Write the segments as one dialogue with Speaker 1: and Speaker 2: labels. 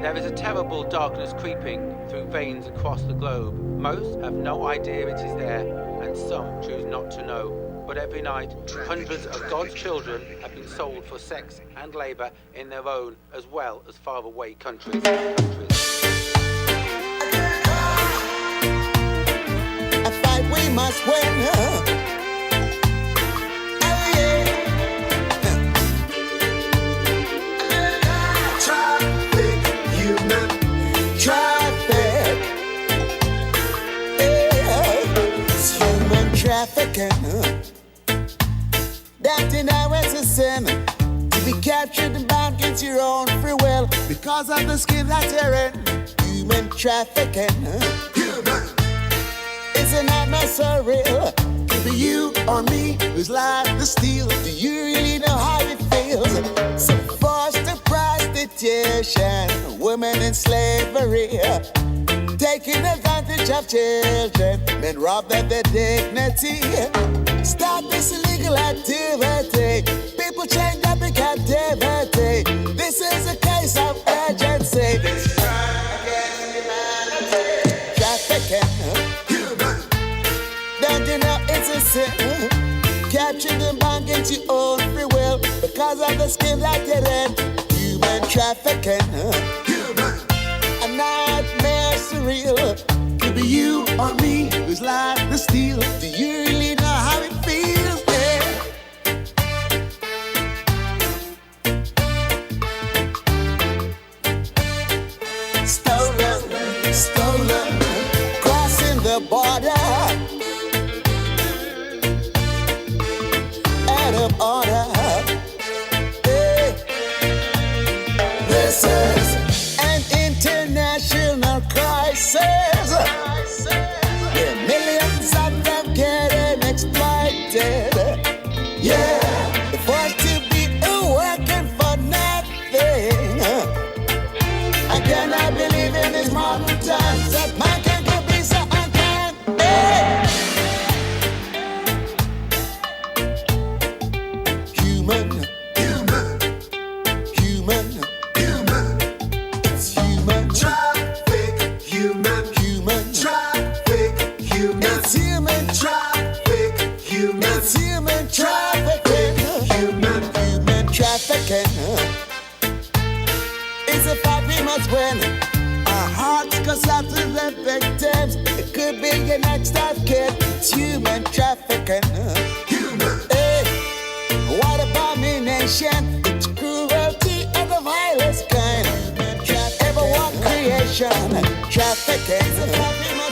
Speaker 1: There is a terrible darkness creeping through veins across the globe. Most have no idea it is there, and some choose not to know. But every night, hundreds of God's children have been sold for sex and labor in their own as well as faraway countries.
Speaker 2: A fight we must win. Trafficking, that in our is a sin. To be captured and bound against your own free will because of the skin that you're in. Human trafficking, isn't that not so real? Could be you or me who's life to steal. Do you really know how it feels? So forced to prostitution, women in slavery, taking advantage of children, men robbed of their dignity. Stop this illegal activity. People chained up in captivity. This is a case of urgency. This crime against humanity. Trafficking, don't you know it's a sin? Captured and bound against your own free will because of the skin that you're in. Human trafficking, a nightmare surreal. Could be you or me who's like the steel. Do you really know how it feels? Yeah. Stolen, crossing the border, out of order. Hey. This is an international crisis. Yeah, millions of them getting exploited. Yeah, forced to be working for nothing. I cannot believe in this modern times that man can be so unkind. Hey. Human. It's human. Traffic. Human. It's human traffic. It's human trafficking. Human trafficking. It's a fight we must win. Our hearts goes out to the victims. It could be your next of kin. It's human trafficking. Hey, what abomination? It's cruelty of the vilest kind. Everyone creation trafficking.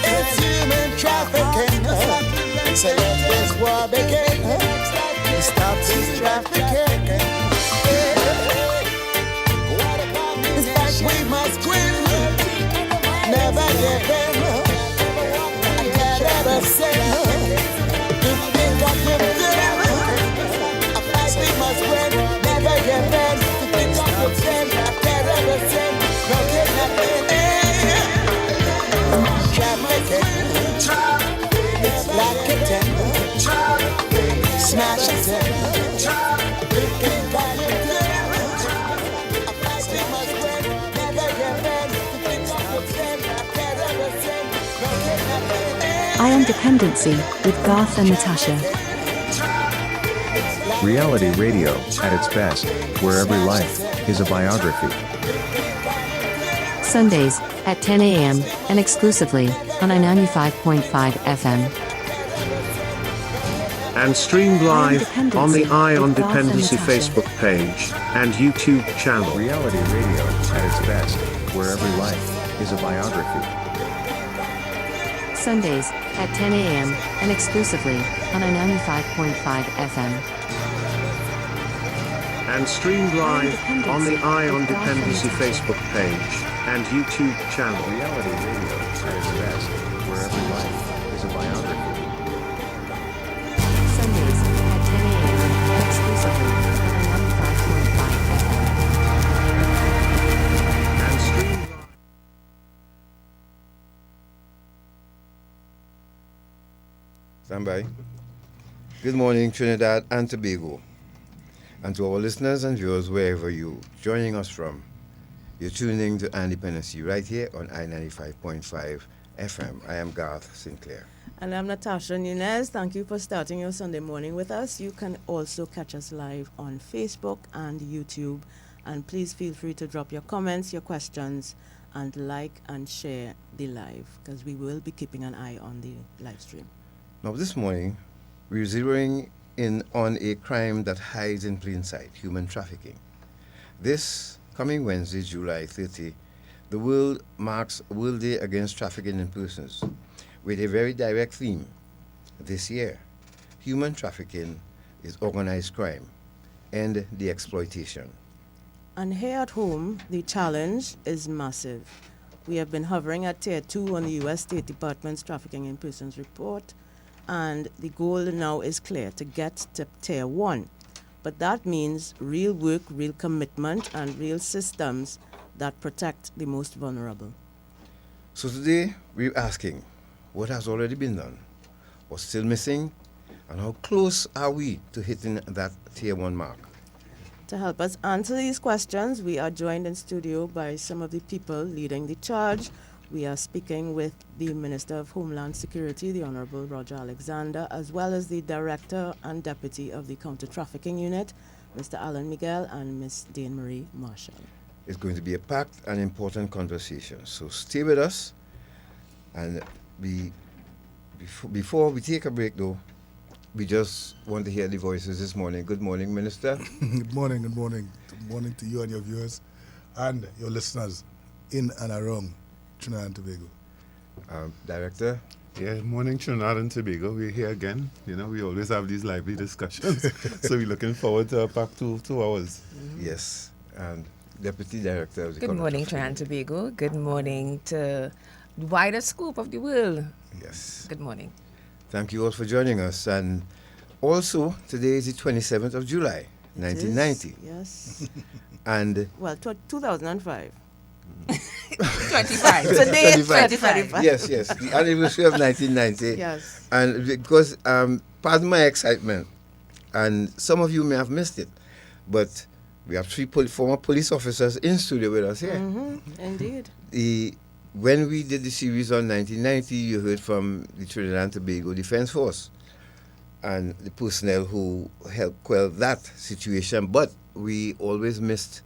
Speaker 2: It's human trafficking. So let this war begin. Stop this trafficking. This fight we must win. Never give in. I can't ever sin. To think of your sin. A fight we must win. Never give in. To think of your sin. I can't ever sin. No kidnapping. Trafficking. It's like a tender. Smash it in.
Speaker 3: Ion Dependency with Garth and Natasha.
Speaker 4: Reality radio at its best, where every life is a biography.
Speaker 3: Sundays at 10 a.m. and exclusively on 95.5 FM.
Speaker 4: And streamed live on the Ion Dependency Facebook page and YouTube channel. Reality radio at its best, where every life is a biography.
Speaker 3: Sundays at 10 a.m. and exclusively on 95.5 FM.
Speaker 4: And streamed live on the Ion Dependency Facebook page and YouTube channel. Reality radio at its best, where every life is a biography.
Speaker 3: Sundays at 10 a.m. and exclusively on 95.5 FM.
Speaker 4: And streamed live.
Speaker 5: Stand by. Good morning, Trinidad and Tobago, and to our listeners and viewers wherever you're joining us from. You're tuning to Dependency right here on I-95.5 FM. I am Garth Sinclair.
Speaker 6: And I'm Natasha Nunez. Thank you for starting your Sunday morning with us. You can also catch us live on Facebook and YouTube. And please feel free to drop your comments, your questions, and like and share the live, because we will be keeping an eye on the live stream.
Speaker 5: Now, this morning, we're zeroing in on a crime that hides in plain sight, human trafficking. This coming Wednesday, July 30, the world marks World Day Against Trafficking in Persons, with a very direct theme. This year, human trafficking is organized crime and the exploitation.
Speaker 6: And here at home, the challenge is massive. We have been hovering at Tier 2 on the U.S. State Department's Trafficking in Persons report, and the goal now is clear, to get to Tier 1. But that means real work, real commitment, and real systems that protect the most vulnerable.
Speaker 5: So today, we're asking, what has already been done, what's still missing, and how close are we to hitting that Tier 1 mark?
Speaker 6: To help us answer these questions, we are joined in studio by some of the people leading the charge. We are speaking with the Minister of Homeland Security, the Honorable Roger Alexander, as well as the Director and Deputy of the Counter-Trafficking Unit, Mr. Alan Meiguel, and Ms. Dane-Marie Marshall.
Speaker 5: It's going to be a packed and important conversation, so stay with us. And before we take a break, though, we just want to hear the voices this morning. Good morning, Minister.
Speaker 7: Good morning, good morning. Good morning to you and your viewers and your listeners in and around Trinidad and Tobago.
Speaker 5: Director.
Speaker 8: Yeah, morning Trinidad and Tobago. We're here again. You know, we always have these lively discussions. So we're looking forward to a packed 2 hours.
Speaker 5: Yes. And Deputy Director of the
Speaker 9: Good morning, Trinidad and Tobago. Good morning to the wider scope of the world.
Speaker 5: Yes.
Speaker 9: Good morning.
Speaker 5: Thank you all for joining us. And also, today is the 27th of July, 1990.
Speaker 6: Yes.
Speaker 5: And
Speaker 6: Well, 2005.
Speaker 9: 25.
Speaker 6: Today is
Speaker 5: 25. Yes, the anniversary of 1990.
Speaker 6: Yes.
Speaker 5: And because, pardon my excitement, and some of you may have missed it, but we have 3 former police officers in studio with us here.
Speaker 6: Mm-hmm. Indeed.
Speaker 5: When we did the series on 1990, you heard from the Trinidad and Tobago Defense Force and the personnel who helped quell that situation, but we always missed,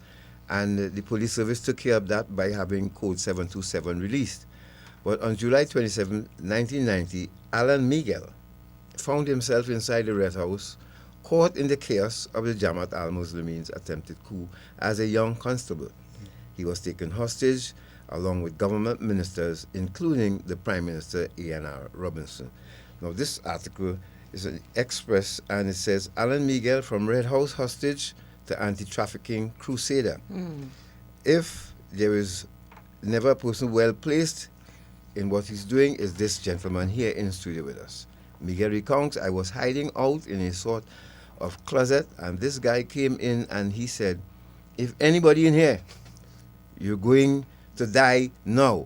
Speaker 5: and the police service took care of that by having Code 727 released. But on July 27, 1990, Alan Meiguel found himself inside the Red House, caught in the chaos of the Jamaat al-Muslimin's attempted coup as a young constable. He was taken hostage along with government ministers, including the Prime Minister A.N.R. Robinson. Now, this article is an Express, and it says, Alan Meiguel from Red House hostage to anti-trafficking crusader. If there is never a person well placed in what he's doing, is this gentleman here in the studio with us. Meiguel recounts, I was hiding out in a sort of closet, and this guy came in and he said, if anybody in here, you're going to die now.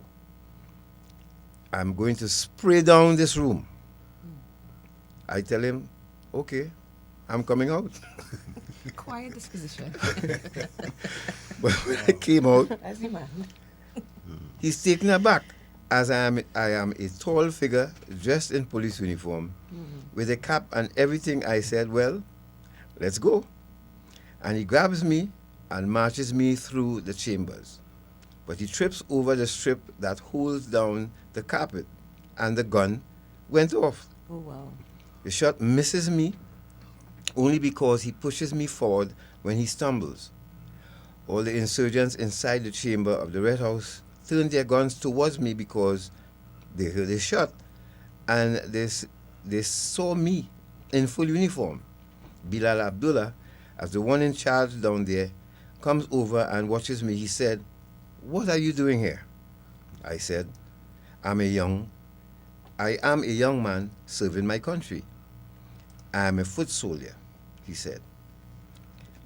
Speaker 5: I'm going to spray down this room. I tell him, okay, I'm coming out.
Speaker 9: Quiet disposition.
Speaker 5: But when I came out,
Speaker 9: As the man.
Speaker 5: he's taken aback, as I am a tall figure dressed in police uniform with a cap and everything. I said, well, let's go. And he grabs me and marches me through the chambers. But he trips over the strip that holds down the carpet, and the gun went off.
Speaker 6: Oh, wow.
Speaker 5: The shot misses me only because he pushes me forward when he stumbles. All the insurgents inside the chamber of the Red House turned their guns towards me because they heard a shot, and they saw me in full uniform. Bilal Abdullah, as the one in charge down there, comes over and watches me. He said, what are you doing here? I said, I am a young man serving my country. I am a foot soldier, he said.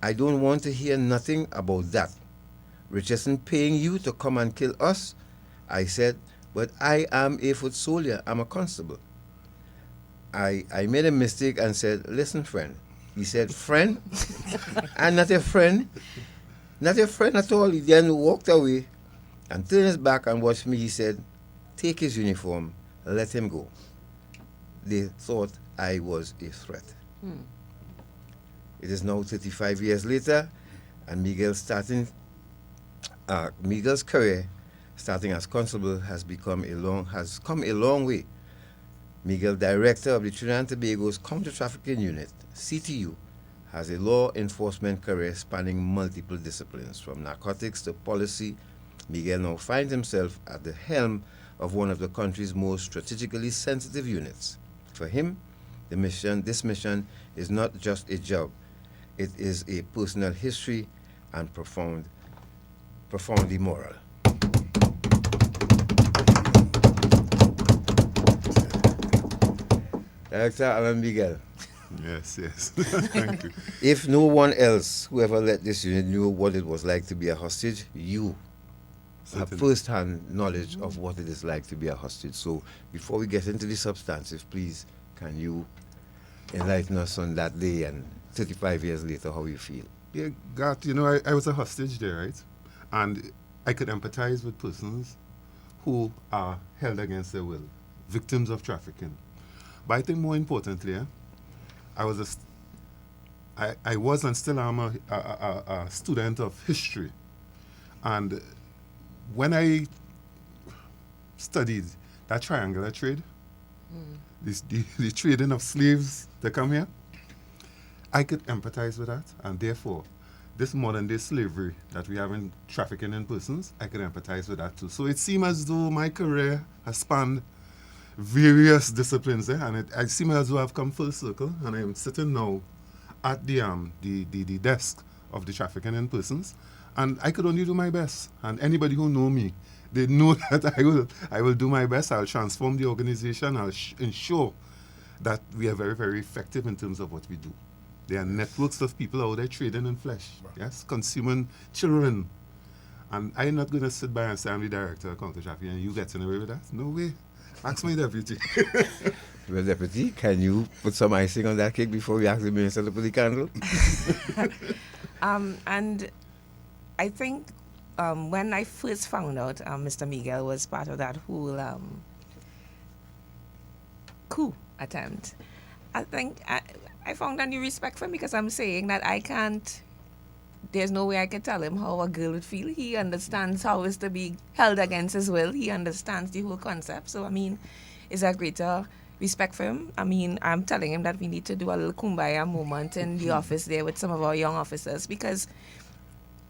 Speaker 5: I don't want to hear nothing about that. Richardson paying you to come and kill us? I said, but I am a foot soldier. I'm a constable. I made a mistake and said, listen, friend. He said, friend? I'm not a friend. Not a friend at all. He then walked away and turned his back and watched me. He said, take his uniform, let him go. They thought I was a threat. It is now 35 years later, and Meiguel's career, starting as constable, has come a long way. Meiguel, director of the Trinidad and Tobago's Counter-Trafficking Unit, CTU, has a law enforcement career spanning multiple disciplines. From narcotics to policy, Meiguel now finds himself at the helm of one of the country's most strategically sensitive units. For him, this mission is not just a job. It is a personal history and profoundly moral. Director Alan Meiguel.
Speaker 8: Yes. Thank you.
Speaker 5: If no one else who ever led this unit knew what it was like to be a hostage, you have first-hand knowledge of what it is like to be a hostage. So before we get into the substantive, please, can you enlighten us on that day and 35 years later, how you feel?
Speaker 8: Yeah, Gat, I was a hostage there, right? And I could empathize with persons who are held against their will, victims of trafficking. But I think more importantly, I was and still am a student of history. And when I studied that triangular trade, the trading of slaves to come here, I could empathize with that. And therefore, this modern day slavery that we have in trafficking in persons, I could empathize with that too. So it seemed as though my career has spanned various disciplines there, and I seem as though I've come full circle, and I am sitting now at the desk of the trafficking in persons, and I could only do my best. And anybody who know me, they know that I will do my best. I'll transform the organization. I'll ensure that we are very, very effective in terms of what we do. There are networks of people out there trading in flesh, yes, consuming children. And I'm not going to sit by and say I'm the director of counter-trafficking and you getting away with that. No way. Ask my deputy.
Speaker 5: Well, deputy, can you put some icing on that cake before we ask the minister to put the candle?
Speaker 9: And I think when I first found out Mr. Meiguel was part of that whole coup attempt, I think I found a new respect for him, because I'm saying that there's no way I can tell him how a girl would feel. He understands how it's to be held against his will. He understands the whole concept. So, it's a greater respect for him. I'm telling him that we need to do a little kumbaya moment in the office there with some of our young officers, because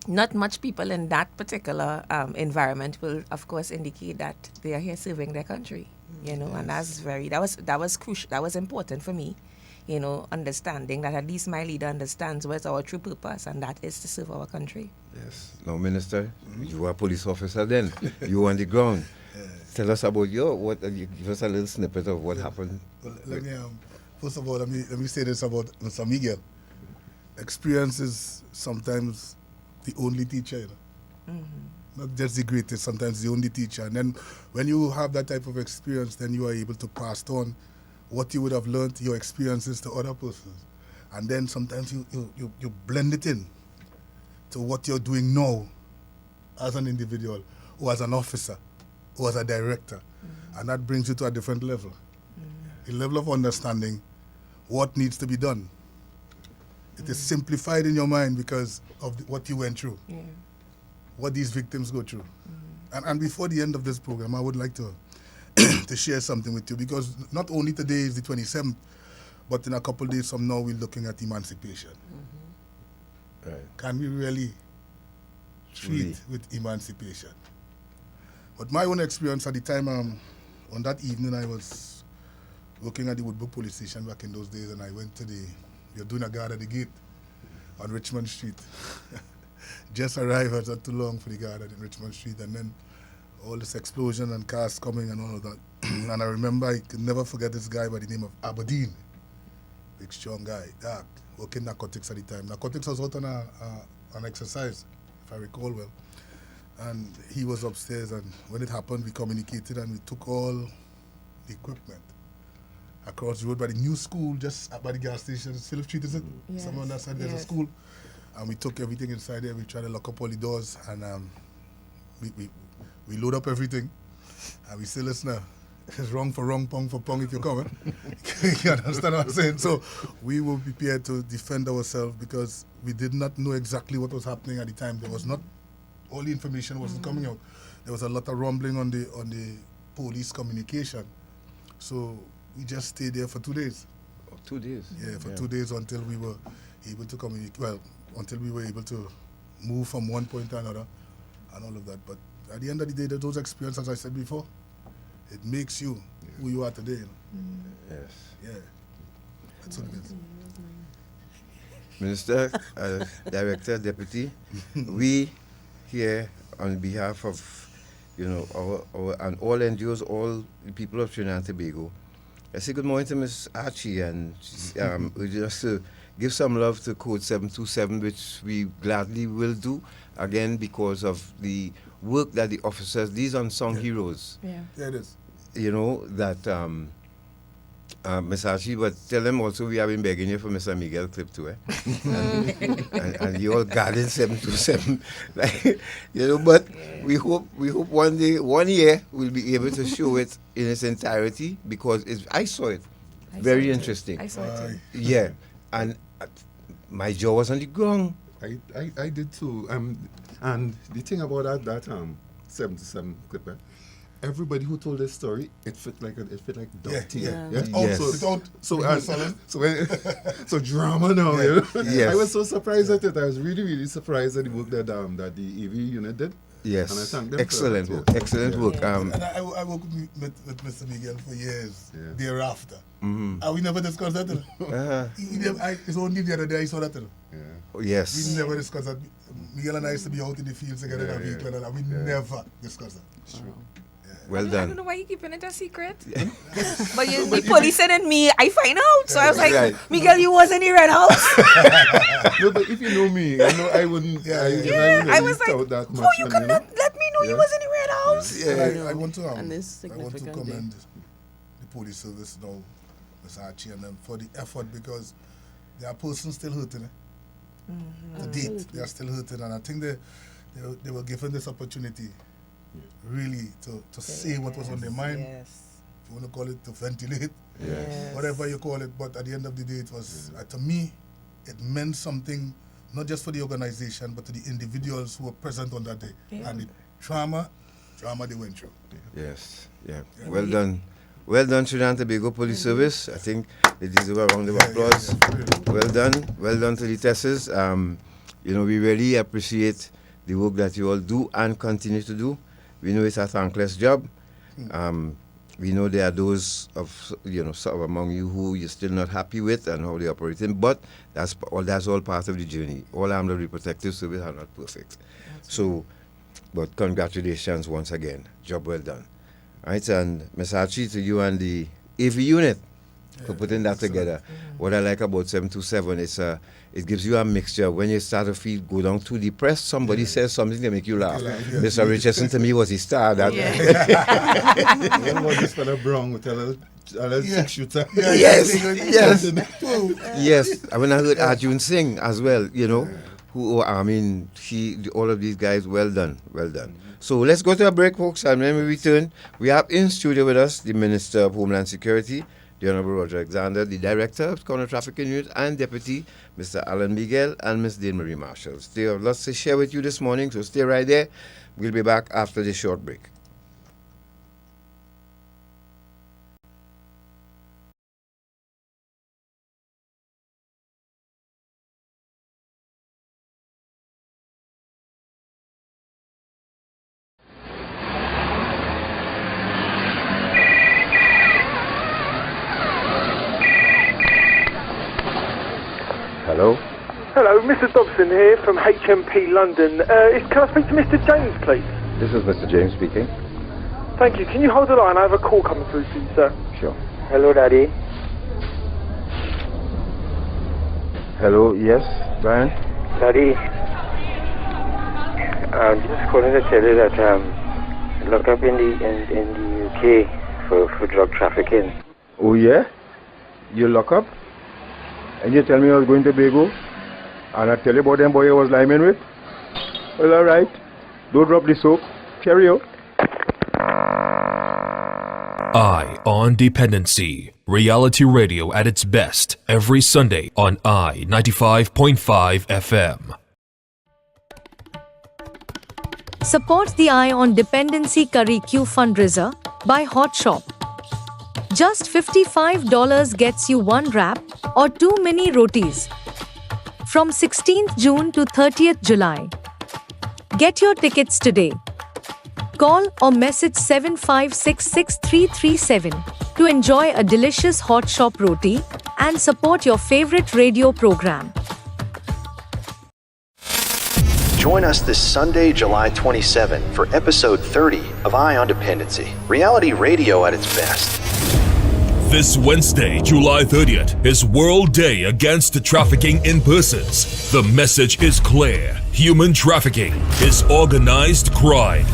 Speaker 9: not much people in that particular environment will, of course, indicate that they are here serving their country, and that was crucial. That was important for me. Understanding that at least my leader understands what's our true purpose, and that is to serve our country.
Speaker 5: Yes. Now, Minister, you were a police officer then. You were on the ground. Tell us about give us a little snippet of what happened.
Speaker 7: Well, let me, first of all, let me say this about Mr. Meiguel. Experience is sometimes the only teacher, not just the greatest, sometimes the only teacher. And then when you have that type of experience, then you are able to pass on what you would have learned, your experiences, to other persons. And then sometimes you blend it in to what you're doing now as an individual, or as an officer, or as a director. And that brings you to a different level. A level of understanding what needs to be done. It is simplified in your mind because of what you went through, what these victims go through. And before the end of this program, I would like to to share something with you, because not only today is the 27th, but in a couple of days from now, we're looking at emancipation. Right. Can we really treat with emancipation? But my own experience at the time, on that evening, I was working at the Woodbrook police station back in those days, and I went to we were doing a guard at the gate on Richmond Street. Just arrived, it was not too long for the guard at Richmond Street, and then all this explosion and cars coming and all of that. And I remember, I could never forget this guy by the name of Aberdeen. Big, strong guy, dark, working narcotics at the time. Narcotics was out on an exercise, if I recall well. And he was upstairs, and when it happened, we communicated, and we took all the equipment across the road by the new school, just by the gas station. Philip Street, is it?
Speaker 9: Yes.
Speaker 7: Somewhere on that side, there's a
Speaker 9: Yes.
Speaker 7: school. and we took everything inside there. We tried to lock up all the doors, and we load up everything, and we say, listen, it's wrong for wrong, pong for pong if you're coming. You understand what I'm saying? So we were prepared to defend ourselves because we did not know exactly what was happening at the time. There was not, all the information wasn't coming out. There was a lot of rumbling on the police communication. So we just stayed there for 2 days.
Speaker 5: 2 days?
Speaker 7: Yeah, for 2 days until we were able to communicate, until we were able to move from one point to another and all of that. But at the end of the day, those experiences, as I said before, it makes you who you are today.
Speaker 5: Yes.
Speaker 7: Yeah. That's what it is.
Speaker 5: Minister, Director, Deputy, we here on behalf of, our and all NGOs, all the people of Trinidad and Tobago, I say good morning to Ms. Archie, and we just give some love to Code 727, which we gladly will do, again, because of the work that the officers, these unsung heroes,
Speaker 7: Yeah, it is.
Speaker 5: that Ms. Archie, but tell them also we have been begging you for Mr. Meiguel clip too, and you all guarding 727, but we hope one day, 1 year, we'll be able to show it in its entirety, because I saw it. Very interesting.
Speaker 9: I saw it too.
Speaker 5: Yeah, and my jaw was on the ground.
Speaker 8: I did too. And the thing about that 77 clipper, everybody who told this story, it fit like dirty.
Speaker 7: Without
Speaker 8: So drama now.
Speaker 5: Yes.
Speaker 8: I was so surprised at it. I was really, really surprised at the work that the EV unit did.
Speaker 5: Yes.
Speaker 8: And I thank them
Speaker 5: excellent
Speaker 8: for
Speaker 5: work.
Speaker 8: that.
Speaker 5: Excellent work.
Speaker 7: And I worked with Mr. Meiguel for years thereafter.
Speaker 5: Mm-hmm.
Speaker 7: And we never discussed that. It's only the other day I saw that.
Speaker 5: Yes.
Speaker 7: We never discussed that. Meiguel and I used to be out in the fields together in a vehicle, and we never discussed that.
Speaker 8: It's true.
Speaker 5: Well
Speaker 9: I
Speaker 5: done.
Speaker 9: don't know why you keeping it a secret. But the police and me, I find out. So I was like,
Speaker 5: Right.
Speaker 9: Meiguel, you was in the red house.
Speaker 8: No, but if you know me, I wouldn't. I
Speaker 9: I was like,
Speaker 8: that much.
Speaker 9: oh, you could not let me know you was in the red house.
Speaker 7: And I want to
Speaker 6: And this
Speaker 7: I want to
Speaker 6: significant day.
Speaker 7: commend the police service now, Ms. Archie and them, for the effort, because there are persons still hurting. To date, they are still hurting, and I think they were given this opportunity, really, to say what was on their mind.
Speaker 9: Yes.
Speaker 7: If you want to call it to ventilate,
Speaker 9: Yes.
Speaker 7: whatever you call it. But at the end of the day, it was to me, it meant something, not just for the organization, but to the individuals who were present on that day, and the trauma they went through.
Speaker 5: Yes. Yeah. Well done. Well done, Trinidad and Tobago Police Service. I think they deserve a round of applause. Well done. Well done to the testers. We really appreciate the work that you all do and continue to do. We know it's a thankless job. We know there are those sort of among you who you're still not happy with and how they're operating, but that's all part of the journey. All armed and protective service are not perfect. So, but congratulations once again. Job well done. All right, and Ms. Archie, to you and the AV unit for putting that together. What I like about 727 is it gives you a mixture. When you start to go down too depressed, somebody says something to make you laugh. Mr. Richardson to me was the star. That
Speaker 8: This fella Brown with a little six-shooter.
Speaker 5: Yes. I when I heard Arjun sing as well, all of these guys, well done. So let's go to a break, folks, and when we return, we have in studio with us the Minister of Homeland Security, the Honorable Roger Alexander, the Director of Counter Trafficking Unit, and Deputy Mr. Alan Meiguel, and Ms. Dane-Marie Marshall. They have lots to share with you this morning, so stay right there. We'll be back after this short break. Hello?
Speaker 10: Hello, Mr. Dobson here from HMP London. Can I speak to Mr. James, please?
Speaker 5: This is Mr. James speaking.
Speaker 10: Thank you. Can you hold the line? I have a call coming through to you, sir.
Speaker 5: Sure.
Speaker 10: Hello, Daddy.
Speaker 5: Hello, yes, Brian?
Speaker 10: Daddy, I'm just calling to tell you that look up in the UK for drug trafficking.
Speaker 5: Oh, yeah? You lock up? And you tell me I was going to Tobago?
Speaker 11: And I tell you about them boy I was liming with? Well, alright. Don't drop the soap. Carry out.
Speaker 12: Eye on Dependency. Reality radio at its best every Sunday on I 95.5 FM.
Speaker 13: Support the Eye on Dependency Curry Q fundraiser by Hot Shop. Just $55 gets you one wrap or 2 mini rotis. From 16th June to 30th July. Get your tickets today. Call or message 75663337 to enjoy a delicious Hot Shop roti and support your favorite radio program.
Speaker 14: Join us this Sunday, July 27 for episode 30 of Eye on Dependency, reality radio at its best.
Speaker 12: This Wednesday, July 30th, is World Day Against Trafficking in Persons. The message is clear. Human trafficking is organized crime.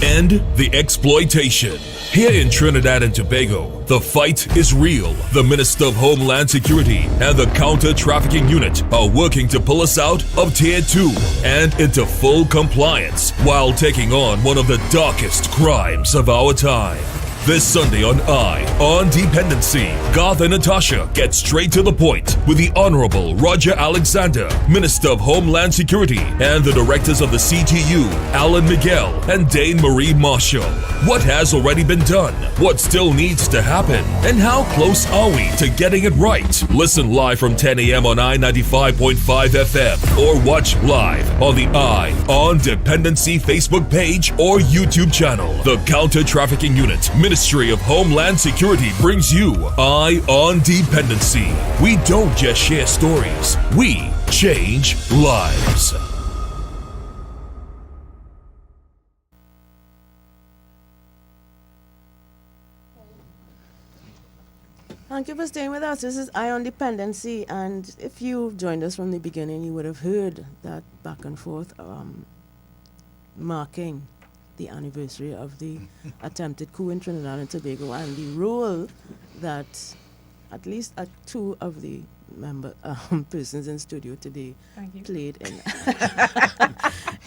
Speaker 12: End the exploitation. Here in Trinidad and Tobago, the fight is real. The Minister of Homeland Security and the Counter-Trafficking Unit are working to pull us out of Tier 2 and into full compliance while taking on one of the darkest crimes of our time. This Sunday on Eye on Dependency, Garth and Natasha get straight to the point with the Honorable Roger Alexander, Minister of Homeland Security, and the Directors of the CTU, Alan Meiguel and Dane-Marie Marshall. What has already been done? What still needs to happen? And how close are we to getting it right? Listen live from 10 a.m. on I 95.5 FM or watch live on the Eye on Dependency Facebook page or YouTube channel. The Counter-Trafficking Unit, Ministry of Homeland Security brings you Eye on Dependency. We don't just share stories, we change lives.
Speaker 6: Thank you for staying with us. This is Eye on Dependency, and if you joined us from the beginning, you would have heard that back and forth marking the anniversary of the attempted coup in Trinidad and Tobago and the role that at least two of the persons in studio today played in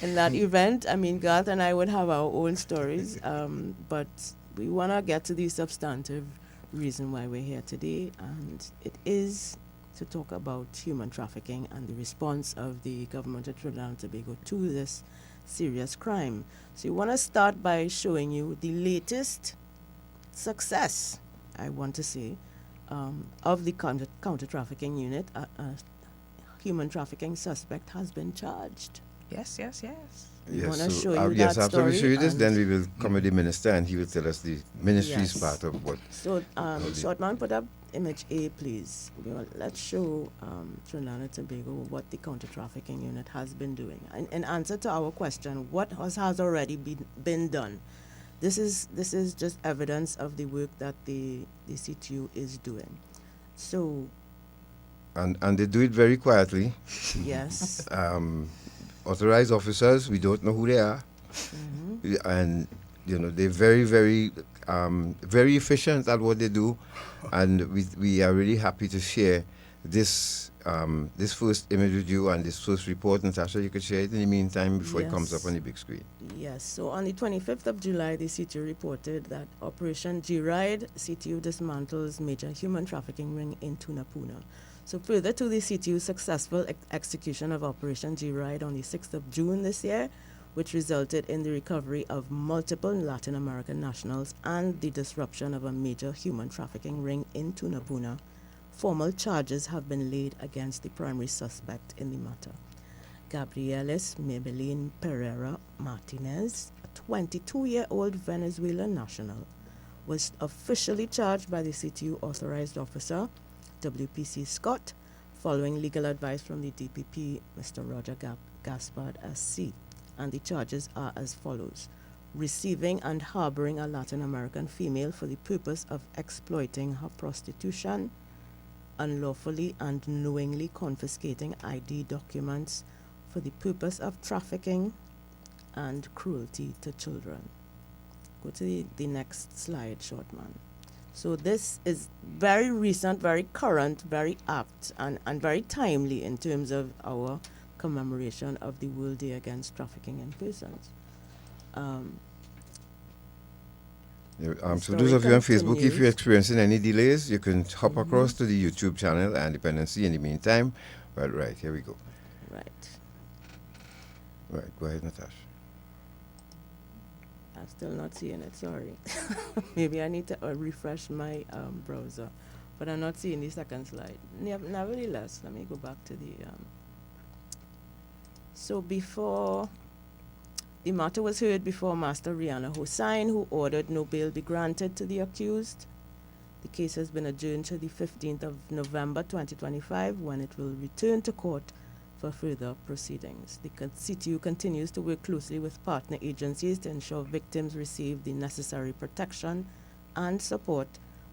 Speaker 6: in that event. I mean, Garth and I would have our own stories, but we want to get to the substantive reason why we're here today, and it is to talk about human trafficking and the response of the government of Trinidad and Tobago to this serious crime. So we want to start by showing you the latest success, I want to say, of the counter-trafficking unit. A human trafficking suspect has been charged.
Speaker 9: Yes.
Speaker 6: We
Speaker 5: Yes,
Speaker 6: want to
Speaker 5: so,
Speaker 6: show you
Speaker 5: yes,
Speaker 6: that
Speaker 5: after
Speaker 6: story.
Speaker 5: we show you this, then we will come with the minister and he will tell us the ministry's
Speaker 6: Yes.
Speaker 5: part of what.
Speaker 6: So, Shortman, put up image A, please. Let's show Trinidad and Tobago what the counter-trafficking unit has been doing. In answer to our question, what has already been done? This is just evidence of the work that the CTU is doing. So.
Speaker 5: And they do it very quietly.
Speaker 6: Yes.
Speaker 5: Authorized officers, we don't know who they are. And, they're very, very, very efficient at what they do. And we are really happy to share this first image with you and this first report. Natasha, you could share it in the meantime before it comes up on the big screen.
Speaker 6: Yes, so on the 25th of July, the CTU reported that Operation G-Ride, CTU dismantles major human trafficking ring in Tunapuna. So further to the CTU's successful execution of Operation G-Ride on the 6th of June this year, which resulted in the recovery of multiple Latin American nationals and the disruption of a major human trafficking ring in Tunapuna, formal charges have been laid against the primary suspect in the matter. Gabrielis Maybelline Pereira Martinez, a 22-year-old Venezuelan national, was officially charged by the CTU authorized officer, WPC Scott, following legal advice from the DPP, Mr. Roger Gaspard SC. And the charges are as follows: receiving and harboring a Latin American female for the purpose of exploiting her prostitution, unlawfully and knowingly confiscating ID documents for the purpose of trafficking, and cruelty to children. Go to the next slide, Shortman. So this is very recent, very current, very apt, and very timely in terms of our commemoration of the World Day Against Trafficking in Persons.
Speaker 5: So those of you on Facebook, if you're experiencing any delays, you can hop across to the YouTube channel and Dependency in the meantime. But right, here we go.
Speaker 6: Right.
Speaker 5: Right, go ahead, Natasha.
Speaker 6: I'm still not seeing it, sorry. Maybe I need to refresh my browser. But I'm not seeing the second slide. Nevertheless, let me go back to the... So before... The matter was heard before Master Rihanna Hossain, who ordered no bail be granted to the accused. The case has been adjourned to the 15th of November 2025, when it will return to court for further proceedings. The CTU continues to work closely with partner agencies to ensure victims receive the necessary protection and support,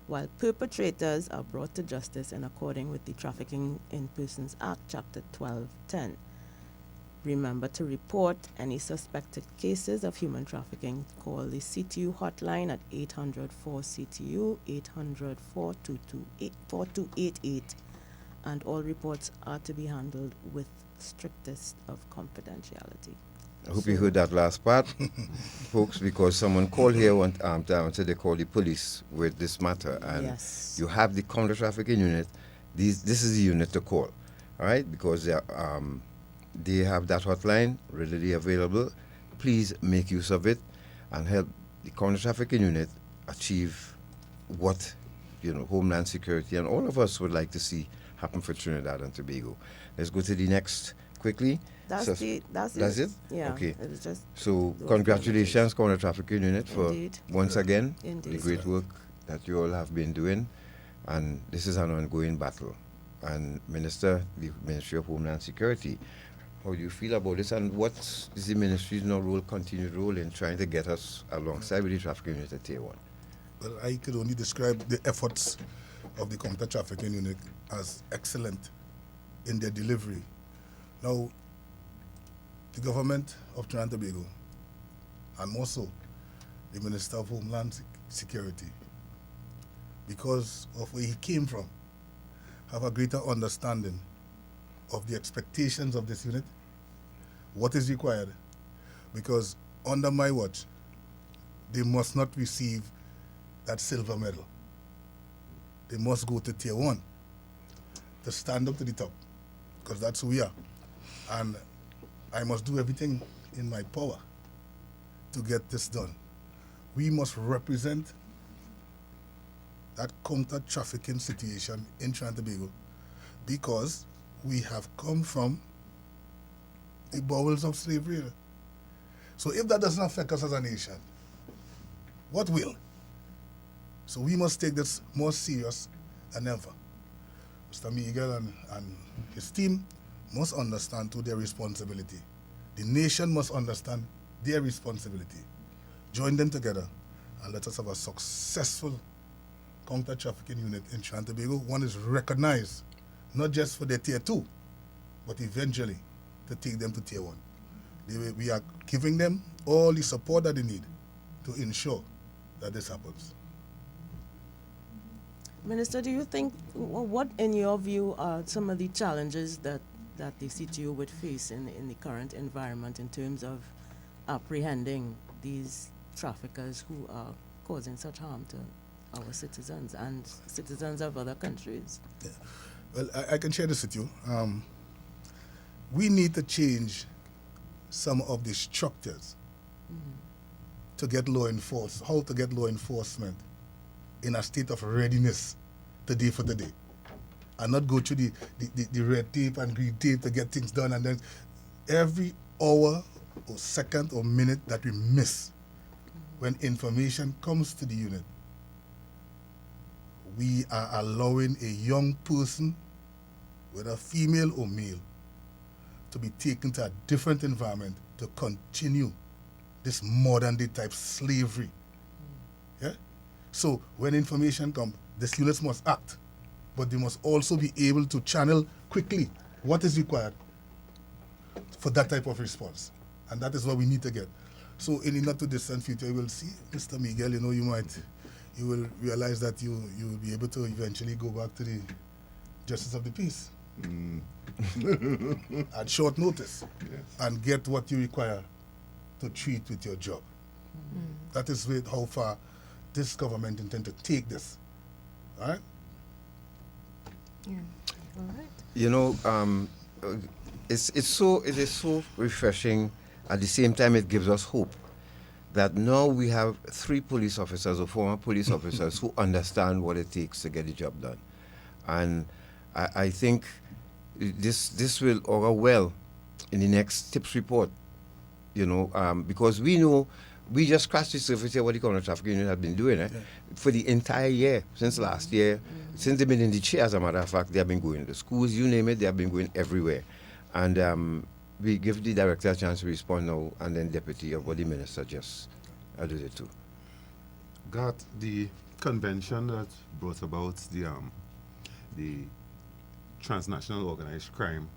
Speaker 6: while perpetrators are brought to justice in accordance with the Trafficking in Persons Act, Chapter 1210. Remember to report any suspected cases of human trafficking. Call the CTU hotline at 800-4CTU, 800-422-4288, and all reports are to be handled with strictest of confidentiality.
Speaker 5: I hope you heard that last part, folks, because someone called here one time said they called the police with this matter, and
Speaker 6: yes,
Speaker 5: you have the counter trafficking unit. This is the unit to call, all right? Because they have that hotline readily available. Please make use of it and help the counter trafficking unit achieve what Homeland Security and all of us would like to see happen for Trinidad and Tobago. Let's go to the next quickly.
Speaker 6: That's it.
Speaker 5: Yeah. Okay.
Speaker 6: It was just
Speaker 5: so congratulations, counter trafficking unit, for
Speaker 6: Indeed.
Speaker 5: once again
Speaker 6: Indeed.
Speaker 5: the great work that you all have been doing, and this is an ongoing battle. And Minister, the Ministry of Homeland Security, how do you feel about this, and what is the ministry's continued role in trying to get us alongside with the trafficking unit at Tier 1?
Speaker 7: Well, I could only describe the efforts of the counter trafficking unit as excellent in their delivery. Now, the government of Trinidad and Tobago, and more so the Minister of Homeland Security, because of where he came from, have a greater understanding of the expectations of this unit, what is required, because under my watch, they must not receive that silver medal. They must go to Tier 1 to stand up to the top, because that's who we are. And I must do everything in my power to get this done. We must represent that counter-trafficking situation in Trinidad and Tobago, because we have come from the bowels of slavery. So if that doesn't affect us as a nation, what will? So we must take this more serious than ever. Mr. Meiguel and his team must understand to their responsibility. The nation must understand their responsibility. Join them together and let us have a successful counter-trafficking unit in Trinidad and Tobago. One is recognized, not just for their Tier 2, but eventually to take them to Tier 1. We are giving them all the support that they need to ensure that this happens.
Speaker 6: Minister, do you think, what in your view are some of the challenges that the CTU would face in the current environment in terms of apprehending these traffickers who are causing such harm to our citizens and citizens of other countries?
Speaker 7: Yeah. Well, I can share this with you. We need to change some of the structures to get how to get law enforcement in a state of readiness today for the day, and not go through the red tape and green tape to get things done, and then every hour or second or minute that we miss when information comes to the unit, we are allowing a young person, whether female or male, to be taken to a different environment to continue this modern day type slavery. Yeah? So when information comes, these units must act, but they must also be able to channel quickly what is required for that type of response. And that is what we need to get. So in the not too distant future, you will see, Mr. Meiguel, you will realize that you will be able to eventually go back to the justice of the peace at short notice and get what you require to treat with your job. That is how far this government intends to take this. All right?
Speaker 6: Yeah. All right.
Speaker 5: You know, it is so refreshing. At the same time, it gives us hope that now we have 3 police officers or former police officers who understand what it takes to get the job done. And I think this will augur well in the next TIPS report, you know, because we know we just scratched the surface here what the counter-trafficking unit has been doing for the entire year, since last year. Since they've been in the chair, as a matter of fact, they have been going to schools, you name it, they have been going everywhere. And we give the director a chance to respond now, and then deputy of what the minister just alluded to.
Speaker 8: Got the convention that brought about the transnational organized crime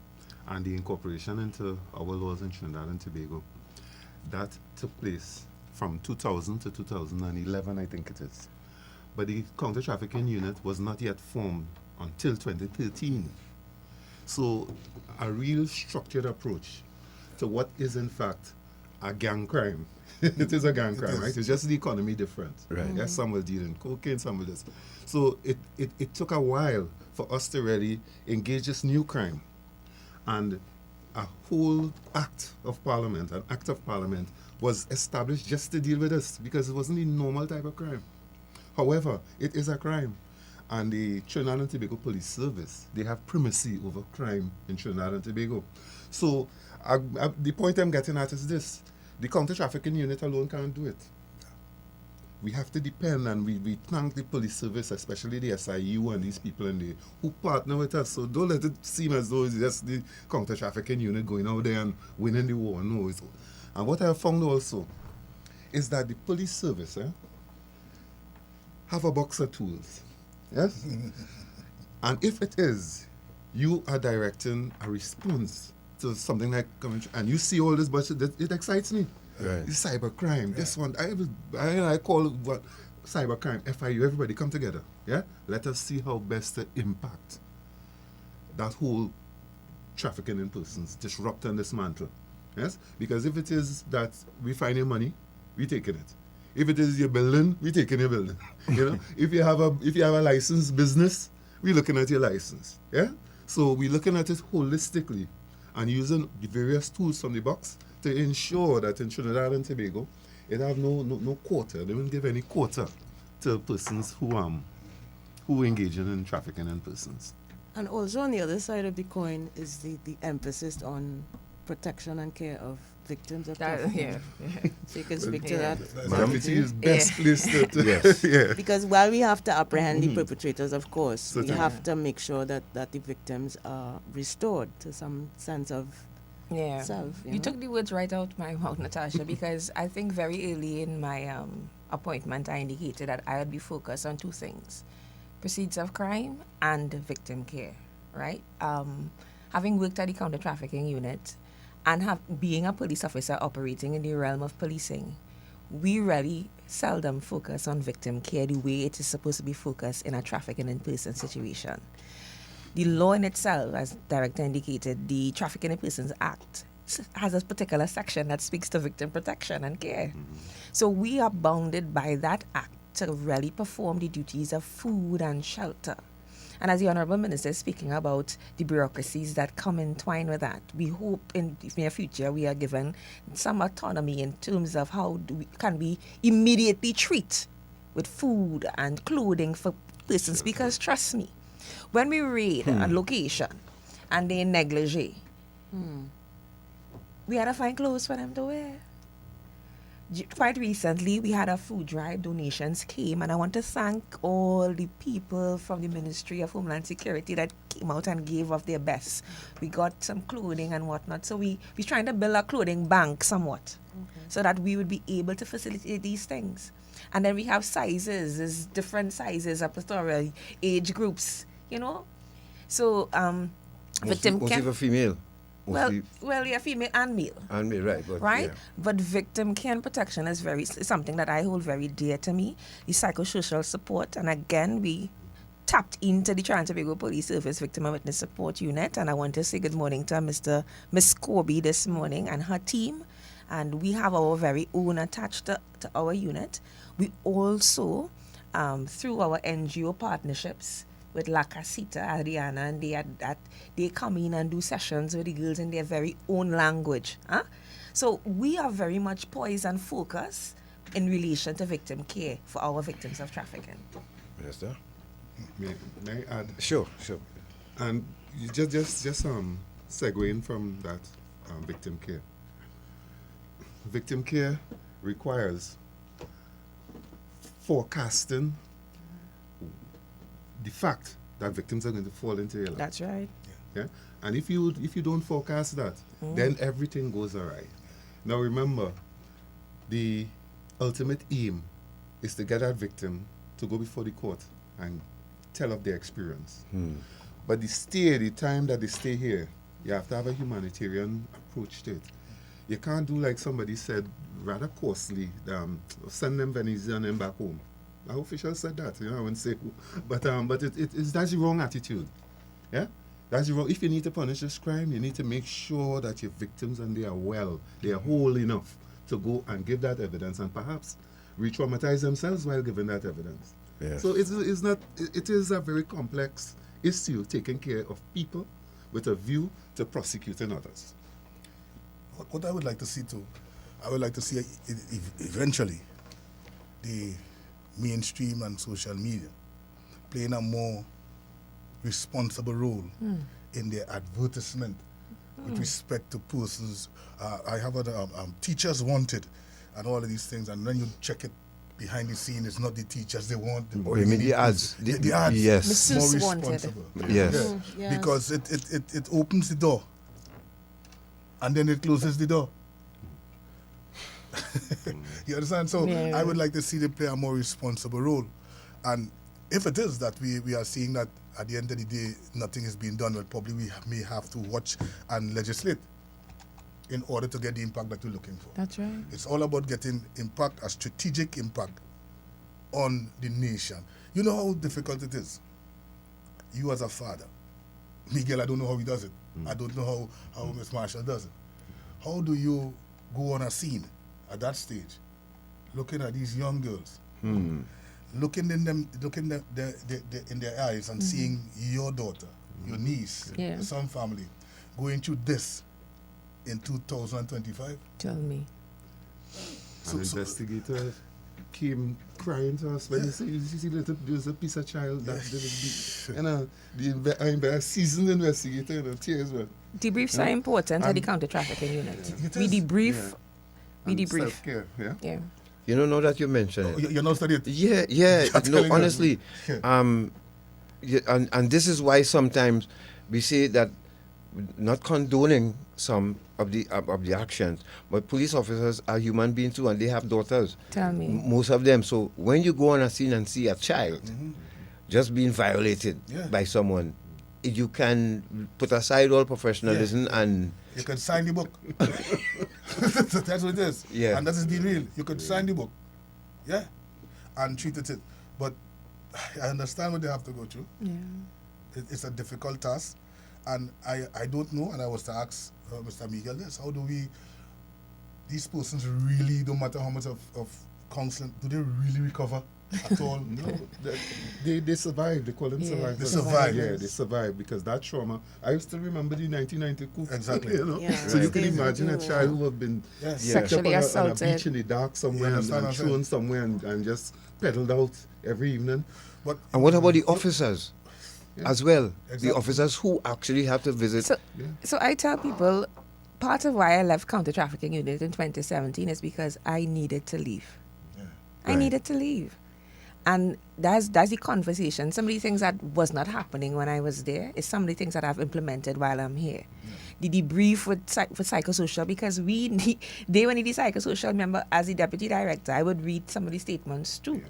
Speaker 8: and the incorporation into our laws in Trinidad and Tobago. That took place from 2000 to 2011, I think it is. But the counter-trafficking unit was not yet formed until 2013. So a real structured approach to what is in fact a gang crime. It is a gang crime, right? It's just the economy different.
Speaker 5: Right.
Speaker 8: Yes, some will deal in cocaine, some will this. So it took a while for us to really engage this new crime. And a whole act of parliament, an act of parliament, was established just to deal with this because it wasn't a normal type of crime. However, it is a crime. And the Trinidad and Tobago Police Service, they have primacy over crime in Trinidad and Tobago. So the point I'm getting at is this. The counter-trafficking unit alone can't do it. We have to depend, and we thank the police service, especially the SIU and these people in there who partner with us. So don't let it seem as though it's just the counter-trafficking unit going out there and winning the war. No. And what I have found also is that the police service have a box of tools. Yes? And if it is, you are directing a response to something like, and you see all this, but it excites me.
Speaker 5: Right.
Speaker 8: It's cybercrime. This one, I call it what cybercrime, FIU, everybody come together. Yeah? Let us see how best to impact that whole trafficking in persons, disrupt and dismantle. Yes? Because if it is that we find your money, we taking it. If it is your building, we taking your building. You know, if you have a licensed business, we looking at your license. Yeah. So we looking at it holistically and using the various tools from the box to ensure that in Trinidad and Tobago, it have no quota. They won't give any quota to persons who engage in trafficking in persons.
Speaker 6: And also on the other side of the coin is the emphasis on protection and care of victims of trafficking. So you can speak to that.
Speaker 8: Deputy is best placed to
Speaker 5: yes.
Speaker 8: Yeah.
Speaker 6: Because while we have to apprehend the perpetrators, of course, we have to make sure that the victims are restored to some sense of self.
Speaker 9: You took the words right out my mouth, Natasha, because I think very early in my appointment I indicated that I would be focused on 2 things: proceeds of crime and victim care, right? Having worked at the counter-trafficking unit and being a police officer operating in the realm of policing, we really seldom focus on victim care the way it is supposed to be focused in a trafficking in person situation. The law in itself, as Director indicated, the Trafficking in Persons Act has a particular section that speaks to victim protection and care. So we are bounded by that act to really perform the duties of food and shelter. And as the Honourable Minister is speaking about the bureaucracies that come entwined with that, we hope in the near future we are given some autonomy in terms of how can we immediately treat with food and clothing for persons. Because trust me, when we raid a location and they negligee, we had to find clothes for them to wear. Quite recently, we had a food drive, donations came, and I want to thank all the people from the Ministry of Homeland Security that came out and gave of their best. We got some clothing and whatnot, so we're trying to build a clothing bank somewhat, so that we would be able to facilitate these things. And then we have sizes, there's different sizes, pastoral age groups, you know. So, victim
Speaker 5: mostly for female.
Speaker 9: Well, yeah, female and male.
Speaker 5: And male, right. But,
Speaker 9: right?
Speaker 5: Yeah.
Speaker 9: But victim care and protection is something that I hold very dear to me. The psychosocial support, and again, we tapped into the Trinidad and Tobago Police Service Victim and Witness Support Unit, and I want to say good morning to Miss Corby this morning and her team. And we have our very own attached to our unit. We also, through our NGO partnerships with La Casita, Adriana, and they come in and do sessions with the girls in their very own language. So we are very much poised and focused in relation to victim care for our victims of trafficking.
Speaker 5: Minister?
Speaker 8: May I add?
Speaker 5: Sure.
Speaker 8: And you just segueing from that victim care. Victim care requires forecasting the fact that victims are going to fall into your life.
Speaker 9: That's right.
Speaker 8: Yeah. And if you don't forecast that, then everything goes awry. Now remember, the ultimate aim is to get that victim to go before the court and tell of their experience. But the time that they stay here, you have to have a humanitarian approach to it. You can't do like somebody said, rather coarsely, send them Venice and them back home. Our official said that, I wouldn't say who. But that's the wrong attitude. Yeah? That's the wrong. If you need to punish this crime, you need to make sure that your victims and they are well, they are whole enough to go and give that evidence and perhaps re-traumatize themselves while giving that evidence.
Speaker 5: Yes.
Speaker 8: So it is a very complex issue, taking care of people with a view to prosecuting others.
Speaker 7: What I would like to see too, I would like to see eventually the mainstream and social media playing a more responsible role in their advertisement with respect to persons. I have other teachers wanted and all of these things, and when you check it behind the scene, it's not the teachers they want.
Speaker 5: Oh, you mean the ads?
Speaker 7: The ads.
Speaker 5: Yes.
Speaker 7: More
Speaker 9: Masseuse
Speaker 7: responsible.
Speaker 5: Yes.
Speaker 7: Yeah. Because it opens the door and then it closes the door. You understand? So I would like to see them play a more responsible role. And if it is that we are seeing that at the end of the day nothing is being done, well, probably we may have to watch and legislate in order to get the impact that we're looking for.
Speaker 9: That's right.
Speaker 7: It's all about getting impact, a strategic impact on the nation. You know how difficult it is? You as a father. Meiguel, I don't know how he does it. I don't know how Miss Marshall does it. How do you go on a scene at that stage, looking at these young girls, looking in their eyes and seeing your daughter, your niece, your son family going through this in 2025?
Speaker 9: Tell me.
Speaker 8: An investigator came crying to us when you see there's a piece of child that the seasoned investigator, tears were.
Speaker 9: Debriefs are important at the counter trafficking unit. We debrief. We debrief.
Speaker 8: Self-care, yeah.
Speaker 5: You know, now that you mention it.
Speaker 7: You're not studying it?
Speaker 5: Yeah. No, honestly. And this is why sometimes we say that, not condoning some of the actions, but police officers are human beings too, and they have daughters.
Speaker 9: Tell me.
Speaker 5: Most of them. So when you go on a scene and see a child just being violated by someone, you can put aside all professionalism and
Speaker 7: you can sign the book. That's what it is.
Speaker 5: Yeah.
Speaker 7: And that is the real. You could sign the book. Yeah. And treat it. But I understand what they have to go through.
Speaker 9: Yeah.
Speaker 7: It's a difficult task. And I don't know, and I was to ask Mr. Meiguel this, how do these persons really, no matter how much of counseling, do they really recover at all?
Speaker 8: No, they survive. They call them survivors.
Speaker 7: They survive.
Speaker 8: Yeah, they survive because that trauma. I still remember the 1990 coup.
Speaker 7: Exactly.
Speaker 8: So you can imagine a child who have been
Speaker 9: sexually assaulted
Speaker 8: on a beach in the dark somewhere and thrown somewhere and just pedaled out every evening.
Speaker 5: And what about the officers? As well, the officers who actually have to visit.
Speaker 9: So I tell people, part of why I left counter trafficking unit in 2017 is because I needed to leave. I needed to leave, and that's the conversation. Some of the things that was not happening when I was there is some of the things that I've implemented while I'm here. The debrief with psychosocial, because they when need the psychosocial. Remember, as the deputy director, I would read some of the statements too.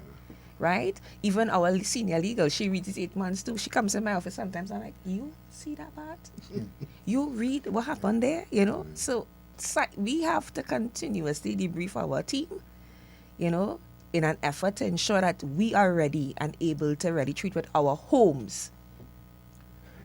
Speaker 9: Right? Even our senior legal, she reads the 8 months too. She comes in my office sometimes. I'm like, you see that part? You read what happened there? So we have to continuously debrief our team. in an effort to ensure that we are ready and able to really treat with our homes.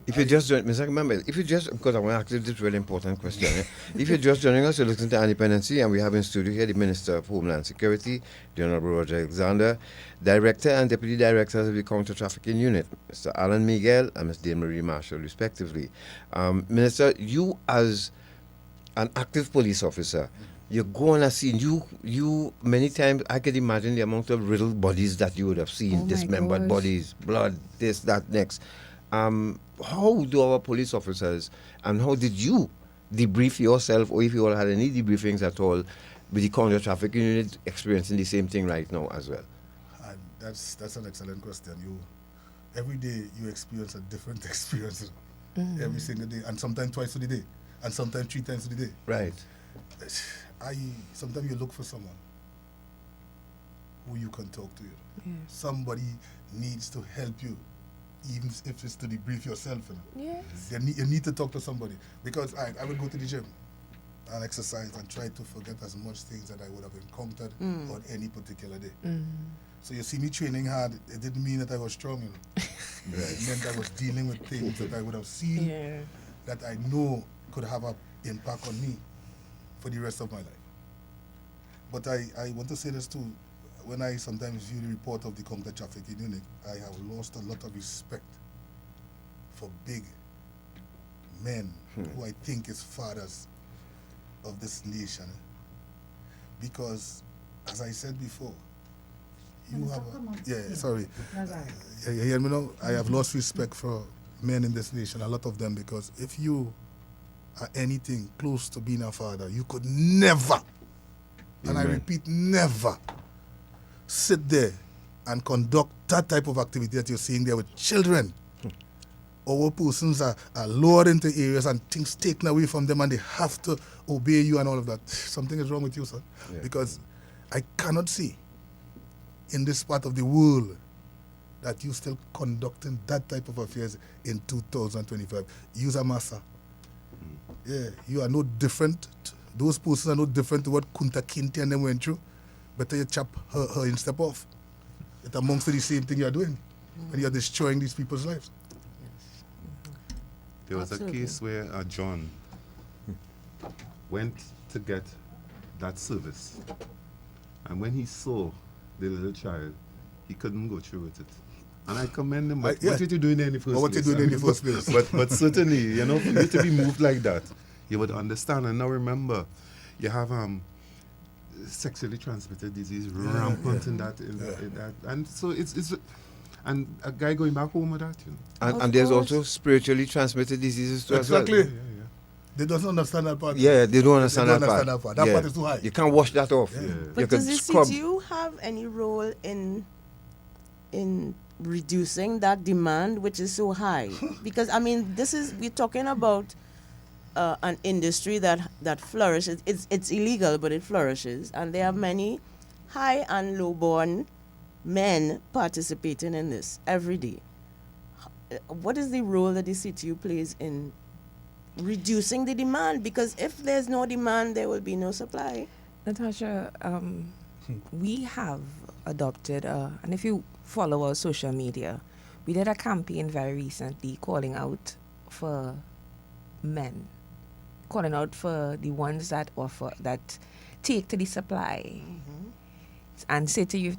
Speaker 5: If you just join, Mr. Member, if you just, because I want to ask you this really important question. If you're just joining us, you're listening to Dependency, and we have in studio here the Minister of Homeland Security, the Honorable Roger Alexander, Director and Deputy Directors of the Counter Trafficking Unit, Mr. Alan Meiguel and Ms. Dane-Marie Marshall, respectively. Minister, you as an active police officer, you go on a scene, you many times, I can imagine the amount of riddled bodies that you would have seen, dismembered bodies, blood, this, that, next. How do our police officers, and how did you debrief yourself, or if you all had any debriefings at all, with the counter trafficking unit experiencing the same thing right now as well?
Speaker 7: That's an excellent question. Every day you experience a different experience, every single day, and sometimes twice a day, and sometimes 3 times a day.
Speaker 5: Right.
Speaker 7: Sometimes you look for someone who you can talk to. Somebody needs to help you, even if it's to debrief yourself.
Speaker 9: Yes.
Speaker 7: You need to talk to somebody, because I would go to the gym and exercise and try to forget as much things that I would have encountered on any particular day. So you see me training hard, it didn't mean that I was strong. It meant I was dealing with things that I would have seen that I know could have an impact on me for the rest of my life. But I want to say this too. When I sometimes view the report of the counter trafficking unit, I have lost a lot of respect for big men who I think is fathers of this nation. Because, as I said before, you have you hear me now? I have lost respect for men in this nation, a lot of them, because if you are anything close to being a father, you could never, and I repeat, never, sit there and conduct that type of activity that you're seeing there with children. Our persons are lured into areas and things taken away from them, and they have to obey you and all of that. Something is wrong with you, sir. Because I cannot see in this part of the world that you still conducting that type of affairs in 2025. You're a massa. You are no different. Those persons are no different to what Kunta Kinte and them went through. Better you chop her and step off. It's amongst the same thing you're doing when you're destroying these people's lives.
Speaker 8: There was a case where John went to get that service, and when he saw the little child, he couldn't go through with it. And I commend him. But what did you do in the first place?
Speaker 7: What you doing in the first place?
Speaker 8: But certainly, you know, for you to be moved like that, you would understand. And now remember, you have sexually transmitted disease rampant in that, and so it's and a guy going back home with that, you know.
Speaker 5: And there's also spiritually transmitted diseases too as well.
Speaker 7: Exactly. They don't understand that part.
Speaker 5: Yeah, they don't understand that part.
Speaker 7: That part is too high.
Speaker 5: You can't wash that off.
Speaker 6: But does the CTU have any role in reducing that demand, which is so high? Because I mean, we're talking about an industry that flourishes. It's illegal, but it flourishes, and there are many high and low-born men participating in this every day. What is the role that the CTU plays in reducing the demand? Because if there's no demand, there will be no supply.
Speaker 9: Natasha, we have adopted, and if you follow our social media, we did a campaign very recently calling out for men, calling out for the ones that take to the supply, and say to you,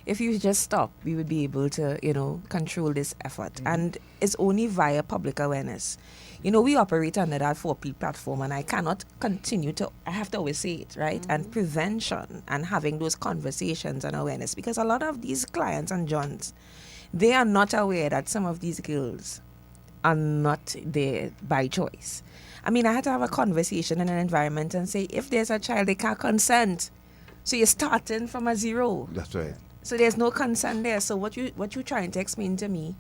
Speaker 9: if you just stop, we would be able to, control this effort. And it's only via public awareness. We operate under that 4P platform, and I cannot continue I have to always say it, right? And prevention and having those conversations and awareness, because a lot of these clients and Johns, they are not aware that some of these girls are not there by choice. I mean, I had to have a conversation in an environment and say, if there's a child, they can't consent. So you're starting from a zero.
Speaker 5: That's right.
Speaker 9: So there's no consent there. So what you're trying to explain to me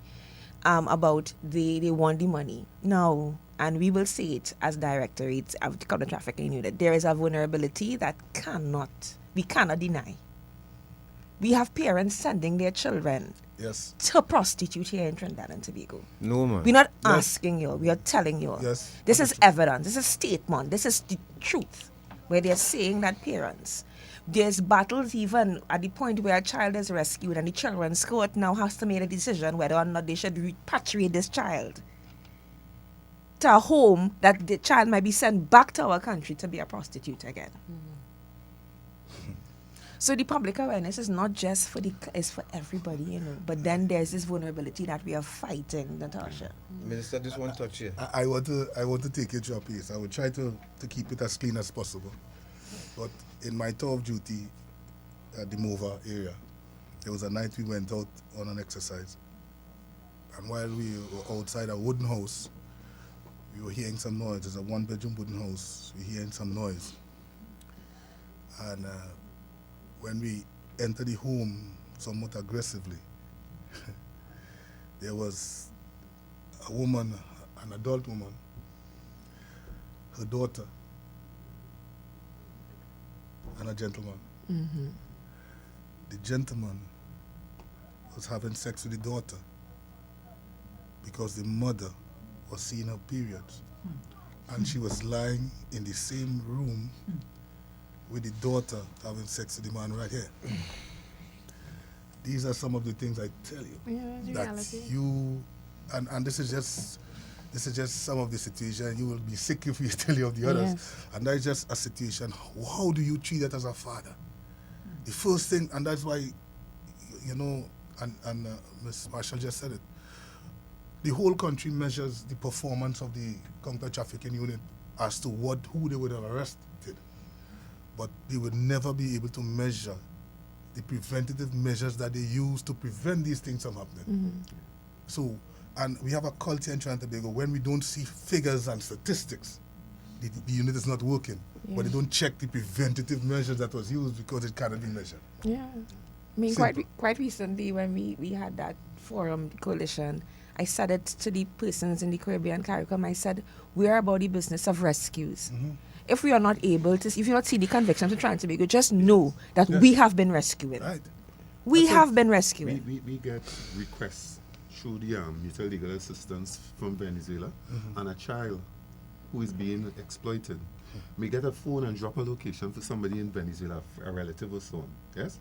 Speaker 9: about they want the money now, and we will say it as directorates of the counter trafficking unit, there is a vulnerability that we cannot deny. We have parents sending their children to prostitute here in Trinidad and Tobago.
Speaker 5: No, man.
Speaker 9: We're not asking you, we are telling you. This is evidence, this is statement, this is the truth, where they're saying that parents, There's battles even at the point where a child is rescued and the children's court now has to make a decision whether or not they should repatriate this child to a home that the child might be sent back to our country to be a prostitute again. So the public awareness is not just for it's for everybody, you know. But then there's this vulnerability that we are fighting, Natasha.
Speaker 5: Minister, just one touch here.
Speaker 7: I want to take it to a place. I will try to keep it as clean as possible. But in my tour of duty at the Mova area, there was a night we went out on an exercise. And while we were outside a wooden house, we were hearing some noise. It's a one-bedroom wooden house. We were hearing some noise. And when we entered the home somewhat aggressively, there was a woman, an adult woman, her daughter, and a gentleman.
Speaker 9: Mm-hmm.
Speaker 7: The gentleman was having sex with the daughter because the mother was seeing her periods. And she was lying in the same room with the daughter having sex with the man right here. These are some of the things I tell you.
Speaker 9: Yeah,
Speaker 7: that
Speaker 9: reality.
Speaker 7: you, and this is just some of the situation. You will be sick if we tell you of the others.
Speaker 9: Yes.
Speaker 7: And that's just a situation. How do you treat it as a father? The first thing, and that's why, you know, and Ms. Marshall just said it, the whole country measures the performance of the counter-trafficking unit as to who they would have arrested. But they would never be able to measure the preventative measures that they use to prevent these things from happening.
Speaker 9: Mm-hmm.
Speaker 7: So, and we have a culture in Trinidad and Tobago, when we don't see figures and statistics, the unit is not working.
Speaker 9: Yeah.
Speaker 7: But they don't check the preventative measures that was used because it cannot be measured.
Speaker 9: Yeah. I mean, quite recently when we had that forum, coalition, I said it to the persons in the Caribbean CARICOM. I said, we are about the business of rescues.
Speaker 7: Mm-hmm.
Speaker 9: If we are not able to, if you not see the convictions of Trinidad and Tobago, just know that we have been rescuing.
Speaker 7: Right.
Speaker 9: We have been rescuing.
Speaker 8: We get requests through the mutual legal assistance from Venezuela, and a child who is being exploited may get a phone and drop a location for somebody in Venezuela, a relative or so on. Yes?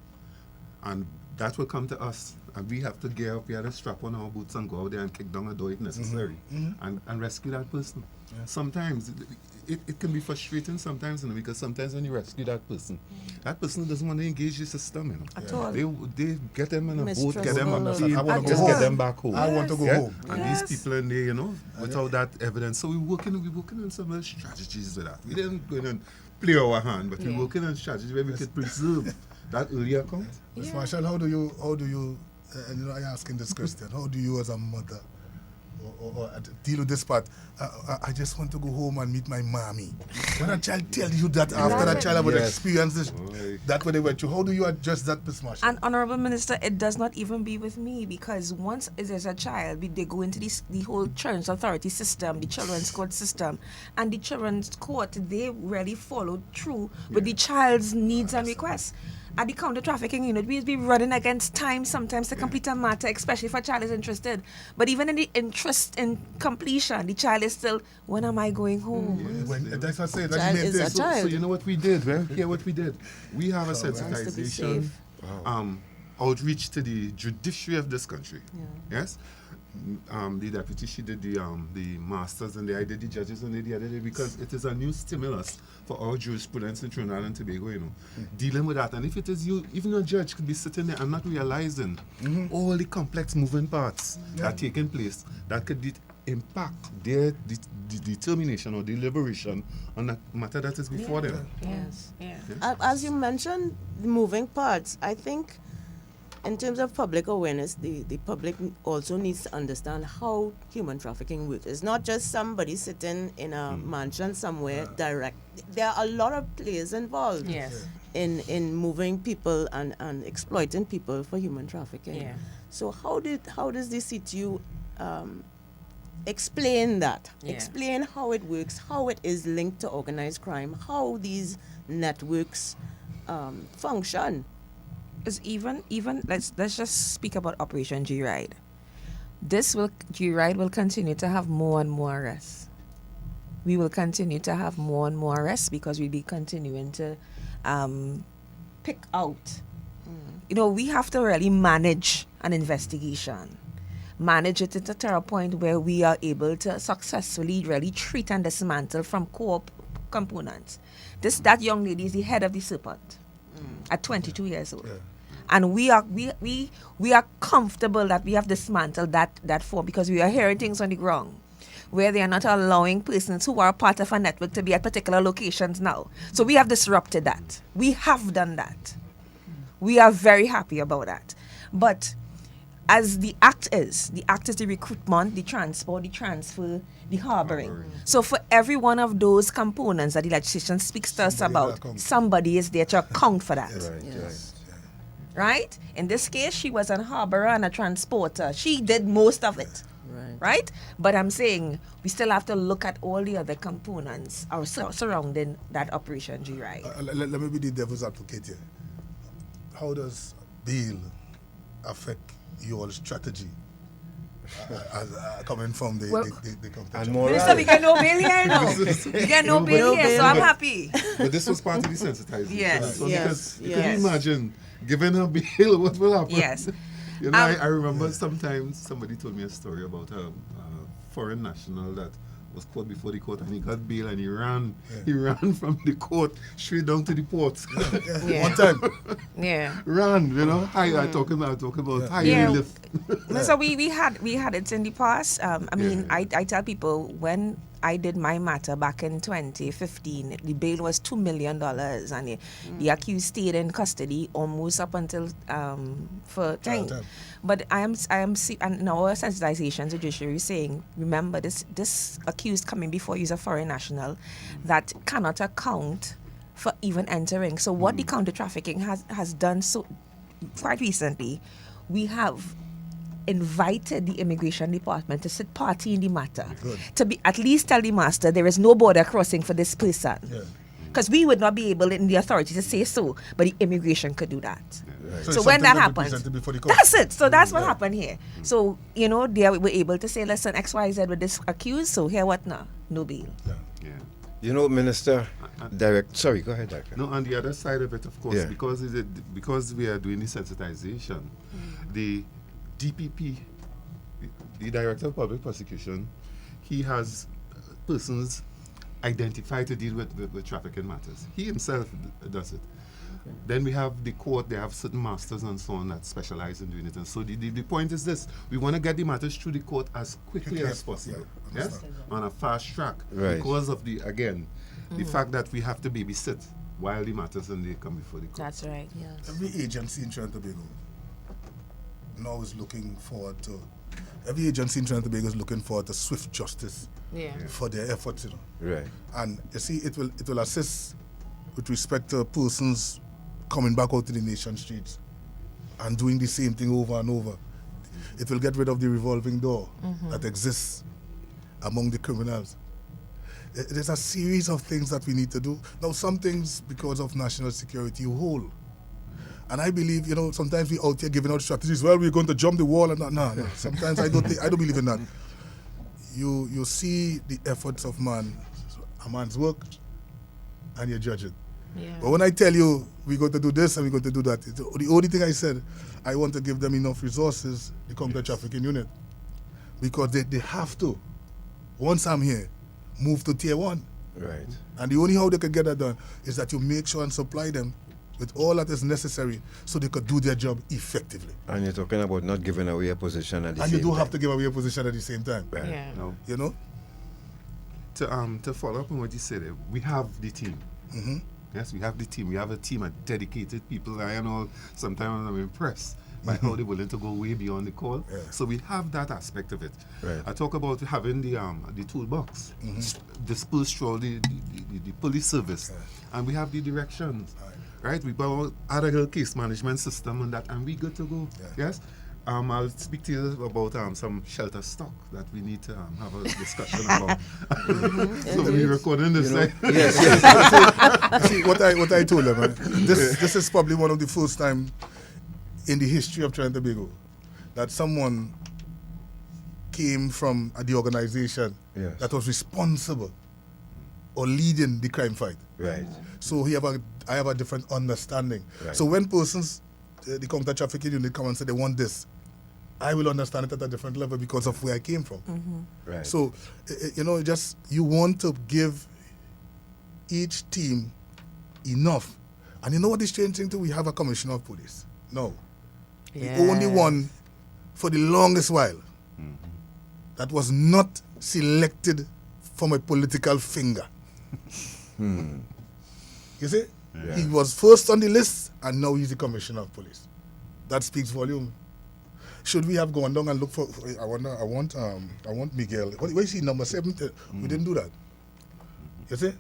Speaker 8: And that will come to us, and we have to gear up, we have to strap on our boots and go out there and kick down a door if necessary, and rescue that person. Yeah. Sometimes it can be frustrating sometimes, you know, because sometimes when you rescue that person doesn't want to engage the system, you know.
Speaker 9: At all.
Speaker 8: They get them in a boat, get them on the
Speaker 7: I want to
Speaker 8: just
Speaker 7: go
Speaker 8: get
Speaker 7: home.
Speaker 8: them back home.
Speaker 7: I want to go home.
Speaker 8: And these people in there, you know, without that evidence. So we're working on some other strategies with that. We didn't go in and play our hand, but we're working on strategies where we could preserve that early account.
Speaker 7: Ms. Marshall, how do you and you know, I'm asking this question, how do you as a mother or deal with this part? I just want to go home and meet my mommy. When a child tells you that after that child would experience this, that what they went through, how do you address that, Ms. Marshall?
Speaker 9: And Honorable Minister, it does not even be with me, because once there's a child, they go into the whole children's authority system, the children's court system, and the children's court, they really follow through with the child's needs and requests. At the counter-trafficking unit, we'll be running against time sometimes to complete a matter, especially if a child is interested. But even in the interest in completion, the child is still, when am I going home?
Speaker 7: That's what I say.
Speaker 6: Child is a child.
Speaker 8: So you know what we did, well, here what we did. We have a sensitization outreach to the judiciary of this country. Yeah. Yes? The deputy, she did the masters, and I did the judges, and the other day, because it is a new stimulus for our jurisprudence in Trinidad and Tobago, you know, dealing with that. And if it is you, even a judge could be sitting there and not realizing all the complex moving parts that are taking place that could impact their determination or deliberation on a matter that is before them.
Speaker 9: Yes. Yeah.
Speaker 6: As you mentioned, the moving parts, I think in terms of public awareness, the public also needs to understand how human trafficking works. It's not just somebody sitting in a mansion somewhere direct. There are a lot of players involved in moving people and exploiting people for human trafficking.
Speaker 9: Yeah.
Speaker 6: So how does the CTU explain that?
Speaker 9: Yeah.
Speaker 6: Explain how it works, how it is linked to organized crime, how these networks function.
Speaker 9: Is even let's just speak about Operation G-Ride. G-Ride will continue to have more and more arrests. We will continue to have more and more arrests because we'll be continuing to pick out. You know, we have to really manage an investigation. Manage it to a point where we are able to successfully really treat and dismantle from core components. That young lady is the head of the serpent at 22 years old. And we are comfortable that we have dismantled that form because we are hearing things on the ground where they are not allowing persons who are part of a network to be at particular locations now. So we have disrupted that. We have done that. We are very happy about that. But as the act is the recruitment, the transport, the transfer, the harboring. So for every one of those components that the legislation speaks to us about, somebody is there to account for that. Right? In this case, she was a harborer and a transporter. She did most of it. Right? But I'm saying we still have to look at all the other components surrounding that Operation G, right?
Speaker 7: Let me be the devil's advocate here. How does bail affect your strategy coming from the
Speaker 5: and more
Speaker 9: Minister, we get no bail here now. We get no bail here, so I'm happy.
Speaker 8: But this was part of the sensitization.
Speaker 9: Yes.
Speaker 8: So because can you imagine giving her bail, what will happen?
Speaker 9: Yes.
Speaker 8: You know, I remember sometimes somebody told me a story about a foreign national that was caught before the court and he got bail and he ran from the court straight down to the port.
Speaker 7: One time.
Speaker 8: Ran, you know. Talking about high lift.
Speaker 9: So we had it in the past. I tell people when I did my matter back in 2015, the bail was $2 million and the accused stayed in custody almost up until for time. But I am and our sensitization judiciary is saying, remember this accused coming before you is a foreign national that cannot account for even entering. So what the counter trafficking has done so quite recently, we have invited the immigration department to sit party in the matter. To be at least tell the master there is no border crossing for this person. Because we would not be able in the authority to say so, but the immigration could do that. So when that happens, that's it. So that's what happened here. So, you know, they were able to say, listen, XYZ with this accused, so here what now? No bail.
Speaker 5: You know, Minister, sorry, go ahead, Director.
Speaker 8: No, on the other side of it, of course, because we are doing the sensitization, the DPP, the Director of Public Prosecution, he has persons identified to deal with trafficking matters. He himself does it. Then we have the court, they have certain masters and so on that specialize in doing it. And so the point is this, we want to get the matters through the court as quickly as possible, on a fast track, because of the fact that we have to babysit while the matters and they come before the court.
Speaker 9: That's right, yes.
Speaker 7: Every agency in Trinidad and Tobago now is looking forward to, every agency in Trinidad and Tobago is looking forward to swift justice for their efforts, you know.
Speaker 5: Right.
Speaker 7: And you see, it will assist with respect to persons coming back out to the nation streets and doing the same thing over and over. It will get rid of the revolving door that exists among the criminals. There's a series of things that we need to do. Now, some things, because of national security, you hold. And I believe, you know, sometimes we out here giving out strategies. Well, we're going to jump the wall and that. No. Sometimes I don't believe in that. You see the efforts of a man's work, and you judge it. But when I tell you we're going to do this and we're going to do that, the only thing I said, I want to give them enough resources, the counter trafficking unit, because they have to, once I'm here, move to tier 1.
Speaker 5: Right.
Speaker 7: And the only how they can get that done is that you make sure and supply them with all that is necessary so they could do their job effectively.
Speaker 5: And you're talking about not giving away a position at the same time.
Speaker 7: And you do have to give away a position at the same time.
Speaker 5: Right.
Speaker 8: No.
Speaker 7: You know?
Speaker 8: To follow up on what you said, we have the team. Yes, we have the team. We have a team of dedicated people. I know sometimes I'm impressed by how they're willing to go way beyond the call. So we have that aspect of it.
Speaker 5: Right.
Speaker 8: I talk about having the toolbox dispersed through the police service, and we have the directions. Right, we add a little case management system and that, and we good to go. Yes. I'll speak to you about some shelter stock that we need to have a discussion about. So we're recording this.
Speaker 7: Yes. See, what I told them, this is probably one of the first time in the history of Trinidad and Tobago that someone came from the organization that was responsible or leading the crime fight.
Speaker 5: Right.
Speaker 7: So I have a different understanding.
Speaker 5: Right.
Speaker 7: So when persons, the counter trafficking unit come and say they want this, I will understand it at a different level because of where I came from.
Speaker 5: Right.
Speaker 7: So, you want to give each team enough. And you know what is strange thing too? We have a commissioner of police. No.
Speaker 6: Yes.
Speaker 7: The only one for the longest while that was not selected from a political finger. You see?
Speaker 5: Yeah.
Speaker 7: He was first on the list and now he's the commissioner of police. That speaks volume. Should we have gone down and look for? I want Meiguel. Where is he? Number 7. We didn't do that. You see?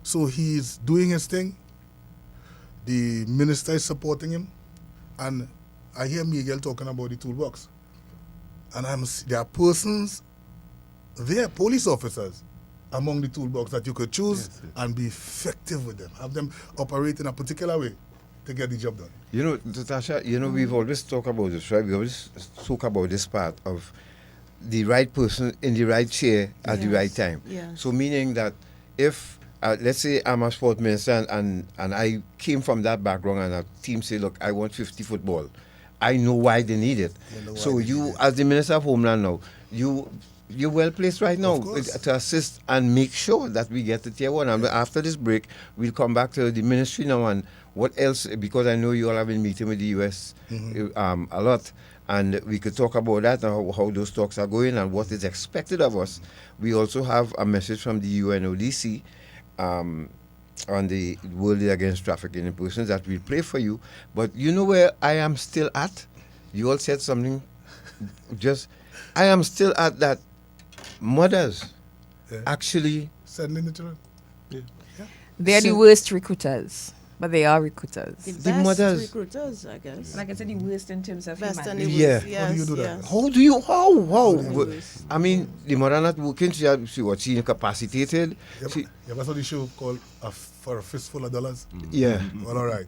Speaker 7: So he's doing his thing. The minister is supporting him, and I hear Meiguel talking about the toolbox. And there are persons, there, police officers, among the toolbox that you could choose and be effective with them. Have them operate in a particular way to get the job done.
Speaker 5: You know, Natasha, we've always talked about this, right? We always talk about this part of the right person in the right chair at the right time.
Speaker 6: Yes.
Speaker 5: So meaning that if, let's say I'm a sport minister and I came from that background and a team say, look, I want 50 football. I know why they need it. So you, as the Minister of Homeland now, you're well placed right now to assist and make sure that we get to tier 1. And after this break, we'll come back to the ministry now and what else, because I know you all have been meeting with the U.S. A lot, and we could talk about that and how those talks are going and what is expected of us. We also have a message from the UNODC on the World Day Against Trafficking in Persons that we'll play for you. But you know where I am still at? You all said something. I am still at that. Mothers actually
Speaker 7: sending the children.
Speaker 9: They're the worst recruiters, but they are recruiters.
Speaker 6: The mothers recruiters, I guess.
Speaker 9: Like I said, the worst in terms of
Speaker 6: best and
Speaker 9: humanity.
Speaker 6: the worst.
Speaker 5: Yeah.
Speaker 7: How do you do that?
Speaker 5: How do you? How? I mean, the mother not working. She incapacitated.
Speaker 7: You ever saw the show called For a Fistful of Dollars?
Speaker 5: Yeah.
Speaker 7: Well, all right.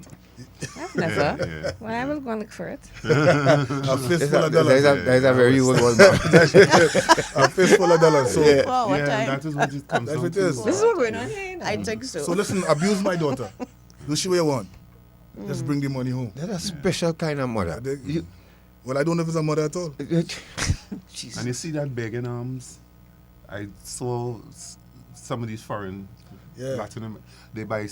Speaker 9: I've never. Well, I will go and look for it.
Speaker 7: A fistful of dollars.
Speaker 5: That's a very old one.
Speaker 7: A fistful of dollars. So,
Speaker 8: that is what it comes
Speaker 7: that's
Speaker 8: down
Speaker 7: what it
Speaker 8: to.
Speaker 7: is.
Speaker 9: This is what going on here.
Speaker 6: I think so.
Speaker 7: So listen, abuse my daughter. Do she what you want? Just bring the money home.
Speaker 5: That's a special kind of mother.
Speaker 7: Well, I don't know if it's a mother at all.
Speaker 8: And you see that begging arms? I saw some of these foreign Latin, they buy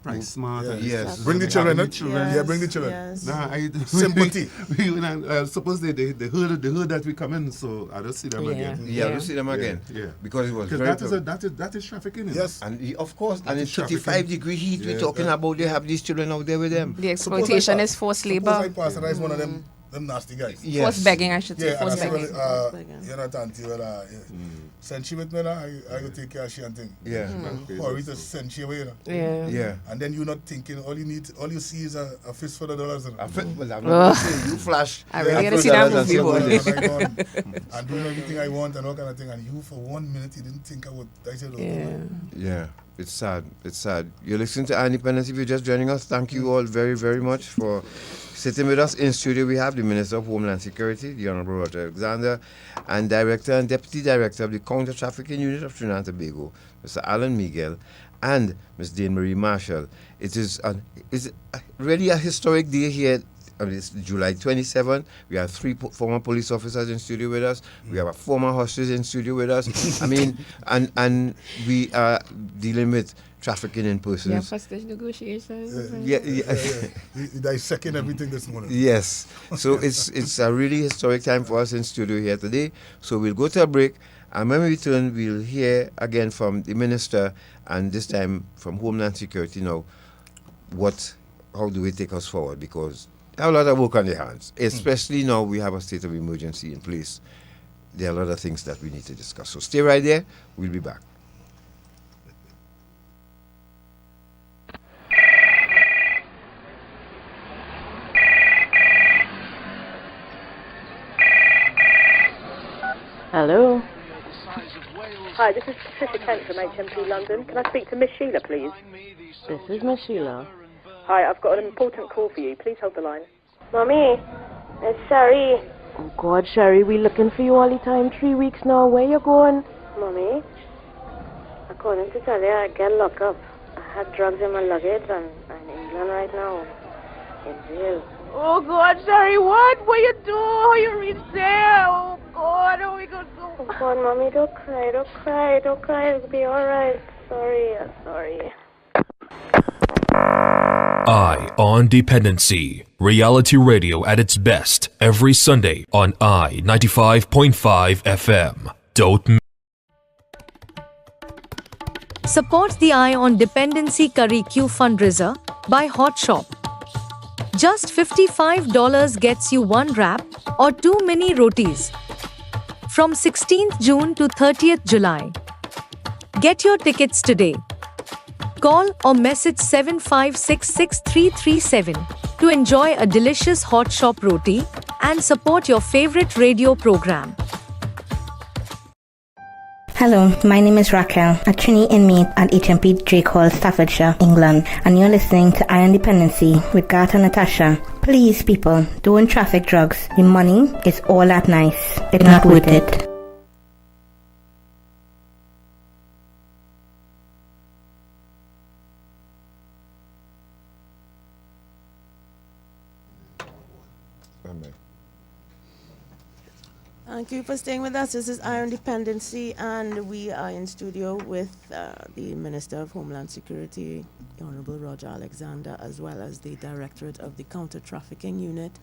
Speaker 8: Price Smart.
Speaker 5: Yes.
Speaker 7: Bring the children.
Speaker 8: Yes.
Speaker 7: Yeah, bring the children.
Speaker 6: Yes.
Speaker 8: Nah,
Speaker 7: Sympathy.
Speaker 8: Suppose they heard that we come in, so I don't see them again.
Speaker 5: Yeah, I don't see them again.
Speaker 8: Yeah.
Speaker 5: Because it was
Speaker 8: that is trafficking.
Speaker 7: Yes.
Speaker 5: And of course, and in 35-degree heat, we're talking about they have these children out there with them.
Speaker 9: The exploitation is forced labor.
Speaker 7: Suppose I pasteurize one of them nasty guys.
Speaker 5: Yes.
Speaker 9: Forced begging, I should say.
Speaker 7: Yeah,
Speaker 9: Forced
Speaker 7: and I
Speaker 9: begging.
Speaker 7: say, you know, Tanti, send she with me now, I will take care of she and thing.
Speaker 5: Yeah.
Speaker 7: Or we just send she away, you know.
Speaker 9: Yeah.
Speaker 5: Yeah.
Speaker 7: And then you're not thinking, all you see is a fistful of dollars. You know?
Speaker 5: Well, I'm not saying you flash.
Speaker 9: I really gotta see that movie, boy.
Speaker 7: And doing everything I want and all kind of thing. And you, for 1 minute, you didn't think I would. I said,
Speaker 5: Yeah. It's sad. It's sad. You're listening to Independence. If you're just joining us, thank you all very, very much for sitting with us. In studio, we have the Minister of Homeland Security, the Honorable Roger Alexander, and Director and Deputy Director of the Counter Trafficking Unit of Trinidad and Tobago, Mr. Alan Meiguel, and Ms. Dane-Marie Marshall. It is really a historic day here. It's July 27. We have 3 former police officers in studio with us. We have a former hostage in studio with us. I mean, and we are dealing with trafficking in persons.
Speaker 9: Yeah, hostage negotiations.
Speaker 5: Yeah.
Speaker 7: We dissecting everything this morning.
Speaker 5: Yes. So it's a really historic time for us in studio here today. So we'll go to a break, and when we return, we'll hear again from the Minister, and this time from Homeland Security now, how do we take us forward? Because have a lot of work on their hands, especially now we have a state of emergency in place. There are a lot of things that we need to discuss. So stay right there. We'll be back.
Speaker 15: Hello. Hi, this is Patricia Kent from HMP London. Can I speak to Miss Sheila, please?
Speaker 16: This is Miss Sheila.
Speaker 15: Hi, I've got an important call for you. Please hold the line.
Speaker 16: Mommy, it's Sherry. Oh, God, Sherry, we looking for you all the time. 3 weeks now. Where you going?
Speaker 15: Mommy?
Speaker 16: According to tell you, I get locked up. I had drugs in my luggage and I'm in England right now. In jail.
Speaker 15: Oh, God, sorry, what? What you do? How you reach there? Oh, God, how we gonna do?
Speaker 16: Oh, God, Mommy, don't cry, don't cry, don't cry. It'll be all right. Sorry, sorry.
Speaker 12: Eye on Dependency. Reality radio at its best every Sunday on I 95.5 FM. Don't
Speaker 13: Support the Eye on Dependency Curry Q fundraiser by Hot Shop. Just $55 gets you 1 wrap or 2 mini rotis. From 16th June to 30th July. Get your tickets today. Call or message 75663337 to enjoy a delicious Hot Shop roti and support your favorite radio program.
Speaker 17: Hello, my name is Raquel, a trainee inmate at HMP Drake Hall, Staffordshire, England, and you're listening to Eye on Dependency with Garth and Natasha. Please, people, don't traffic drugs. The money is all that nice. It's not worth it.
Speaker 6: Thank you for staying with us. This is Eye on Dependency, and we are in studio with the Minister of Homeland Security, Honorable Roger Alexander, as well as the Directorate of the Counter-Trafficking Unit,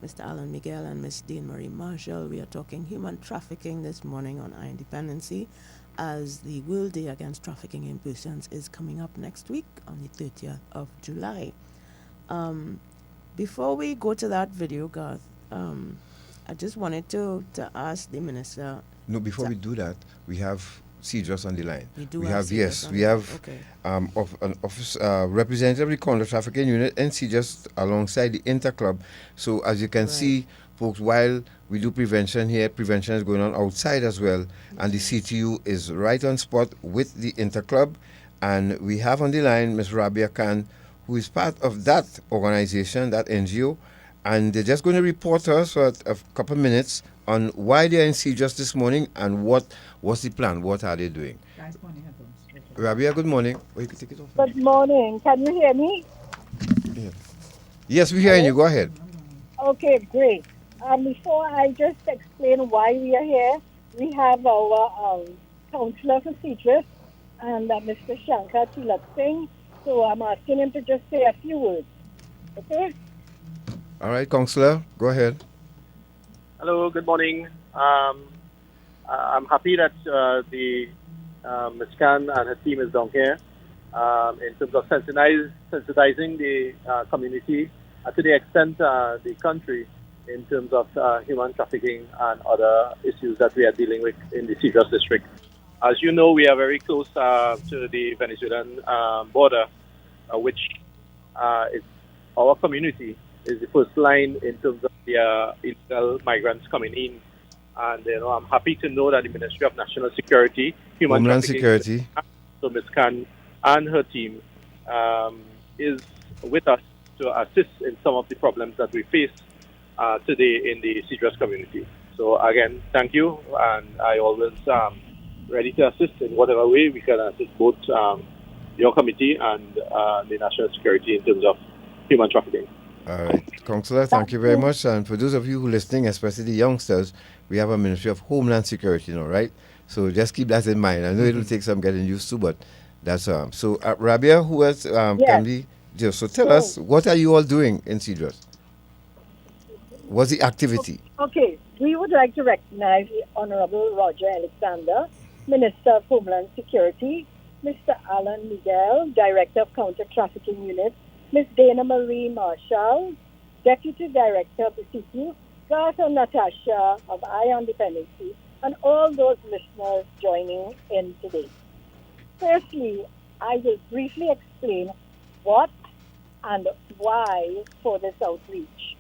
Speaker 6: Mr. Alan Meiguel and Ms. Dane-Marie Marshall. We are talking human trafficking this morning on Eye on Dependency, as the World Day Against Trafficking in Persons is coming up next week on the 30th of July. Before we go to that video, Garth, I just wanted to ask the Minister.
Speaker 5: No, before we do that, we have CJUS on the line.
Speaker 6: We have okay.
Speaker 5: An office representative of the Counter Trafficking Unit and CJUS alongside the Interclub. So as you can see, folks, while we do prevention here, prevention is going on outside as well, and the CTU is right on spot with the Interclub. And we have on the line Ms. Rabia Khan, who is part of that organization, that NGO. And they're just going to report to us for a couple of minutes on why they're in CJUS this morning and what's the plan, what are they doing. Rabia, good morning. Oh, you can take it off.
Speaker 18: Good morning. Can you hear me?
Speaker 5: Yeah. Yes, we're hearing you. Go ahead.
Speaker 18: Okay, great. Before I just explain why we are here, we have our counselor for CJUS and Mr. Shankar Tilak Singh. So I'm asking him to just say a few words. Okay?
Speaker 5: All right, Councillor, go ahead.
Speaker 19: Hello, good morning. I'm happy that Ms. Khan and her team is down here in terms of sensitizing the community to the extent the country in terms of human trafficking and other issues that we are dealing with in the CJUS district. As you know, we are very close to the Venezuelan border, which is our community is the first line in terms of the illegal migrants coming in. And I'm happy to know that the Ministry of National Security,
Speaker 5: Homeland Security,
Speaker 19: so Ms. Khan and her team is with us to assist in some of the problems that we face today in the CJUS community. So again, thank you, and I always ready to assist in whatever way we can assist both your committee and the national security in terms of human trafficking.
Speaker 5: All right, Councillor, thank you very much. And for those of you who are listening, especially the youngsters, we have a Ministry of Homeland Security, right? So just keep that in mind. I know it'll take some getting used to, but that's so. Rabia, who else can be? So tell us, what are you all doing in CJUS? What's the activity?
Speaker 18: Okay, we would like to recognize the Honorable Roger Alexander, Minister of Homeland Security, Mr. Alan Meiguel, Director of Counter Trafficking Unit, Ms. Dane-Marie Marshall, Deputy Director of the CTU, Garth and Natasha of Eye on Dependency, and all those listeners joining in today. Firstly, I will briefly explain what and why for this outreach.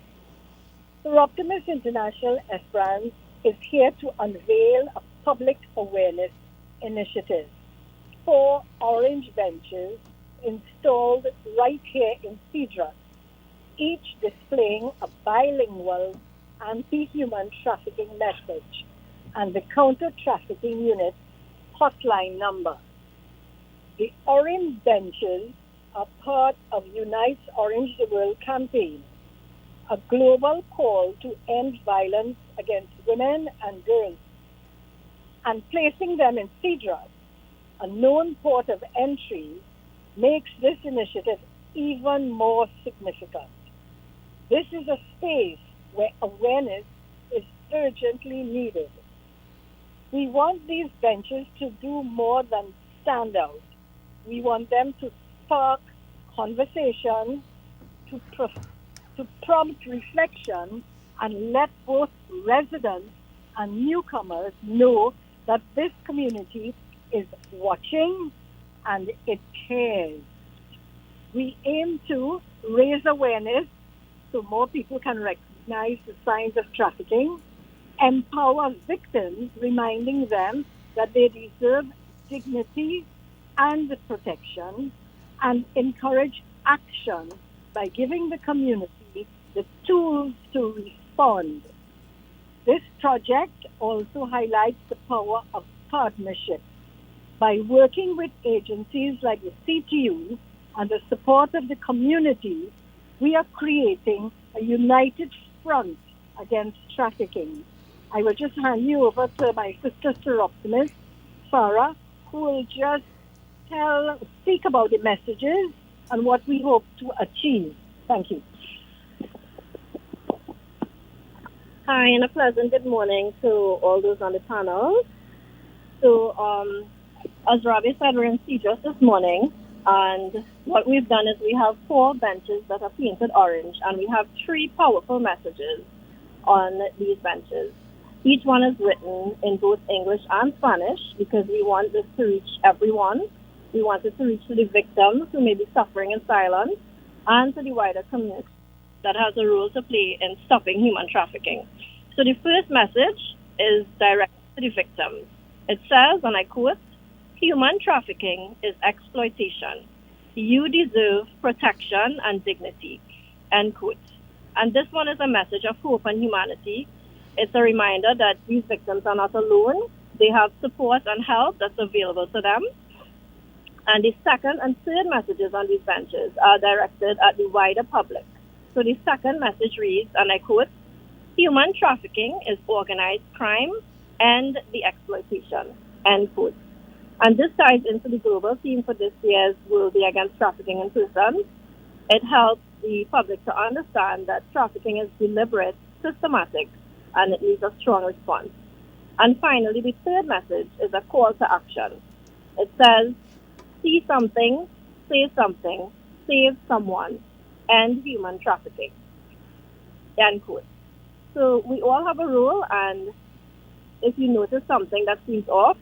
Speaker 18: The Optimus International Esperance is here to unveil a public awareness initiative. 4 orange benches installed right here in CJUS, each displaying a bilingual anti-human trafficking message and the counter-trafficking unit hotline number. The Orange Benches are part of Unite's Orange the World campaign, a global call to end violence against women and girls, and placing them in Cedras, a known port of entry, makes this initiative even more significant. This is a space where awareness is urgently needed. We want these benches to do more than stand out. We want them to spark conversation, to prompt reflection, and let both residents and newcomers know that this community is watching and it cares. We aim to raise awareness so more people can recognize the signs of trafficking, empower victims, reminding them that they deserve dignity and protection, and encourage action by giving the community the tools to respond. This project also highlights the power of partnership. By working with agencies like the CTU and the support of the community, we are creating a united front against trafficking. I will just hand you over to my sister Seroptimus, Farah, who will just speak about the messages and what we hope to achieve. Thank you.
Speaker 15: Hi, and a pleasant good morning to all those on the panel. So, as Robbie said, we're in Cedras this morning, and what we've done is we have 4 benches that are painted orange, and we have 3 powerful messages on these benches. Each one is written in both English and Spanish because we want this to reach everyone. We want it to reach to the victims who may be suffering in silence and to the wider community that has a role to play in stopping human trafficking. So the first message is directed to the victims. It says, and I quote, "Human trafficking is exploitation. You deserve protection and dignity," end quote. And this one is a message of hope and humanity. It's a reminder that these victims are not alone. They have support and help that's available to them. And the second and third messages on these benches are directed at the wider public. So the second message reads, and I quote, "Human trafficking is organized crime and the exploitation," end quote. And this ties into the global theme for this year's World Day Against Trafficking in Persons. It helps the public to understand that trafficking is deliberate, systematic, and it needs a strong response. And finally, the third message is a call to action. It says, "See something, say something, save someone, end human trafficking," end quote. So we all have a role, and if you notice something that seems off,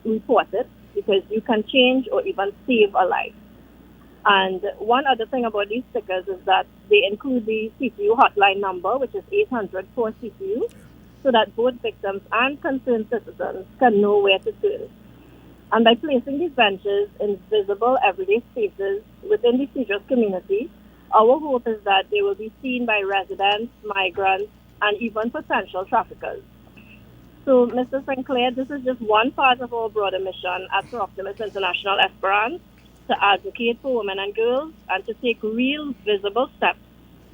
Speaker 15: report it, because you can change or even save a life. And one other thing about these stickers is that they include the CTU hotline number, which is 800-4CTU, so that both victims and concerned citizens can know where to turn. And by placing these benches in visible everyday spaces within the Cedras community, our hope is that they will be seen by residents, migrants, and even potential traffickers. So, Mr. Sinclair, this is just one part of our broader mission at Optimus International Esperance to advocate for women and girls and to take real visible steps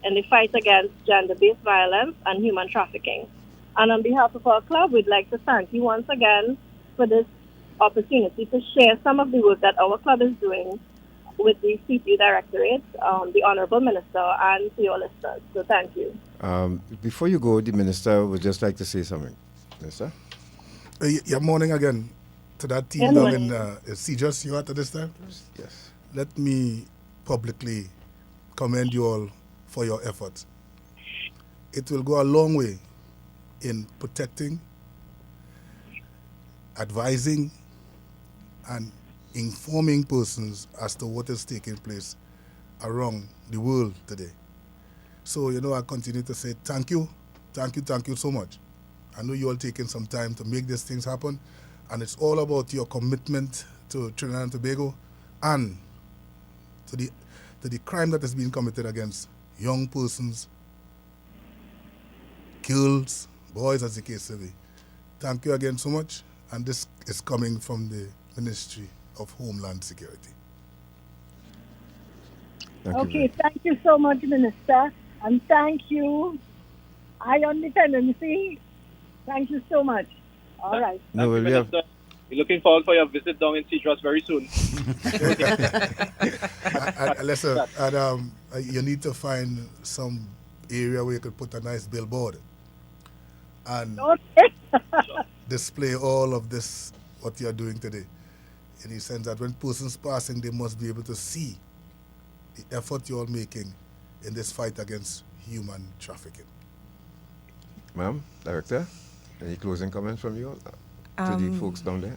Speaker 15: in the fight against gender-based violence and human trafficking. And on behalf of our club, we'd like to thank you once again for this opportunity to share some of the work that our club is doing with the CTU Directorate, the Honorable Minister, and to your listeners. So thank you.
Speaker 5: Before you go, the Minister would just like to say something. Minister?
Speaker 7: Yeah, morning again to that team down in Cedras you at this time.
Speaker 5: Yes.
Speaker 7: Let me publicly commend you all for your efforts. It will go a long way in protecting, advising, and informing persons as to what is taking place around the world today. So, I continue to say thank you so much. I know you all taking some time to make these things happen, and it's all about your commitment to Trinidad and Tobago and to the crime that is being committed against young persons, girls, boys, as the case may be. Thank you again so much, and this is coming from the Ministry of Homeland Security.
Speaker 18: Thank you so much, Minister. And thank you, Ion Dependency. Thank you so much. All right.
Speaker 5: No, well, we have...
Speaker 19: We're looking forward for your visit down in Cedros very soon.
Speaker 7: Listen, you need to find some area where you could put a nice billboard and display all of this, what you're doing today. In the sense that when persons passing, they must be able to see the effort you're making in this fight against human trafficking.
Speaker 5: Ma'am, Director, any closing comments from you to the folks down there?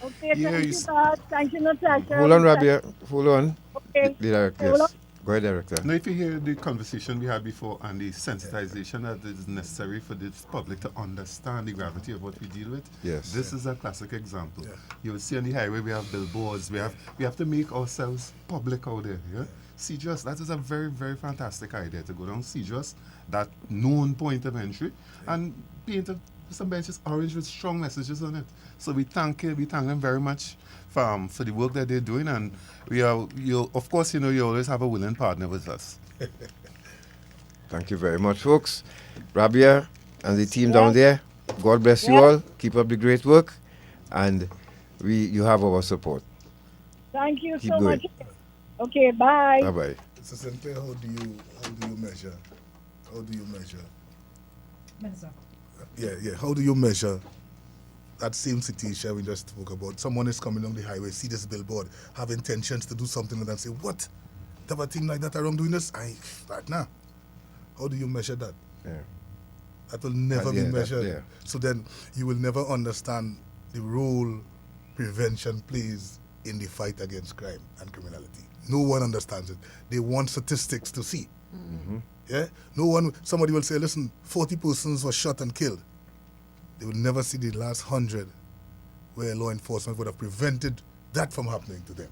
Speaker 18: Okay, thank you, God. Thank you, Natasha.
Speaker 5: Hold on, Rabia. Hold on.
Speaker 18: Okay.
Speaker 5: The director,
Speaker 18: Hold on.
Speaker 5: yes. Go ahead, Director.
Speaker 8: Now, if you hear the conversation we had before and the sensitization that is necessary for the public to understand the gravity of what we deal with,
Speaker 5: yes,
Speaker 8: this is a classic example. You will see on the highway we have billboards. We have to make ourselves public out there. Yeah? CJUS, that is a very, very fantastic idea to go down CJUS, that known point of entry, and paint some benches orange with strong messages on it. So we thank them very much for the work that they're doing, and of course, you always have a willing partner with us.
Speaker 5: Thank you very much, folks. Rabia and the team down there, God bless you all. Keep up the great work, and you have our support.
Speaker 18: Thank you
Speaker 5: Keep
Speaker 18: so
Speaker 5: going.
Speaker 18: much. Okay, bye.
Speaker 5: Bye-bye.
Speaker 7: So, Cynthia, how do you measure? How do you measure? Yeah. How do you measure that same situation we just spoke about? Someone is coming on the highway, see this billboard, have intentions to do something, and then say, "What? Have a thing like that around doing this?" Now. How do you measure that?
Speaker 5: Yeah.
Speaker 7: That will never be measured. So then you will never understand the role prevention plays in the fight against crime and criminality. No one understands it. They want statistics to see.
Speaker 5: Mm-hmm.
Speaker 7: Yeah? Somebody will say, listen, 40 persons were shot and killed. They will never see the last 100 where law enforcement would have prevented that from happening to them.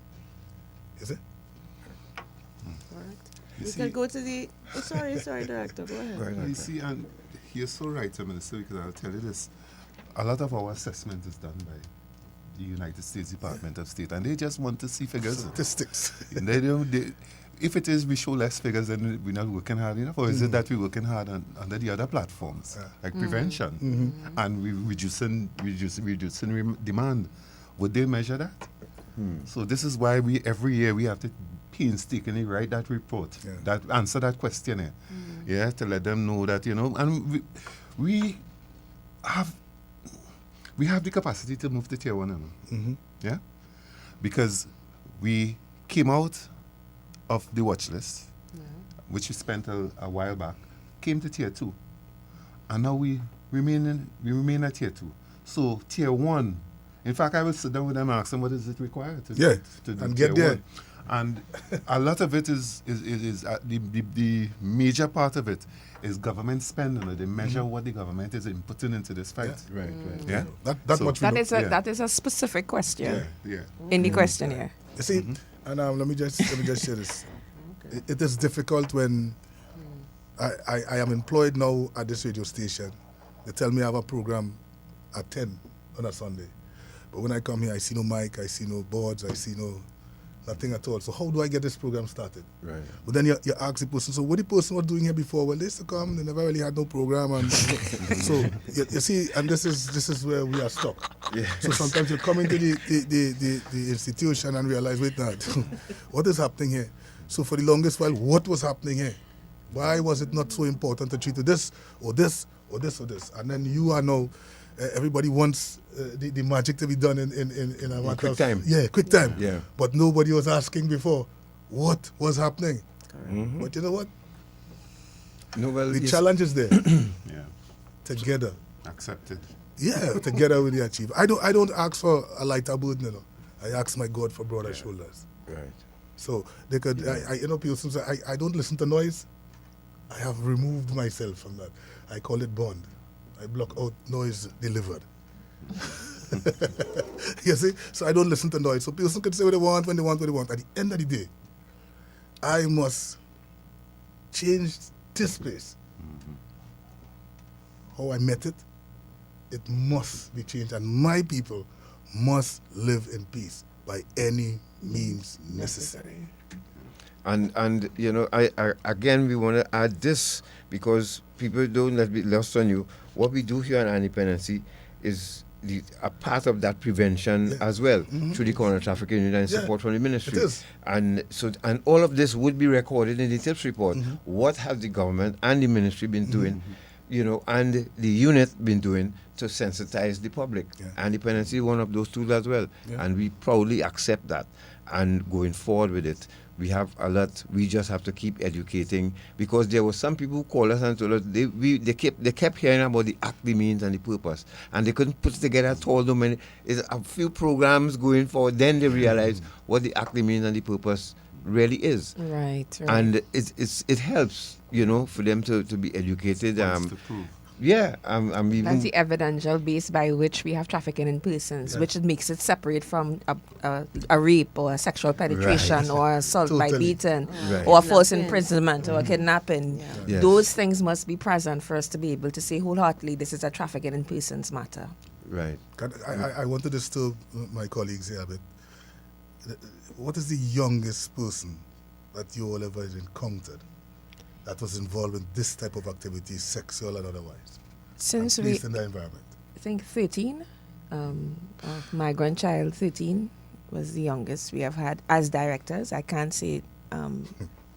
Speaker 7: Is it?
Speaker 6: You can go to the... Oh, sorry, Director. Go ahead.
Speaker 8: You see, and you're so right, Minister, because I'll tell you this. A lot of our assessment is done by the United States Department of State, and they just want to see figures.
Speaker 7: Statistics.
Speaker 8: If it is we show less figures, then we're not working hard enough, or is it that we're working hard under the other platforms, like prevention, and we reducing demand? Would they measure that? So this is why every year we have to painstakingly write that report, that answer that questionnaire, to let them know that, and we have the capacity to move to tier 1, because we came out of the watch list, which we spent a while back, came to tier 2, and now we remain at tier 2. So tier 1, in fact, I will sit down with them and ask them what is it required to do
Speaker 7: and
Speaker 8: tier
Speaker 7: get there.
Speaker 8: 1. And a lot of it is the major part of it is government spending. They measure what the government is inputting into this fight.
Speaker 5: Right.
Speaker 8: Yeah.
Speaker 9: That is a specific question. In the questionnaire.
Speaker 7: You see, and let me just share this. It is difficult when I am employed now at this radio station. They tell me I have a program at 10 on a Sunday, but when I come here, I see no mic, I see no boards, I see nothing at all. So how do I get this program started?
Speaker 5: Right.
Speaker 7: But then you ask the person, so what the person was doing here before? Well, they used to come, they never really had no program, and so you see, and this is where we are stuck.
Speaker 5: Yeah.
Speaker 7: So sometimes you come into the institution and realize, wait now, what is happening here? So for the longest while, what was happening here? Why was it not so important to treat this or this or this or this? And then you are now, everybody wants the magic to be done in a matter
Speaker 5: quick time.
Speaker 7: Yeah, quick time.
Speaker 5: Yeah.
Speaker 7: But nobody was asking before what was happening.
Speaker 5: Mm-hmm.
Speaker 7: But you know what?
Speaker 5: No, well,
Speaker 7: the challenge is there. Together.
Speaker 8: Accepted.
Speaker 7: Yeah, together we achieve. I don't ask for a lighter burden, I ask my God for broader shoulders.
Speaker 5: Right.
Speaker 7: So they could, people say, I don't listen to noise. I have removed myself from that. I call it bond. I block out noise delivered. You see? So I don't listen to noise. So people can say what they want, when they want, what they want. At the end of the day, I must change this place. How I met it, it must be changed. And my people must live in peace. by any means necessary.
Speaker 5: And you know, I again, we want to add this because people don't let be lost on you. What we do here on Independency is a part of that prevention as well through the counter trafficking unit and support from the ministry.
Speaker 7: It is.
Speaker 5: And so, and all of this would be recorded in the tips report. What have the government and the ministry been doing, you know, and the unit been doing to sensitize the public? And Dependency is one of those tools as well, and we proudly accept that. And going forward with it, we have a lot. We just have to keep educating, because there were some people who called us and told us they kept hearing about the act, the means, and the purpose, and they couldn't put it together at all. It's a few programs going forward, then they realized what the act, the means, and the purpose really is.
Speaker 20: Right.
Speaker 5: And it helps, you know, for them to be educated.
Speaker 8: To prove.
Speaker 5: Yeah, I'm even.
Speaker 20: That's the evidential base by which we have trafficking in persons, which makes it separate from a rape or a sexual penetration or assault by beating or false imprisonment or kidnapping.
Speaker 5: Yes.
Speaker 20: Those things must be present for us to be able to say wholeheartedly this is a trafficking in persons matter.
Speaker 5: Right.
Speaker 7: I want to disturb my colleagues here a bit. What is the youngest person that you all ever encountered that was involved in this type of activity, sexual and otherwise?
Speaker 20: Since
Speaker 7: at least in the environment.
Speaker 20: I think 13. My grandchild, 13, was the youngest we have had as directors. I can't say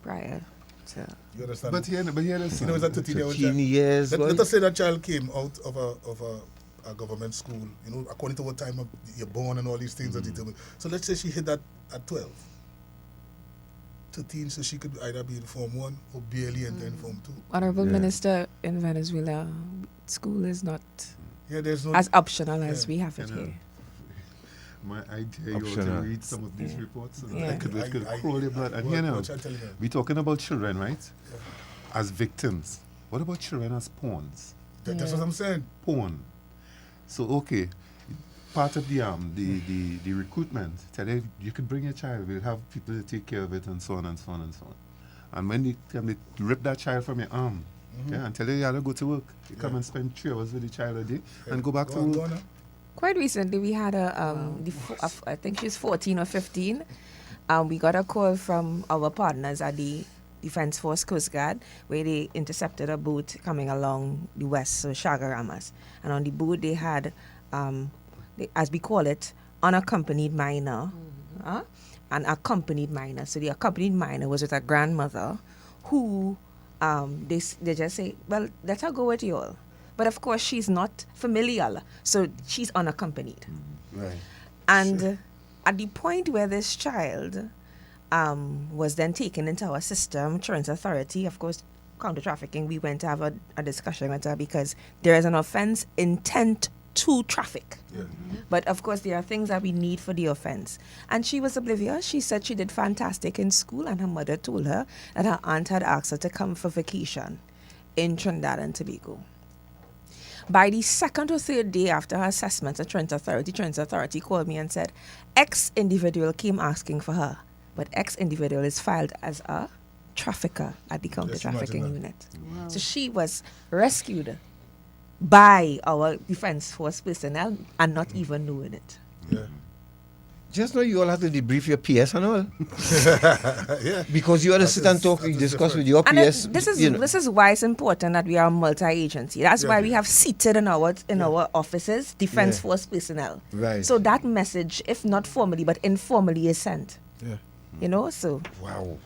Speaker 20: prior to.
Speaker 7: You understand?
Speaker 8: But here,
Speaker 7: you know, it's a 13
Speaker 5: years.
Speaker 7: Let us say that child came out of a government school, you know, according to what time you're born and all these things that you tell me. So let's say she hit that at 12. 13, so she could either be in Form 1 or barely enter in Form 2.
Speaker 20: Honorable Minister, in Venezuela, school is not
Speaker 7: there's no,
Speaker 20: as optional as we have it here.
Speaker 8: My idea you to read some of these reports, and I could crawl your blood. And here now, we're talking about children, right? As victims. What about children as pawns?
Speaker 7: That's what I'm saying.
Speaker 8: Pawn. So okay, part of the recruitment, tell you could bring your child, we'll have people to take care of it, and so on and so on and so on. And when they rip that child from your arm, and tell you have to go to work, you come and spend 3 hours with the child a day and go back to work.
Speaker 20: Quite recently, we had I think she's 14 or 15. We got a call from our partners at the Defense Force Coast Guard, where they intercepted a boat coming along the west, so Chagaramas. And on the boat, they had, as we call it, unaccompanied minor, an accompanied minor. So the accompanied minor was with a grandmother who they just say, well, let her go with you all. But of course, she's not familial, so she's unaccompanied.
Speaker 5: Right.
Speaker 20: And at the point where this child was then taken into our system, Insurance Authority, of course, counter trafficking, we went to have a discussion with her because there is an offense intent to traffic. But of course, there are things that we need for the offense. And she was oblivious. She said she did fantastic in school, and her mother told her that her aunt had asked her to come for vacation in Trinidad and Tobago. By the second or third day after her assessment at Trent Authority called me and said, X individual came asking for her, but X individual is filed as a trafficker at the counter-trafficking unit. Wow. So she was rescued by our Defense Force personnel and not even knowing it.
Speaker 5: Just know you all have to debrief your PS and all. Because you ought to sit and talk and discuss with your PS.
Speaker 20: This is why it's important that we are multi-agency. That's why we have seated in our offices Defense Force personnel.
Speaker 5: Right.
Speaker 20: So that message, if not formally but informally, is sent. You know, so
Speaker 5: wow.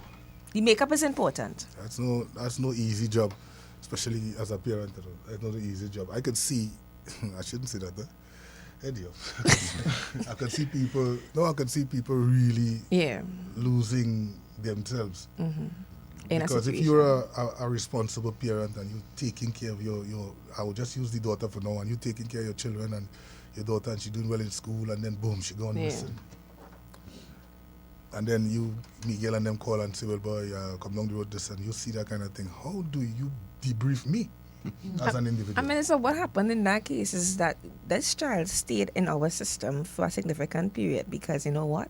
Speaker 20: The makeup is important.
Speaker 7: That's no easy job, especially as a parent. It's not an easy job. I could see, I shouldn't say that. I can see people. No, I can see people really losing themselves. Because if you're a responsible parent and you're taking care of your, I will just use the daughter for now, and you're taking care of your children and your daughter, and she's doing well in school, and then boom, she gone missing. And then you, Meiguel, and them call and say, well, boy, come down the road this, and you see that kind of thing. How do you debrief me as an individual?
Speaker 20: I mean, so what happened in that case is that this child stayed in our system for a significant period because, you know what?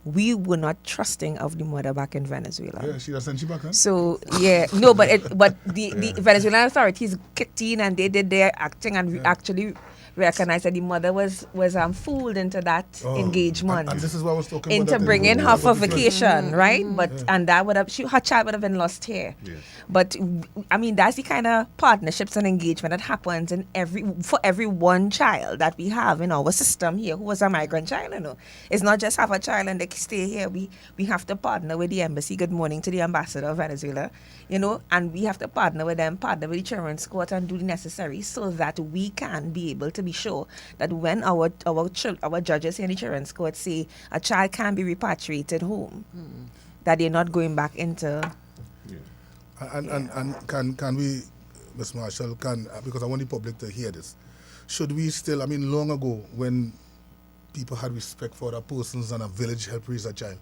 Speaker 20: We were not trusting of the mother back in Venezuela.
Speaker 7: Yeah, she sent you back, huh?
Speaker 20: So, but the Venezuelan authorities kicked in and they did their acting, and we actually recognize that the mother was fooled into that engagement,
Speaker 7: and this is what I was talking
Speaker 20: into
Speaker 7: about.
Speaker 20: bringing her for vacation, right? But and that would have her child would have been lost here.
Speaker 8: Yes.
Speaker 20: But I mean, that's the kind of partnerships and engagement that happens in for every one child that we have in our system here who was a migrant child. You know, it's not just have a child and they stay here. We have to partner with the embassy. Good morning to the ambassador of Venezuela. You know, and we have to partner with them, partner with the children's court, and do the necessary so that we can be able to be sure that when our judges here in the children's court say a child can be repatriated home, that they're not going back into.
Speaker 7: And can we, Ms. Marshall, because I want the public to hear this, should we still, I mean, long ago when people had respect for other persons and a village help raise a child,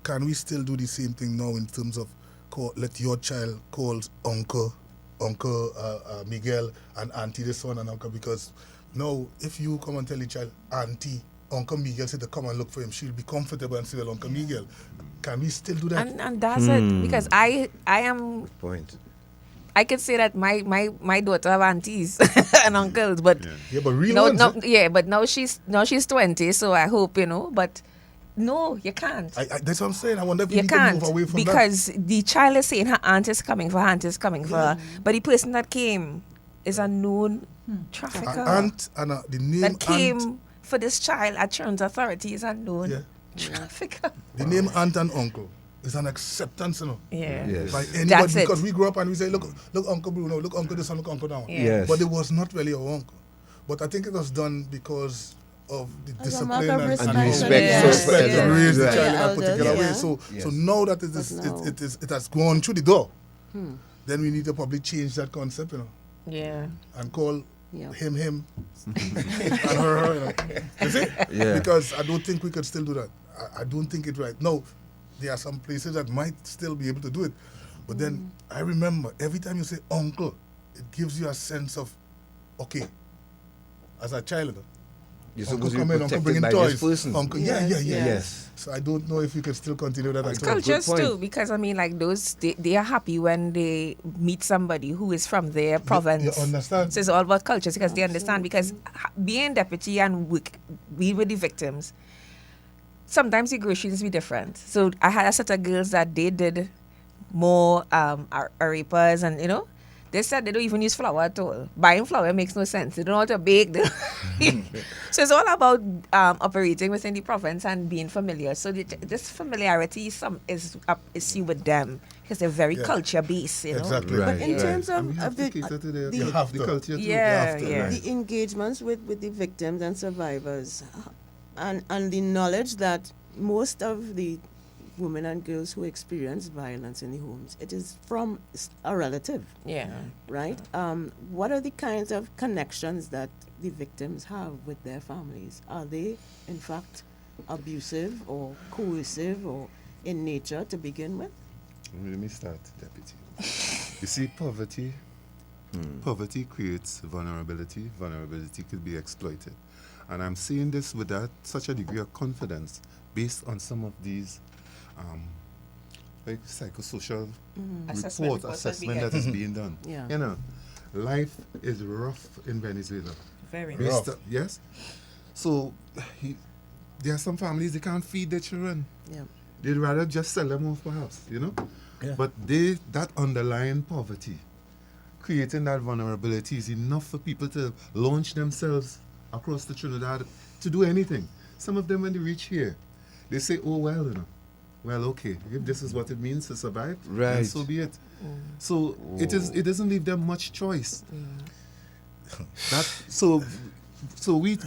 Speaker 7: can we still do the same thing now in terms of let your child call Uncle Meiguel and Auntie this one and Uncle, because now if you come and tell the child, Auntie, Uncle Meiguel said to come and look for him, she'll be comfortable and say, well, Uncle Meiguel. Can we still do that?
Speaker 20: And that's it, because I am...
Speaker 5: Point.
Speaker 20: I could say that my daughter have aunties and uncles, but...
Speaker 7: Yeah, but real ones,
Speaker 20: but now she's 20, so I hope, you know, but... No, you can't.
Speaker 7: That's what I'm saying. I wonder if
Speaker 20: you
Speaker 7: need
Speaker 20: can't,
Speaker 7: to move away from
Speaker 20: because the child is saying her aunt is coming for her, but the person that came is a known trafficker.
Speaker 7: Aunt and the name
Speaker 20: that came
Speaker 7: aunt,
Speaker 20: for this child at Churns Authority is a known trafficker.
Speaker 7: The name aunt and uncle is an acceptance, you know.
Speaker 20: Yeah.
Speaker 5: Yes.
Speaker 7: By anybody,
Speaker 20: That's
Speaker 7: because
Speaker 20: it.
Speaker 7: we grew up and we say, look Uncle Bruno, look Uncle this and look Uncle that one.
Speaker 20: Yeah.
Speaker 5: Yes.
Speaker 7: But it was not really our uncle. But I think it was done because of the discipline and
Speaker 5: respect
Speaker 7: to raise the child in a
Speaker 6: elders,
Speaker 7: particular way.
Speaker 6: yeah.
Speaker 7: So now that it has gone through the door, then we need to probably change that concept, you know.
Speaker 20: Yeah.
Speaker 7: And call him and her, you know. You see?
Speaker 5: Yeah.
Speaker 7: Because I don't think we could still do that. I don't think it's right. No, there are some places that might still be able to do it. But then I remember every time you say uncle, it gives you a sense of, okay, as a child, you know,
Speaker 5: You're
Speaker 7: uncle
Speaker 5: supposed to be
Speaker 7: come in, uncle
Speaker 5: protected
Speaker 7: bringing
Speaker 5: by
Speaker 7: toys.
Speaker 5: this person.
Speaker 7: Uncle,
Speaker 5: Yes.
Speaker 7: So I don't know if we could still continue that.
Speaker 20: Cultures too, because I mean, like those, they are happy when they meet somebody who is from their province.
Speaker 7: You understand?
Speaker 20: So it's all about cultures, because they understand. Because being deputy and be with the victims, sometimes the groceries be different. So I had a set of girls that they did more arepas, and you know, they said they don't even use flour at all. Buying flour makes no sense. They don't know how to bake. So it's all about operating within the province and being familiar. So this familiarity is seen with them, because they're very culture based. You know?
Speaker 7: Exactly.
Speaker 6: But in terms of the
Speaker 8: culture too.
Speaker 6: the engagements with the victims and survivors, and the knowledge that most of the women and girls who experience violence in the homes, it is from a relative.
Speaker 20: Yeah.
Speaker 6: Right? What are the kinds of connections that the victims have with their families? Are they, in fact, abusive or coercive or in nature to begin with?
Speaker 8: Let me start, Deputy. You see, poverty creates vulnerability. Vulnerability could be exploited. And I'm saying this with such a degree of confidence based on some of these like psychosocial assessment that is being done.
Speaker 6: Yeah.
Speaker 8: You know, life is rough in Venezuela.
Speaker 20: Very
Speaker 7: rough.
Speaker 8: Yes. So there are some families, they can't feed their children.
Speaker 6: Yeah.
Speaker 8: They'd rather just sell them off perhaps, you know.
Speaker 7: Yeah.
Speaker 8: But that underlying poverty, creating that vulnerability, is enough for people to launch themselves across the Trinidad to do anything. Some of them, when they reach here, they say, oh, well, you know, well, okay, if this is what it means to survive, then so be it. So it doesn't leave them much choice. So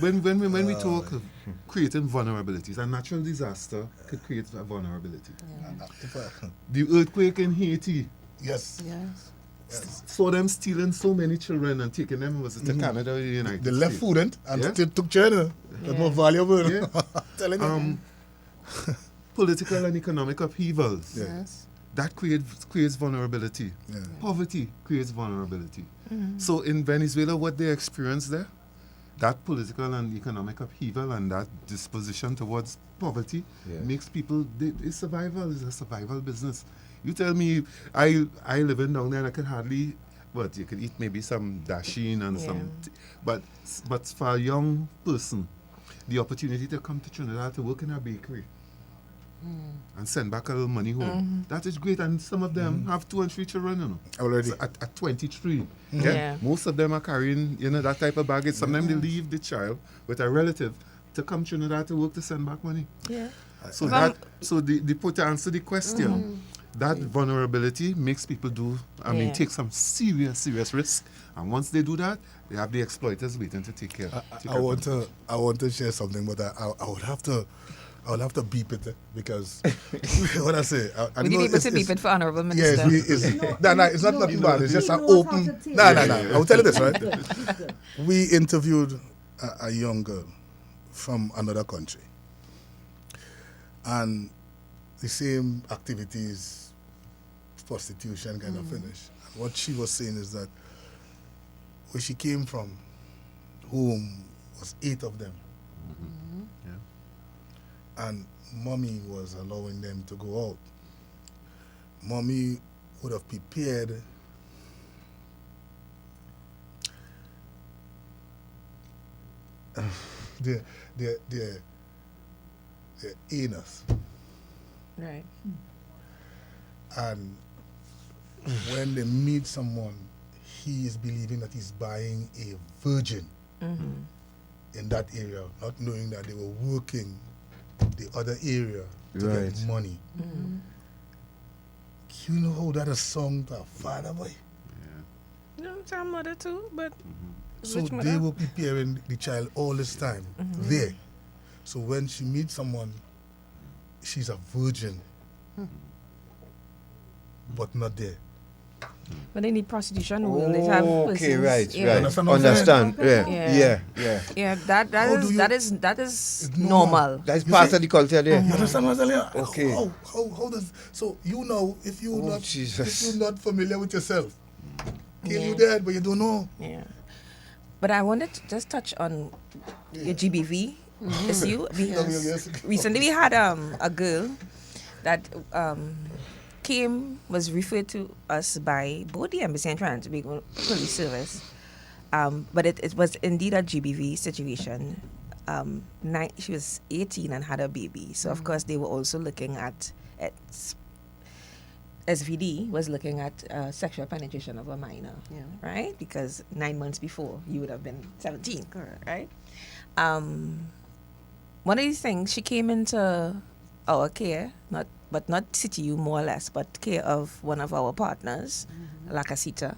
Speaker 8: when we talk of creating vulnerabilities, a natural disaster could create a vulnerability. The earthquake in Haiti,
Speaker 7: yes,
Speaker 8: saw them stealing so many children and taking them to Canada or the United States.
Speaker 7: They left food and still took China. That's more valuable.
Speaker 8: Yeah.
Speaker 7: Telling you.
Speaker 8: Political and economic upheavals.
Speaker 6: Yes.
Speaker 8: That creates vulnerability.
Speaker 7: Yeah.
Speaker 8: Poverty creates vulnerability. So in Venezuela, what they experience there, that political and economic upheaval and that disposition towards poverty makes people, it's a survival business. You tell me, I live in down there and I could hardly but you could eat maybe some dasheen and some. But for a young person, the opportunity to come to Trinidad to work in a bakery and send back a little money home, that is great. And some of them have 2 and 3 children, you know.
Speaker 7: Already.
Speaker 8: So at 23. Most of them are carrying, that type of baggage. Sometimes they leave the child with a relative to come to Trinidad to work to send back money.
Speaker 20: Yeah.
Speaker 8: So to answer the question, that vulnerability makes people take some serious risk. And once they do that, they have the exploiters waiting to take care.
Speaker 7: I want to share something, but I would have to beep it because what I say.
Speaker 20: We need people to beep it for Honorable Minister.
Speaker 7: It's not nothing bad. It's just an open. No. I will tell you this, right? We interviewed a young girl from another country, and the same activities, prostitution kind of finish. And what she was saying is that where she came from, home was 8 of them. And mommy was allowing them to go out. Mommy would have prepared their anus.
Speaker 20: Right.
Speaker 7: And when they meet someone, he is believing that he's buying a virgin in that area, not knowing that they were working the other area to get money. You know how that is sung to a father, boy?
Speaker 20: No, to a mother too, but
Speaker 7: so they were preparing the child all this time there. So when she meets someone, she's a virgin, but not there.
Speaker 20: But they need prostitution rule. They have
Speaker 5: right.
Speaker 7: Understand?
Speaker 20: Yeah. That is normal.
Speaker 5: That's part of the culture there.
Speaker 7: You understand what I'm telling you?
Speaker 5: Okay.
Speaker 7: How does so if you're not familiar with yourself, kill you dead, but you don't know.
Speaker 20: Yeah. But I wanted to just touch on your GBV issue because recently we had a girl that was referred to us by both the Embassy and Trinidad and Tobago Police Service. But it was indeed a GBV situation. She was 18 and had a baby. So, of course, they were also looking at SVD was looking at sexual penetration of a minor, right? Because 9 months before, you would have been 17, right? One of these things, she came into our care, not CTU more or less, but care of one of our partners, La Casita,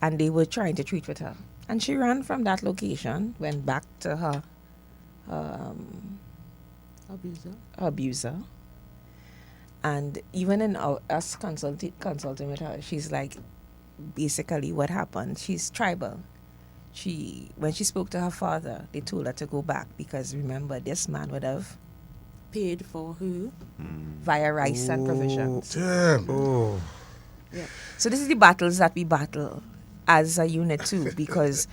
Speaker 20: and they were trying to treat with her. And she ran from that location, went back to her abuser. And even in us consulting with her, she's like, basically what happened, she's tribal. When she spoke to her father, they told her to go back because remember, this man would have
Speaker 6: paid for who?
Speaker 20: Via rice and provisions.
Speaker 7: Damn.
Speaker 6: Yeah.
Speaker 20: So this is the battles that we battle as a unit too, because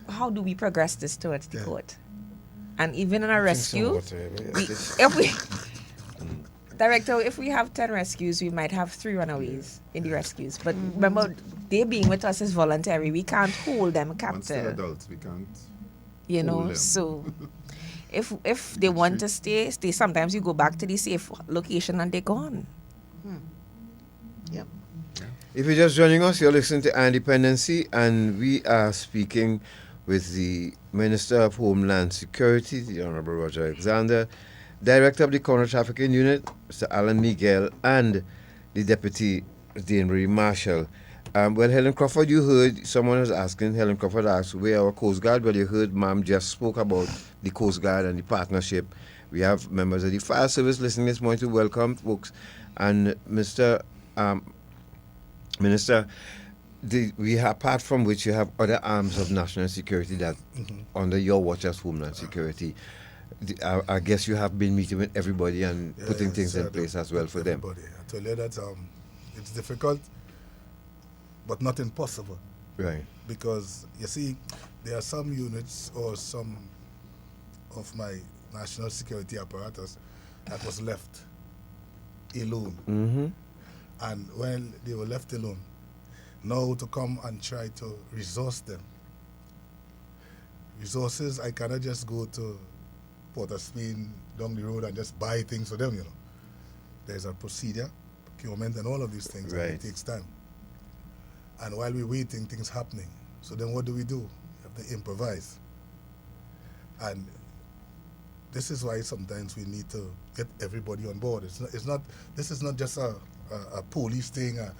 Speaker 20: how do we progress this towards the court? And even in a rescue, Director, if we have 10 rescues, we might have 3 runaways in the rescues. But remember, they being with us is voluntary. We can't hold them captive.
Speaker 8: Once they're adults, we can't.
Speaker 20: Hold them. So if they want to stay. Sometimes you go back to the safe location and they're gone.
Speaker 6: Yep.
Speaker 5: If you're just joining us, you're listening to Dependency, and we are speaking with the Minister of Homeland Security, the Honorable Roger Alexander, Director of the Counter-Trafficking Unit, Mr. Alan Meiguel, and the Deputy Dane-Marie Marshal. Well, Helen Crawford, you heard someone was asking, Helen Crawford asked, where our Coast Guard? Well, you heard Ma'am just spoke about the Coast Guard and the partnership. We have members of the Fire Service listening this morning to welcome folks. And Mr. Minister, we have, apart from which you have other arms of national security that under your watch as Homeland Security. I guess you have been meeting with everybody and putting things in place as well for
Speaker 7: everybody. I tell you that it's difficult, but not impossible.
Speaker 5: Right.
Speaker 7: Because, you see, there are some units or some of my national security apparatus that was left alone. And when they were left alone, now to come and try to resource them. Resources, I cannot just go to Port of Spain down the road and just buy things for them, you know. There's a procedure, procurement, and all of these things, and it takes time. And while we're waiting, things happening. So then what do? We have to improvise. And this is why sometimes we need to get everybody on board. This is not just a police thing, a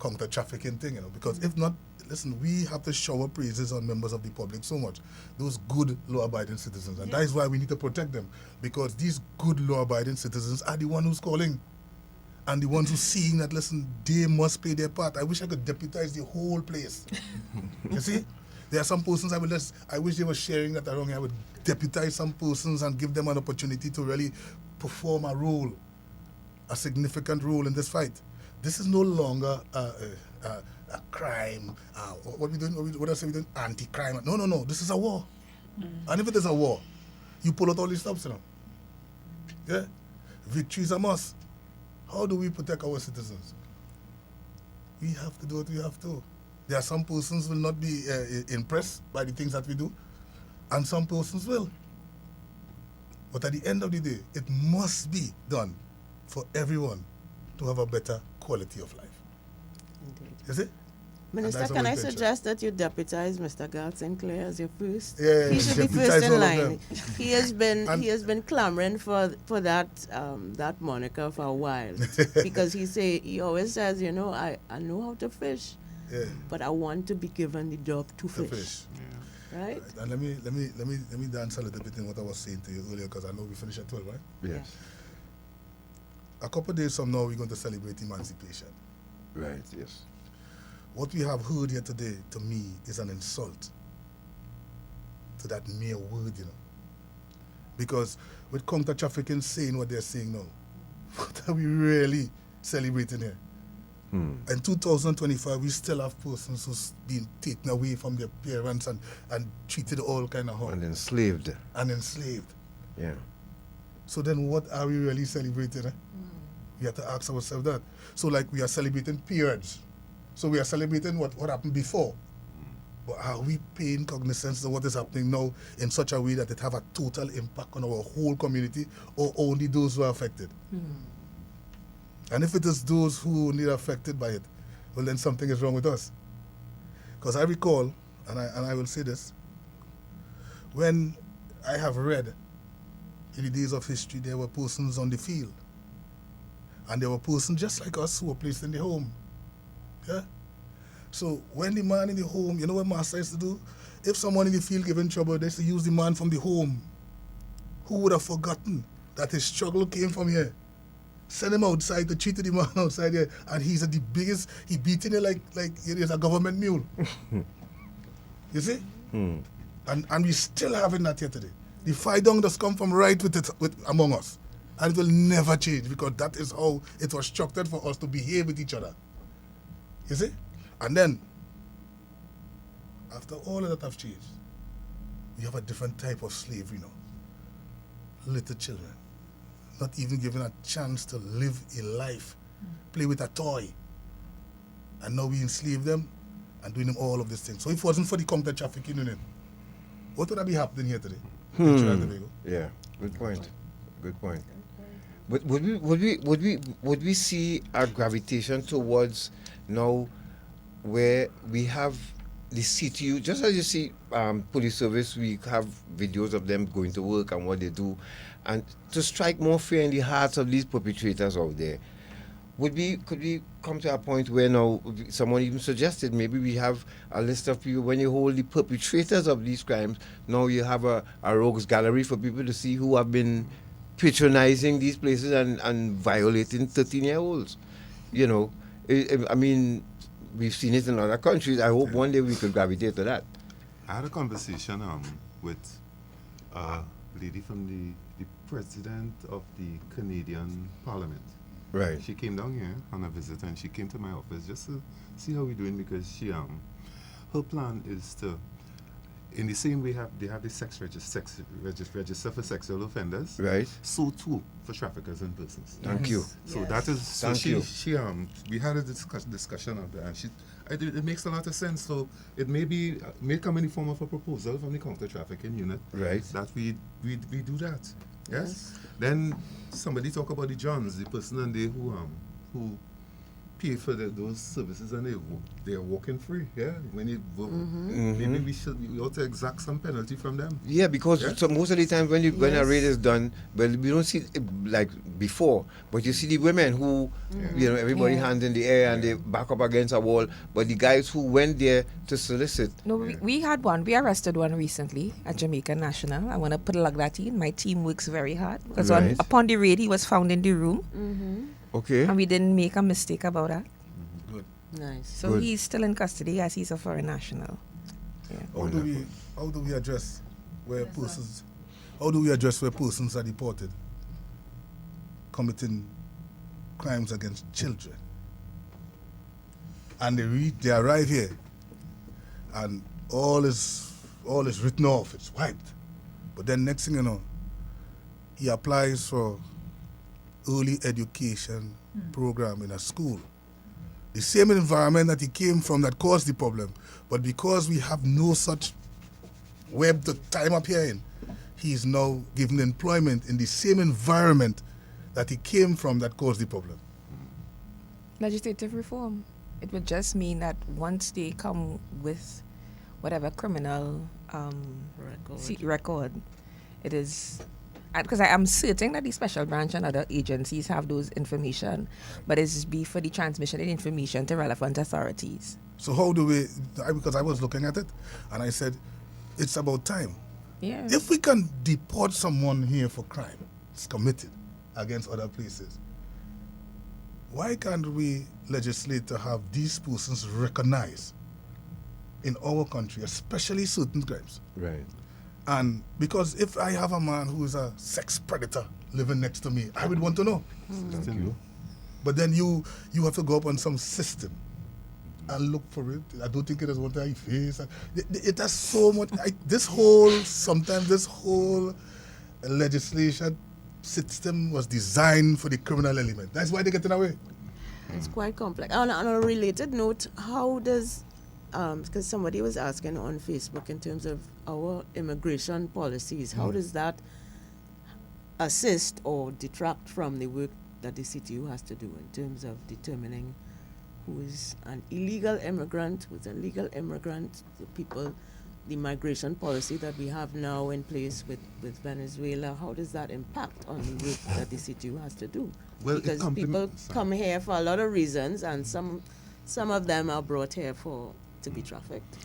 Speaker 7: counter-trafficking thing, you know, because if not, listen, we have to shower praises on members of the public so much, those good law-abiding citizens, and that is why we need to protect them, because these good law-abiding citizens are the ones who's calling, and the ones who's seeing that, listen, they must play their part. I wish I could deputize the whole place. You see? There are some persons I wish they were sharing that around here. I would deputize some persons and give them an opportunity to really perform a role, a significant role in this fight. This is no longer a crime. What we doing? What I say we doing? Anti-crime. No. This is a war. And if it is a war, you pull out all these stops, you know. Yeah? Victory is a must. How do we protect our citizens? We have to do what we have to. There are some persons will not be impressed by the things that we do, and some persons will. But at the end of the day, it must be done for everyone to have a better quality of life.
Speaker 6: Indeed.
Speaker 7: You see?
Speaker 6: Minister, can I suggest that you deputize Mr. Garth Sinclair as your first?
Speaker 7: Yeah,
Speaker 6: he should be first in line. He has been clamoring for that that moniker for a while because he always says, you know, I know how to fish, but I want to be given the job to fish. Yeah. Right?
Speaker 7: And let me dance a little bit in what I was saying to you earlier, because I know we finish at 12, right?
Speaker 5: Yes.
Speaker 7: A couple of days from now, we're going to celebrate emancipation.
Speaker 5: Right. Yes.
Speaker 7: What we have heard here today, to me, is an insult to that mere word, you know. Because with counter-trafficking saying what they're saying now, what are we really celebrating here? In 2025, we still have persons who's been taken away from their parents and treated all kind of harm.
Speaker 5: And enslaved.
Speaker 7: Yeah. So then what are we really celebrating? We have to ask ourselves that. So like we are celebrating periods. So we are celebrating what happened before. But are we paying cognizance of what is happening now in such a way that it have a total impact on our whole community, or only those who are affected? And if it is those who only are affected by it, well then something is wrong with us. Because I recall, and I will say this, when I have read in the days of history, there were persons on the field. And there were persons just like us who were placed in the home. Yeah? So when the man in the home, you know what master used to do? If someone in the field gave him trouble, they used to use the man from the home. Who would have forgotten that his struggle came from here? Send him outside to treat the man outside here, and he's the biggest, he beating it like he's a government mule. You see? And we still having that here today. The fight down does come from right with among us. And it will never change, because that is how it was structured for us to behave with each other. You see? And then, after all of that have changed, we have a different type of slavery now. Little children, not even given a chance to live a life, play with a toy. And now we enslave them and doing them all of these things. So if it wasn't for the counter-trafficking unit, what would be happening here today? In Trinidad and Tobago?
Speaker 5: Yeah, good point. Good point. But would we see a gravitation towards now where we have the CTU, just as you see police service, we have videos of them going to work and what they do, and to strike more fear in the hearts of these perpetrators out there. Could we come to a point where now someone even suggested maybe we have a list of people, when you hold the perpetrators of these crimes, now you have a rogues gallery for people to see who have been patronizing these places and violating 13-year-olds. You know, I mean, we've seen it in other countries. I hope one day we could gravitate to that.
Speaker 8: I had a conversation with a lady from the president of the Canadian Parliament.
Speaker 5: Right.
Speaker 8: She came down here on a visit, and she came to my office just to see how we're doing, because she her plan is to, in the same way they have the sex register for sexual offenders.
Speaker 5: Right.
Speaker 8: So too for traffickers in persons.
Speaker 5: Thank you.
Speaker 8: So that is so
Speaker 5: Thank you.
Speaker 8: she we had a discussion of that, and it makes a lot of sense. So it may come in the form of a proposal from the counter trafficking unit.
Speaker 5: Right.
Speaker 8: That we do that. Yes. Then somebody talk about the Johns, the person and they who pay for those services and they are walking free. Yeah. When you maybe we ought to exact some penalty from them.
Speaker 5: Yeah, because so most of the time when a raid is done, well, we don't see it like before, but you see the women who, everybody hands in the air and they back up against a wall, but the guys who went there to solicit.
Speaker 20: No, we had one. We arrested one recently at Jamaica National. I want to put that in. My team works very hard because upon the raid, he was found in the room.
Speaker 5: Okay.
Speaker 20: And we didn't make a mistake about that.
Speaker 7: Good.
Speaker 6: Nice.
Speaker 20: So he's still in custody as he's a foreign national. Yeah.
Speaker 7: How do we address where persons? How do we address where persons are deported, committing crimes against children, and they arrive here, and all is written off, it's wiped, but then next thing you know, he applies for early education program in a school. The same environment that he came from that caused the problem, but because we have no such web to tie him up here in, he is now given employment in the same environment that he came from that caused the problem.
Speaker 20: Legislative reform. It would just mean that once they come with whatever criminal record, it is. Because I am certain that the special branch and other agencies have those information, but it's be for the transmission of information to relevant authorities.
Speaker 7: So how do we, because I was looking at it, and I said, it's about time.
Speaker 20: Yeah.
Speaker 7: If we can deport someone here for crime it's committed against other places, why can't we legislate to have these persons recognized in our country, especially certain crimes?
Speaker 5: Right.
Speaker 7: And because if I have a man who is a sex predator living next to me, I would want to know.
Speaker 5: Thank you.
Speaker 7: But then you have to go up on some system and look for it. I don't think it is what I face. It has so much. This whole legislation system was designed for the criminal element. That's why they're getting away.
Speaker 6: It's quite complex. On a related note, how does because somebody was asking on Facebook in terms of our immigration policies, how does that assist or detract from the work that the CTU has to do in terms of determining who is an illegal immigrant, who's a legal immigrant, the migration policy that we have now in place with Venezuela, how does that impact on the work that the CTU has to do?
Speaker 8: Well,
Speaker 6: because people come here for a lot of reasons, and some of them are brought here to be trafficked.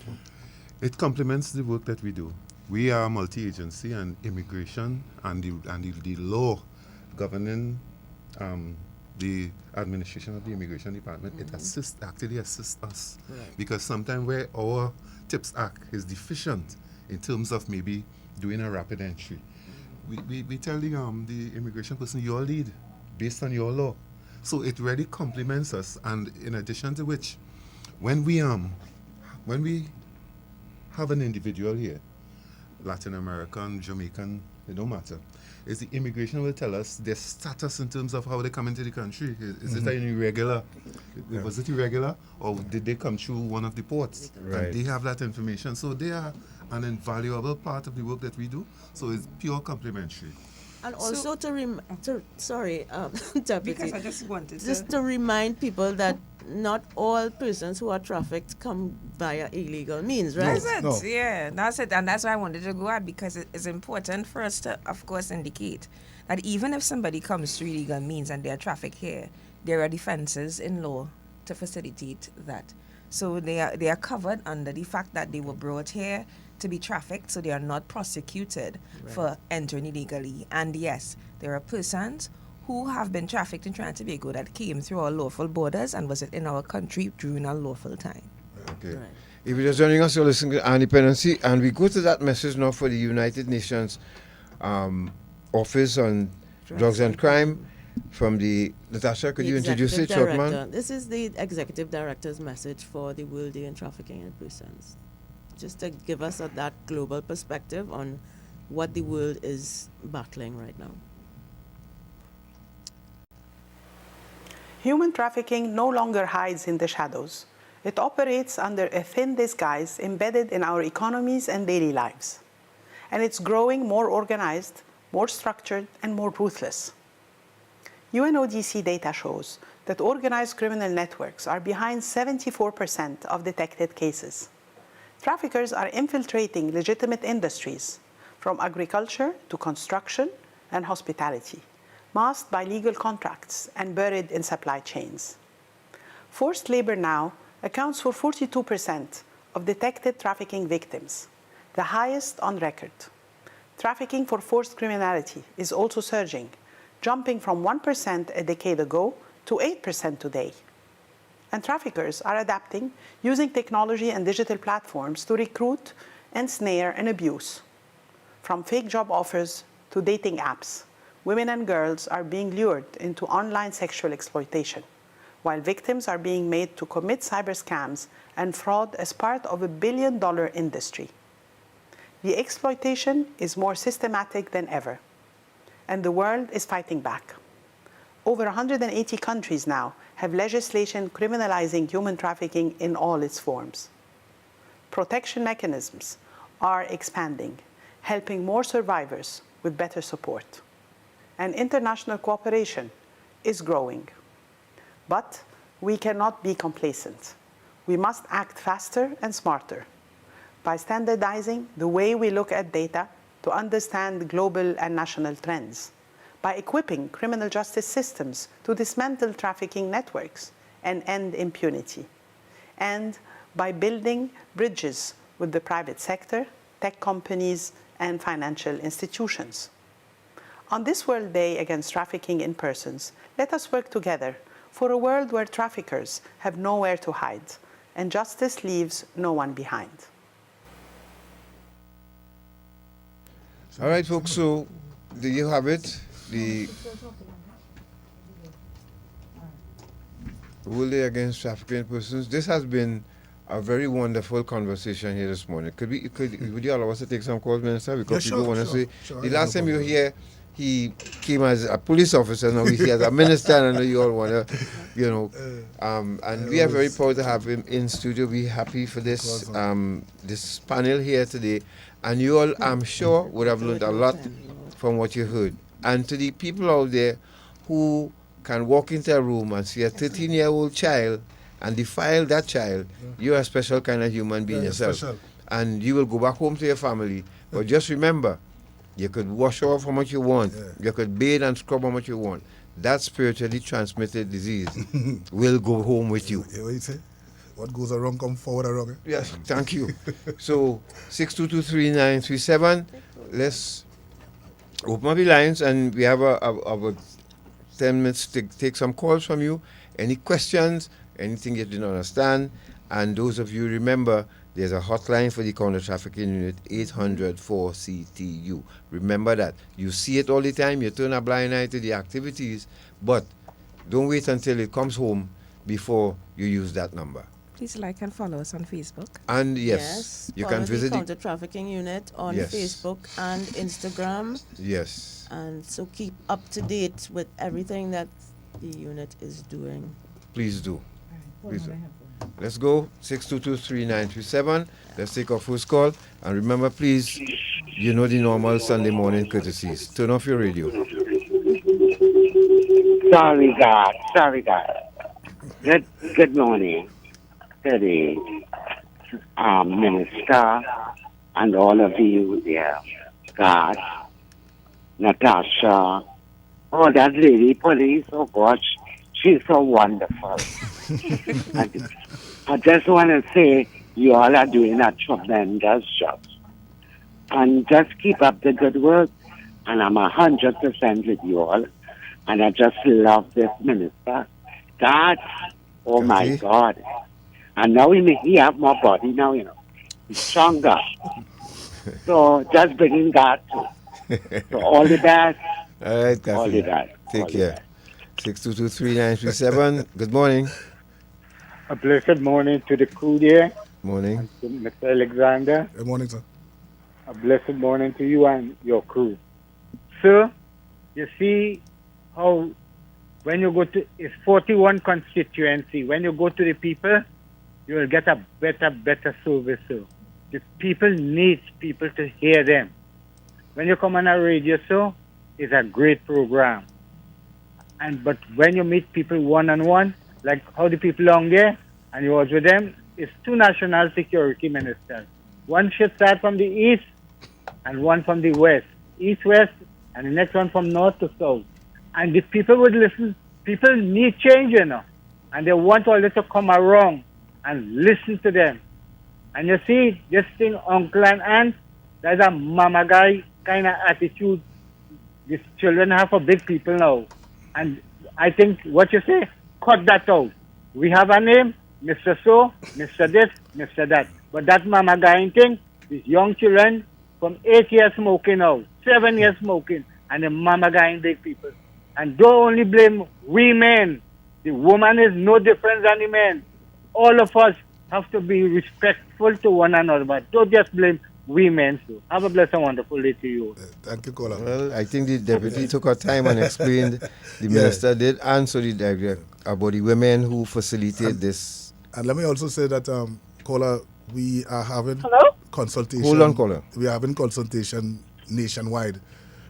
Speaker 8: It complements the work that we do. We are multi-agency, and immigration and the law governing the administration of the immigration department, it actually assists us. Right. Because sometimes where our TIPS Act is deficient in terms of maybe doing a rapid entry, we tell the immigration person, your lead based on your law. So it really complements us, and in addition to which, when we have an individual here, Latin American, Jamaican, it don't matter, is the immigration will tell us their status in terms of how they come into the country. Is it an irregular? Yeah. Was it irregular, or did they come through one of the ports?
Speaker 5: Right.
Speaker 8: And they have that information. So they are an invaluable part of the work that we do. So it's pure complementary.
Speaker 6: And also Deputy,
Speaker 20: because I just wanted
Speaker 6: to remind people that not all persons who are trafficked come via illegal means, right?
Speaker 20: That's it. No. Yeah, that's it. And that's why I wanted to go out, because it's important for us to, of course, indicate that even if somebody comes through illegal means and they're trafficked here, there are defenses in law to facilitate that. So they are covered under the fact that they were brought here to be trafficked, so they are not prosecuted for entering illegally. And yes, there are persons who have been trafficked in Trinidad and Tobago that came through our lawful borders and was in our country during our lawful time.
Speaker 5: Okay. Right. If you're just joining us, you're listening to Our Dependency, and we go to that message now for the United Nations Office on Drugs and Crime from the Natasha. Could you introduce it, short man?
Speaker 6: This is the Executive Director's message for the World Day Against Trafficking in Persons, just to give us that global perspective on what the world is battling right now.
Speaker 21: Human trafficking no longer hides in the shadows. It operates under a thin disguise embedded in our economies and daily lives. And it's growing more organized, more structured, and more ruthless. UNODC data shows that organized criminal networks are behind 74% of detected cases. Traffickers are infiltrating legitimate industries, from agriculture to construction and hospitality, masked by legal contracts and buried in supply chains. Forced labor now accounts for 42% of detected trafficking victims, the highest on record. Trafficking for forced criminality is also surging, jumping from 1% a decade ago to 8% today. And traffickers are adapting, using technology and digital platforms to recruit, ensnare, and abuse. From fake job offers to dating apps, women and girls are being lured into online sexual exploitation, while victims are being made to commit cyber scams and fraud as part of a billion-dollar industry. The exploitation is more systematic than ever, and the world is fighting back. Over 180 countries now have legislation criminalizing human trafficking in all its forms. Protection mechanisms are expanding, helping more survivors with better support. And international cooperation is growing. But we cannot be complacent. We must act faster and smarter by standardizing the way we look at data to understand global and national trends, by equipping criminal justice systems to dismantle trafficking networks and end impunity, and by building bridges with the private sector, tech companies, and financial institutions. On this World Day Against Trafficking in Persons, let us work together for a world where traffickers have nowhere to hide and justice leaves no one behind.
Speaker 5: All right, folks, so there you have it. The World Day Against Trafficking in Persons. This has been a very wonderful conversation here this morning. Would you allow us to take some calls, Minister? Because people want to say, the last time you were here, he came as a police officer, now he's here as a minister, and I know you all want to, and we are very proud to have him in studio. We're happy for this this panel here today, and you all, I'm sure, would have learned a lot from what you heard. And to the people out there who can walk into a room and see a 13-year-old child and defile that child, you're a special kind of human being yourself.
Speaker 7: Special.
Speaker 5: And you will go back home to your family. But just remember, you could wash off how much you want. You could bathe and scrub how much you want. That spiritually transmitted disease will go home with you.
Speaker 7: What you say? What goes around come forward around.
Speaker 5: Yes, thank you. So, 6223937, let's open up the lines, and we have about 10 minutes to take some calls from you. Any questions, anything you didn't understand, and those of you remember, there's a hotline for the counter-trafficking unit, 800-4CTU. Remember that. You see it all the time, you turn a blind eye to the activities, but don't wait until it comes home before you use that number.
Speaker 20: Please like and follow us on Facebook.
Speaker 5: And yes, you can visit
Speaker 6: the counter-trafficking unit on Facebook and Instagram.
Speaker 5: Yes.
Speaker 6: And so keep up to date with everything that the unit is doing.
Speaker 5: Please do. Please do. Let's go, 6223937. Let's take our first call. And remember, please, you know the normal Sunday morning courtesies. Turn off your radio.
Speaker 22: Sorry, God. Good morning to the minister and all of you there. God, Natasha, oh, that lady police, oh gosh, she's so wonderful. I just want to say you all are doing a tremendous job. And just keep up the good work. And I'm 100% with you all. And I just love this minister. God, oh my God. And now he have more body now, you know. He's stronger. So just bringing God to. So all the best.
Speaker 5: All right, Kathy.
Speaker 22: All the best.
Speaker 5: Take care. 6223937. Good morning.
Speaker 23: A blessed morning to the crew there.
Speaker 5: Morning.
Speaker 23: And to Mr. Alexander.
Speaker 7: Good morning, sir.
Speaker 23: A blessed morning to you and your crew. Sir, you see how when you go to, it's 41 constituency, when you go to the people, you will get a better service, sir. The people need people to hear them. When you come on a radio show, it's a great program. But when you meet people one-on-one, like how the people on there, and you was with them, it's two national security ministers. One should start from the east and one from the west. East-west, and the next one from north to south. And if people would listen, people need change, you know. And they want all this to come around and listen to them. And you see, this thing, uncle and aunt, there's a mama guy kind of attitude these children have for big people now. And I think what you say, cut that out. We have a name, Mr. So, Mr. This, Mr. That. But that mama guy thing, these young children from 8 years smoking now, 7 years smoking, and the mama guy big people. And don't only blame we men. The woman is no different than the men. All of us have to be respectful to one another, but don't just blame we men. So have a blessed and wonderful day to you.
Speaker 7: Thank you, Kola.
Speaker 5: Well, I think the deputy took her time and explained. The minister did answer the director about the women who facilitate this.
Speaker 7: And let me also say that, Kola, we are having consultation.
Speaker 5: Hold on, Kola.
Speaker 7: We are having consultation nationwide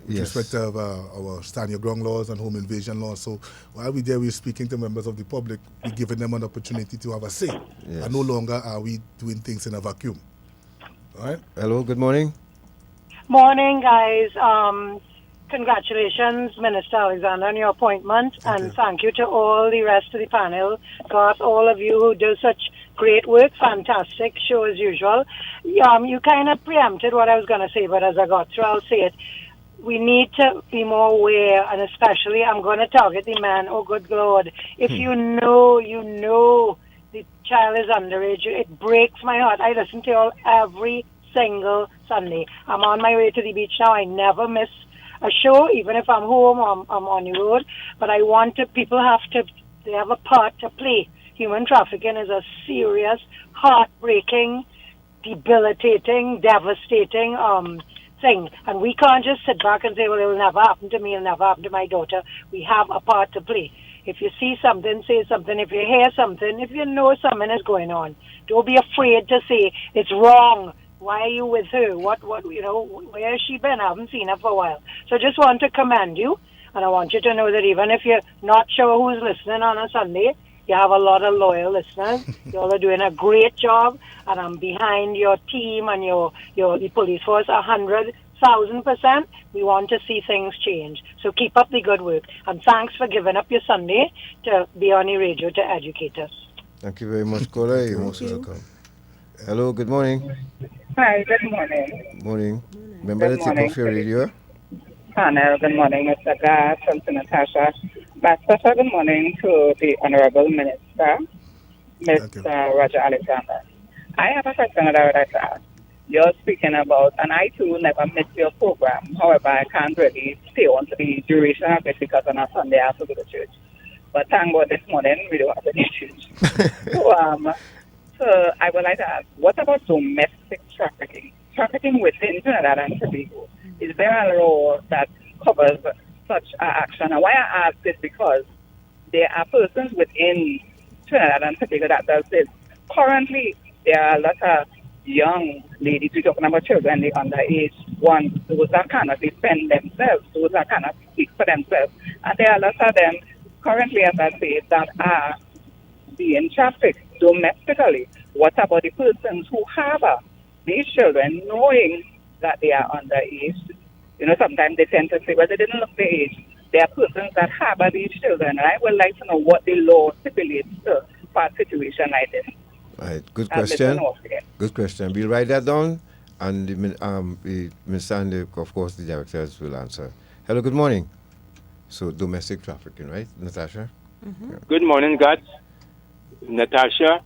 Speaker 7: with respect to our stand your ground laws and home invasion laws. So while we're there, we're speaking to members of the public, we're giving them an opportunity to have a say.
Speaker 5: Yes.
Speaker 7: And no longer are we doing things in a vacuum. All right?
Speaker 5: Hello, good morning.
Speaker 18: Morning, guys. Congratulations, Minister Alexander, on your appointment. Thank you to all the rest of the panel. Got all of you who do such great work. Fantastic show as usual. You kind of preempted what I was going to say, but as I got through, I'll say it. We need to be more aware, and especially I'm going to target the man. Oh, good Lord. If you know the child is underage, it breaks my heart. I listen to you all every single Sunday. I'm on my way to the beach now. I never miss a show, even if I'm home or I'm on the road. But I want to, people they have a part to play. Human trafficking is a serious, heartbreaking, debilitating, devastating thing. And we can't just sit back and say, well, it will never happen to me, it will never happen to my daughter. We have a part to play. If you see something, say something. If you hear something, if you know something is going on, don't be afraid to say, it's wrong. Why are you with her? What, where has she been? I haven't seen her for a while. So I just want to commend you. And I want you to know that even if you're not sure who's listening on a Sunday, you have a lot of loyal listeners. You all are doing a great job, and I'm behind your team and the police force 100,000%. We want to see things change. So keep up the good work, and thanks for giving up your Sunday to be on the radio to educate us.
Speaker 5: Thank you very much, Kola. You're most welcome. Hello, good morning.
Speaker 1: Hi, good morning.
Speaker 5: Morning. Remember to take off your radio.
Speaker 1: Panel, good morning, Mr. Gad, from Natasha. My special good morning to the Honorable Minister, Mr. Roger Alexander. I have a question that I would like to ask. You're speaking about, and I too never missed your program. However, I can't really stay on to the duration of it because on a Sunday I have to go to church. But thank God this morning we don't have any church. So I would like to ask, what about domestic trafficking? Trafficking within Trinidad and Tobago. Is there a law that covers such action? And why I ask is because there are persons within Trinidad and Tobago that does this. Currently, there are a lot of young ladies, we're talking about children, the underage ones, those that cannot defend themselves, those that cannot speak for themselves. And there are a lot of them currently, as I say, that are being trafficked domestically. What about the persons who harbor these children knowing that they are underage? Sometimes they tend to say, well, they didn't look the age. There are persons that harbor these children, and I would like to know what the law stipulates for a situation like this.
Speaker 5: Right, good question. Good question. We'll write that down, and the Minister and, of course, the directors will answer. Hello, good morning. So, domestic trafficking, right, Natasha?
Speaker 2: Mm-hmm. Yeah. Good morning, God. Natasha,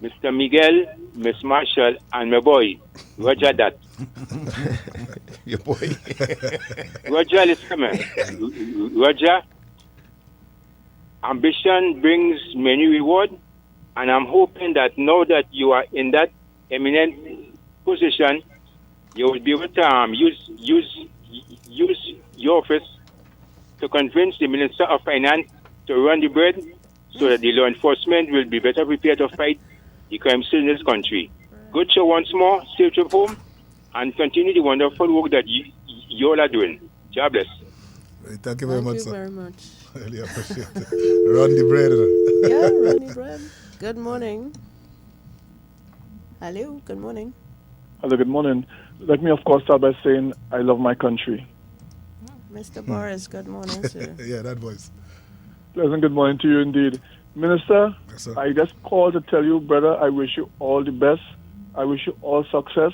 Speaker 2: Mr. Meiguel, Miss Marshall, and my boy, Roger that.
Speaker 5: Your boy.
Speaker 2: Roger is coming. Roger, ambition brings many reward, and I'm hoping that now that you are in that eminent position, you will be able to use your office to convince the Minister of Finance to run the bread, so that the law enforcement will be better prepared to fight the crime still in this country. Good show once more, safe trip home, and continue the wonderful work that you all are doing. God bless.
Speaker 7: Thank you very much, sir.
Speaker 6: Thank you very much.
Speaker 7: Really appreciate it. Run the bread.
Speaker 6: Yeah, Ronnie Bread. Good morning. Hello, good morning.
Speaker 3: Hello, good morning. Let me, of course, start by saying I love my country.
Speaker 6: Mr. Boris, good morning, sir.
Speaker 7: Yeah, that voice.
Speaker 3: Pleasant good morning to you indeed. Minister,
Speaker 7: yes,
Speaker 3: I just called to tell you, brother, I wish you all the best. I wish you all success.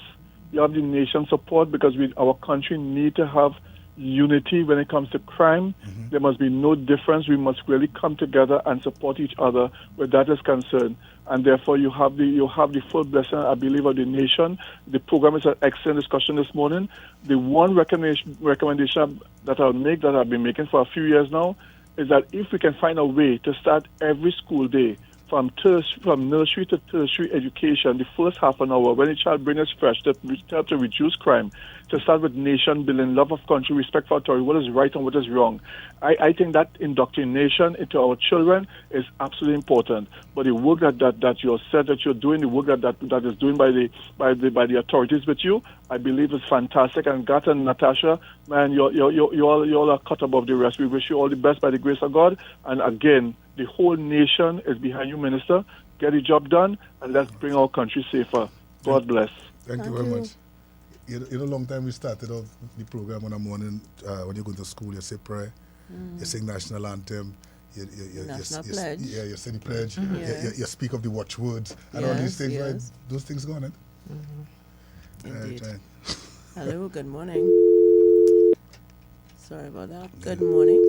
Speaker 3: You have the nation's support because our country need to have unity when it comes to crime. There must be no difference. We must really come together and support each other where that is concerned. And therefore, you have the full blessing, I believe, of the nation. The program is an excellent discussion this morning. The one recommendation that I'll make, that I've been making for a few years now, is that if we can find a way to start every school day from nursery to tertiary education, the first half an hour, when a child brain is fresh, to help to reduce crime, to start with nation building, love of country, respect for authority, what is right and what is wrong. I think that indoctrination into our children is absolutely important. But the work that you said that you're doing, the work that is doing by the authorities with you, I believe is fantastic. And Gat and Natasha, man, you all are cut above the rest. We wish you all the best by the grace of God. And again, the whole nation is behind you, Minister. Get the job done, and let's bring our country safer. God bless.
Speaker 7: Thank you very much. You know, long time we started off the program in the morning, when you go to school, you say prayer, you sing national anthem, you say the pledge, you speak of the watchwords, and all these things, right? Those things go on, eh?
Speaker 6: Indeed. Right. Hello, good morning. Sorry about that. Good morning.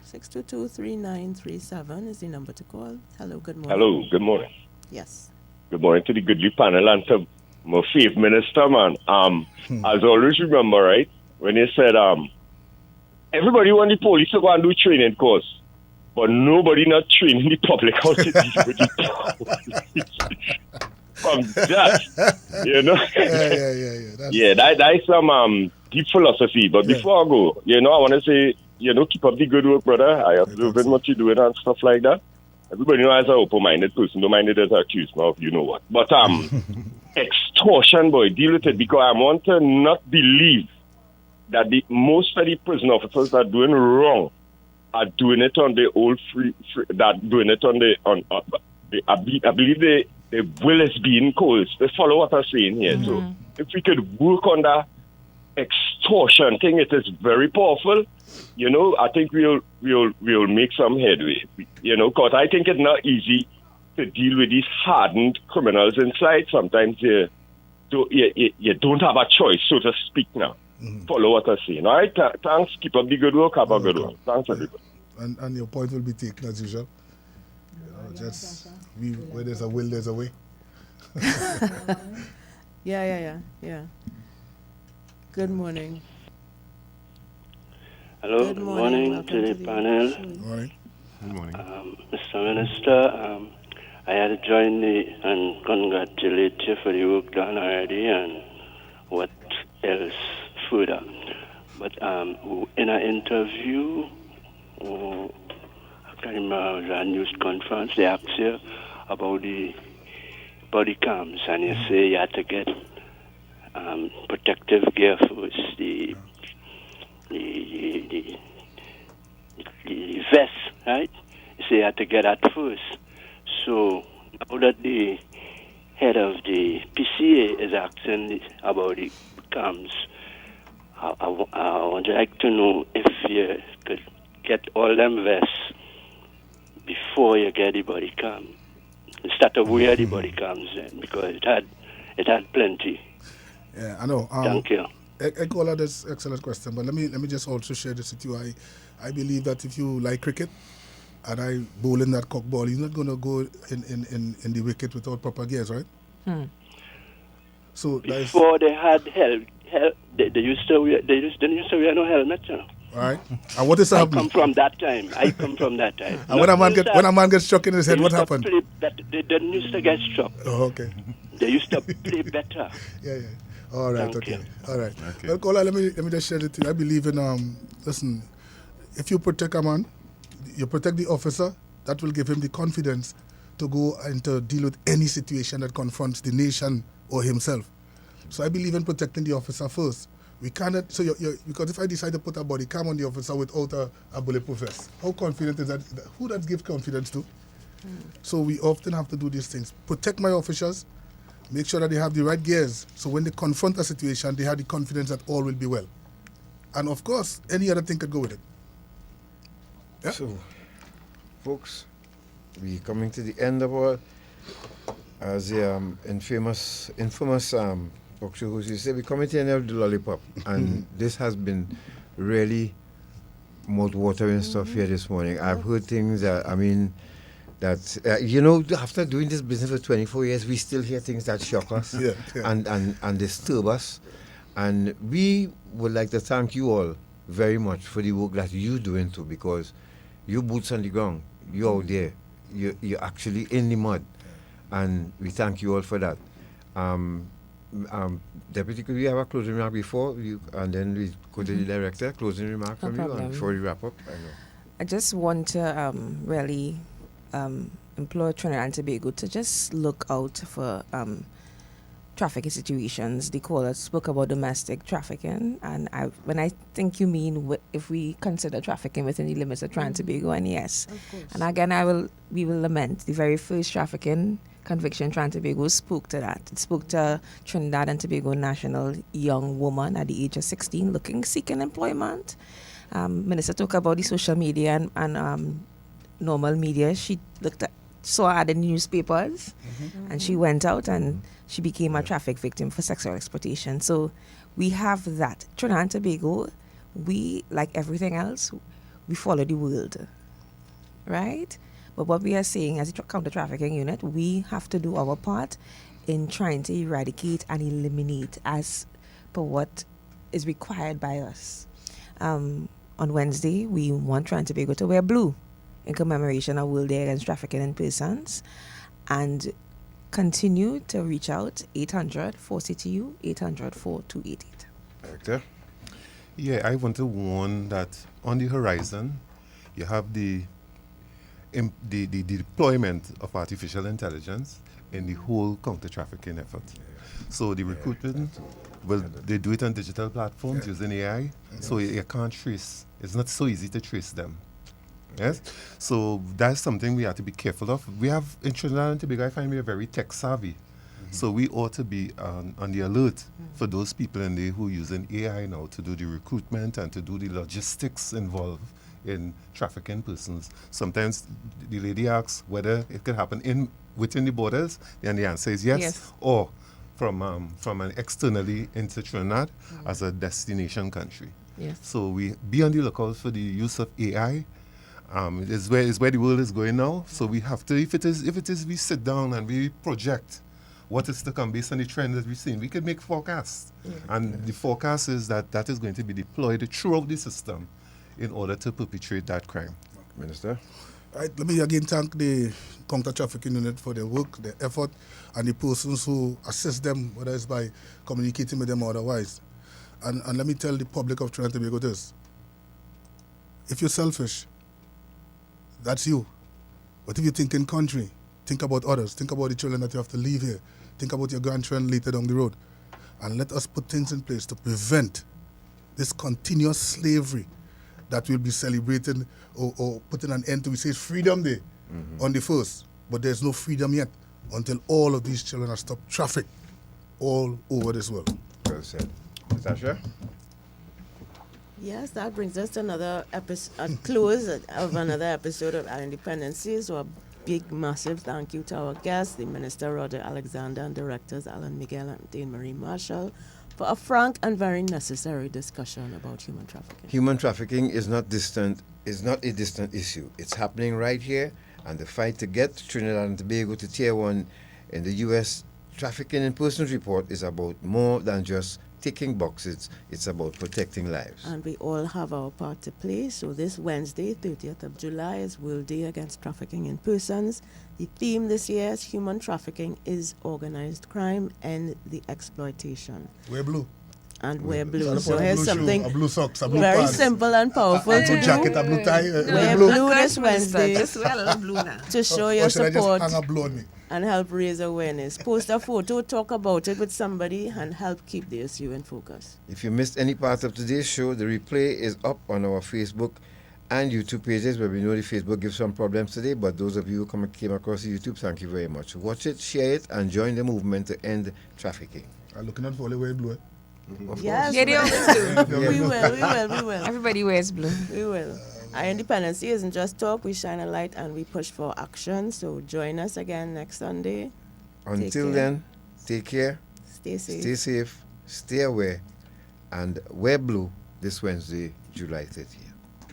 Speaker 6: 622-3937 is the number to call. Hello, good morning.
Speaker 4: Hello, good morning.
Speaker 6: Yes.
Speaker 4: Good morning to the goodly panel and to my faith minister, man. As always remember, right, when he said, everybody want the police to go and do training course, but nobody not training the public how to deal with the police. From that, you know? That's some deep philosophy. But before I go, I want to say, keep up the good work, brother. I observe what you're doing and stuff like that. Everybody knows I'm an open-minded person. Don't mind it as an accused now, you know what. But extortion, boy, deal with it, because I want to not believe that the most of the prison officers that are doing wrong are doing it on the old doing it on I believe the will is being coerced. They follow what I'm saying here. So if we could work on that extortion thing, it is very powerful. I think we'll make some headway. Because I think it's not easy to deal with these hardened criminals inside. Sometimes you don't have a choice, so to speak now. Follow what I'm saying. All right, thanks. Keep up the good work. Have a good one. Thanks, everybody.
Speaker 7: And your point will be taken as usual. Where there's a will, there's a way.
Speaker 6: Yeah. Good morning.
Speaker 10: Hello, good morning to the panel.
Speaker 7: Good morning.
Speaker 10: Good morning. Mr. Minister, I had to join and congratulate you for the work done already and what else further. But in an interview, I can't remember, a news conference, they asked you about the body cams, and you say you had to get protective gear first, the vest, right? You say you had to get that first. So now that the head of the PCA is asking about the cams, I would like to know if you could get all them vests before you get the body cam. Start to wear the body cams then, because it had plenty.
Speaker 7: Yeah, I know.
Speaker 10: Thank you.
Speaker 7: Ekola, that's an excellent question, but let me just also share this with you. I believe that if you like cricket and I bowl in that cock ball, you're not going to go in the wicket without proper gears, right? So
Speaker 10: before they had they used to wear no helmet, you know.
Speaker 7: All right. And what is happening?
Speaker 10: I come from that time.
Speaker 7: And when a man gets struck in his head, what happened?
Speaker 10: They didn't used to get struck.
Speaker 7: Oh, okay.
Speaker 10: They used to play better.
Speaker 7: Yeah. All right.
Speaker 10: Thank you.
Speaker 7: All right. Okay. Well, Kola, let me just share it with you. I believe in listen, if you protect a man, you protect the officer, that will give him the confidence to go and to deal with any situation that confronts the nation or himself. So I believe in protecting the officer first. We cannot, so because if I decide to put a body cam on the officer without a bulletproof vest, how confident is that? Who that gives confidence to? So we often have to do these things. Protect my officers, make sure that they have the right gears, so when they confront a situation, they have the confidence that all will be well. And of course, any other thing could go with it. Yeah?
Speaker 5: So, folks, we're coming to the end of our, as the infamous talk show host used to say, we're coming to the end of the lollipop. And this has been really mouth-watering stuff here this morning. I've heard things that, after doing this business for 24 years, we still hear things that shock us and disturb us. And we would like to thank you all very much for the work that you're doing too, because you boots on the ground, you're out there, you're actually in the mud, and we thank you all for that. Deputy, could we have a closing remark before you, and then we go to the director? Closing remark from you, and before we wrap up.
Speaker 20: I just want to really implore Trinidad and Tobago to just look out for trafficking situations. The caller spoke about domestic trafficking, and when I think you mean if we consider trafficking within the limits of Trinidad and Tobago, and yes, and again we will lament the very first trafficking conviction in Trinidad and Tobago spoke to that. It spoke to Trinidad and Tobago national young woman at the age of 16 seeking employment. Minister talked about the social media and normal media. She saw ad in newspapers, and she went out and she became a traffic victim for sexual exploitation. So we have that. Trinidad and Tobago, we, like everything else, we follow the world, right? But what we are saying as a counter-trafficking unit, we have to do our part in trying to eradicate and eliminate as per what is required by us. On Wednesday, we want Trinidad and Tobago to wear blue in commemoration of World Day Against Trafficking in Persons, and continue to reach out 800-4CTU, 800-4288.
Speaker 5: Director?
Speaker 8: Yeah, I want to warn that on the horizon, you have the deployment of artificial intelligence in the whole counter-trafficking effort. So the recruitment, they do it on digital platforms using AI, so you can't trace. It's not so easy to trace them. Yes, so that's something we have to be careful of. We have in Trinidad and Tobago, I find we are very tech savvy, so we ought to be on the alert for those people in there who are using AI now to do the recruitment and to do the logistics involved in trafficking persons. Sometimes the lady asks whether it can happen within the borders, and the answer is yes. Or from an externally into Trinidad as a destination country.
Speaker 20: Yes.
Speaker 8: So we be on the lookout for the use of AI. Is where the world is going now. So we have to, if it is, we sit down and we project what is to come based on the trend that we've seen. We can make forecasts, and the forecast is that is going to be deployed throughout the system in order to perpetrate that crime.
Speaker 5: Minister?
Speaker 7: Right, let me again thank the counter-trafficking unit for their work, their effort, and the persons who assist them, whether it's by communicating with them or otherwise. And let me tell the public of Trinidad and Tobago this. If you're selfish, that's you. But if you think in country, think about others, think about the children that you have to leave here, think about your grandchildren later down the road, and let us put things in place to prevent this continuous slavery that we'll be celebrating or putting an end to. We say it's Freedom Day on the 1st, but there's no freedom yet until all of these children are stopped trafficked all over this world.
Speaker 5: Well said. Natasha?
Speaker 6: Yes, that brings us to another episode, close of another episode of Our Independency. So a big, massive thank you to our guests, the Minister Roger Alexander and Directors Alan Meiguel and Dane-Marie Marshall, for a frank and very necessary discussion about human trafficking.
Speaker 5: Human trafficking is not a distant issue. It's happening right here, and the fight to get Trinidad and Tobago to Tier 1 in the U.S. Trafficking in Persons report is about more than just ticking boxes. It's about protecting lives.
Speaker 6: And we all have our part to play. So this Wednesday, 30th of July, is World Day Against Trafficking in Persons. The theme this year is Human Trafficking is Organized Crime and the Exploitation.
Speaker 7: Wear blue.
Speaker 6: and wear blue.
Speaker 7: So
Speaker 6: So
Speaker 7: a
Speaker 6: here's
Speaker 7: blue shoe,
Speaker 6: something
Speaker 7: a blue socks, a blue
Speaker 6: very
Speaker 7: pants,
Speaker 6: simple and powerful
Speaker 7: a
Speaker 6: to
Speaker 7: blue
Speaker 6: do.
Speaker 7: jacket, a blue tie,
Speaker 6: Wear
Speaker 7: blue.
Speaker 6: blue this Wednesday
Speaker 9: Just wear a little blue now.
Speaker 6: to show
Speaker 7: Or
Speaker 6: your
Speaker 7: should I just
Speaker 6: support
Speaker 7: hang a blue on me?
Speaker 6: and help raise awareness. Post a photo, talk about it with somebody, and help keep the issue in focus.
Speaker 5: If you missed any part of today's show, the replay is up on our Facebook and YouTube pages, but we know the Facebook gives some problems today, but those of you who came across the YouTube, thank you very much. Watch it, share it, and join the movement to end trafficking.
Speaker 7: I'm looking out for the way blue.
Speaker 5: Of
Speaker 6: Yes,
Speaker 5: course.
Speaker 9: Yeah, they always do.
Speaker 6: we will.
Speaker 9: Everybody wears blue.
Speaker 6: We will. Our independency isn't just talk, we shine a light and we push for action. So join us again next Sunday.
Speaker 5: Until then, take care,
Speaker 6: stay
Speaker 5: safe, stay aware, and wear blue this Wednesday, July 30th.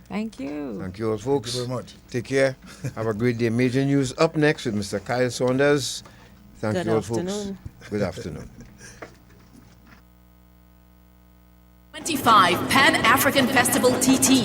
Speaker 9: Thank you.
Speaker 5: Thank you all, folks.
Speaker 7: Thank you very much.
Speaker 5: Take care. Have a great day. Major news up next with Mr. Kyle Saunders. Thank
Speaker 6: Good
Speaker 5: you all,
Speaker 6: afternoon.
Speaker 5: folks. Good afternoon.
Speaker 11: 25 Pan-African Festival TT.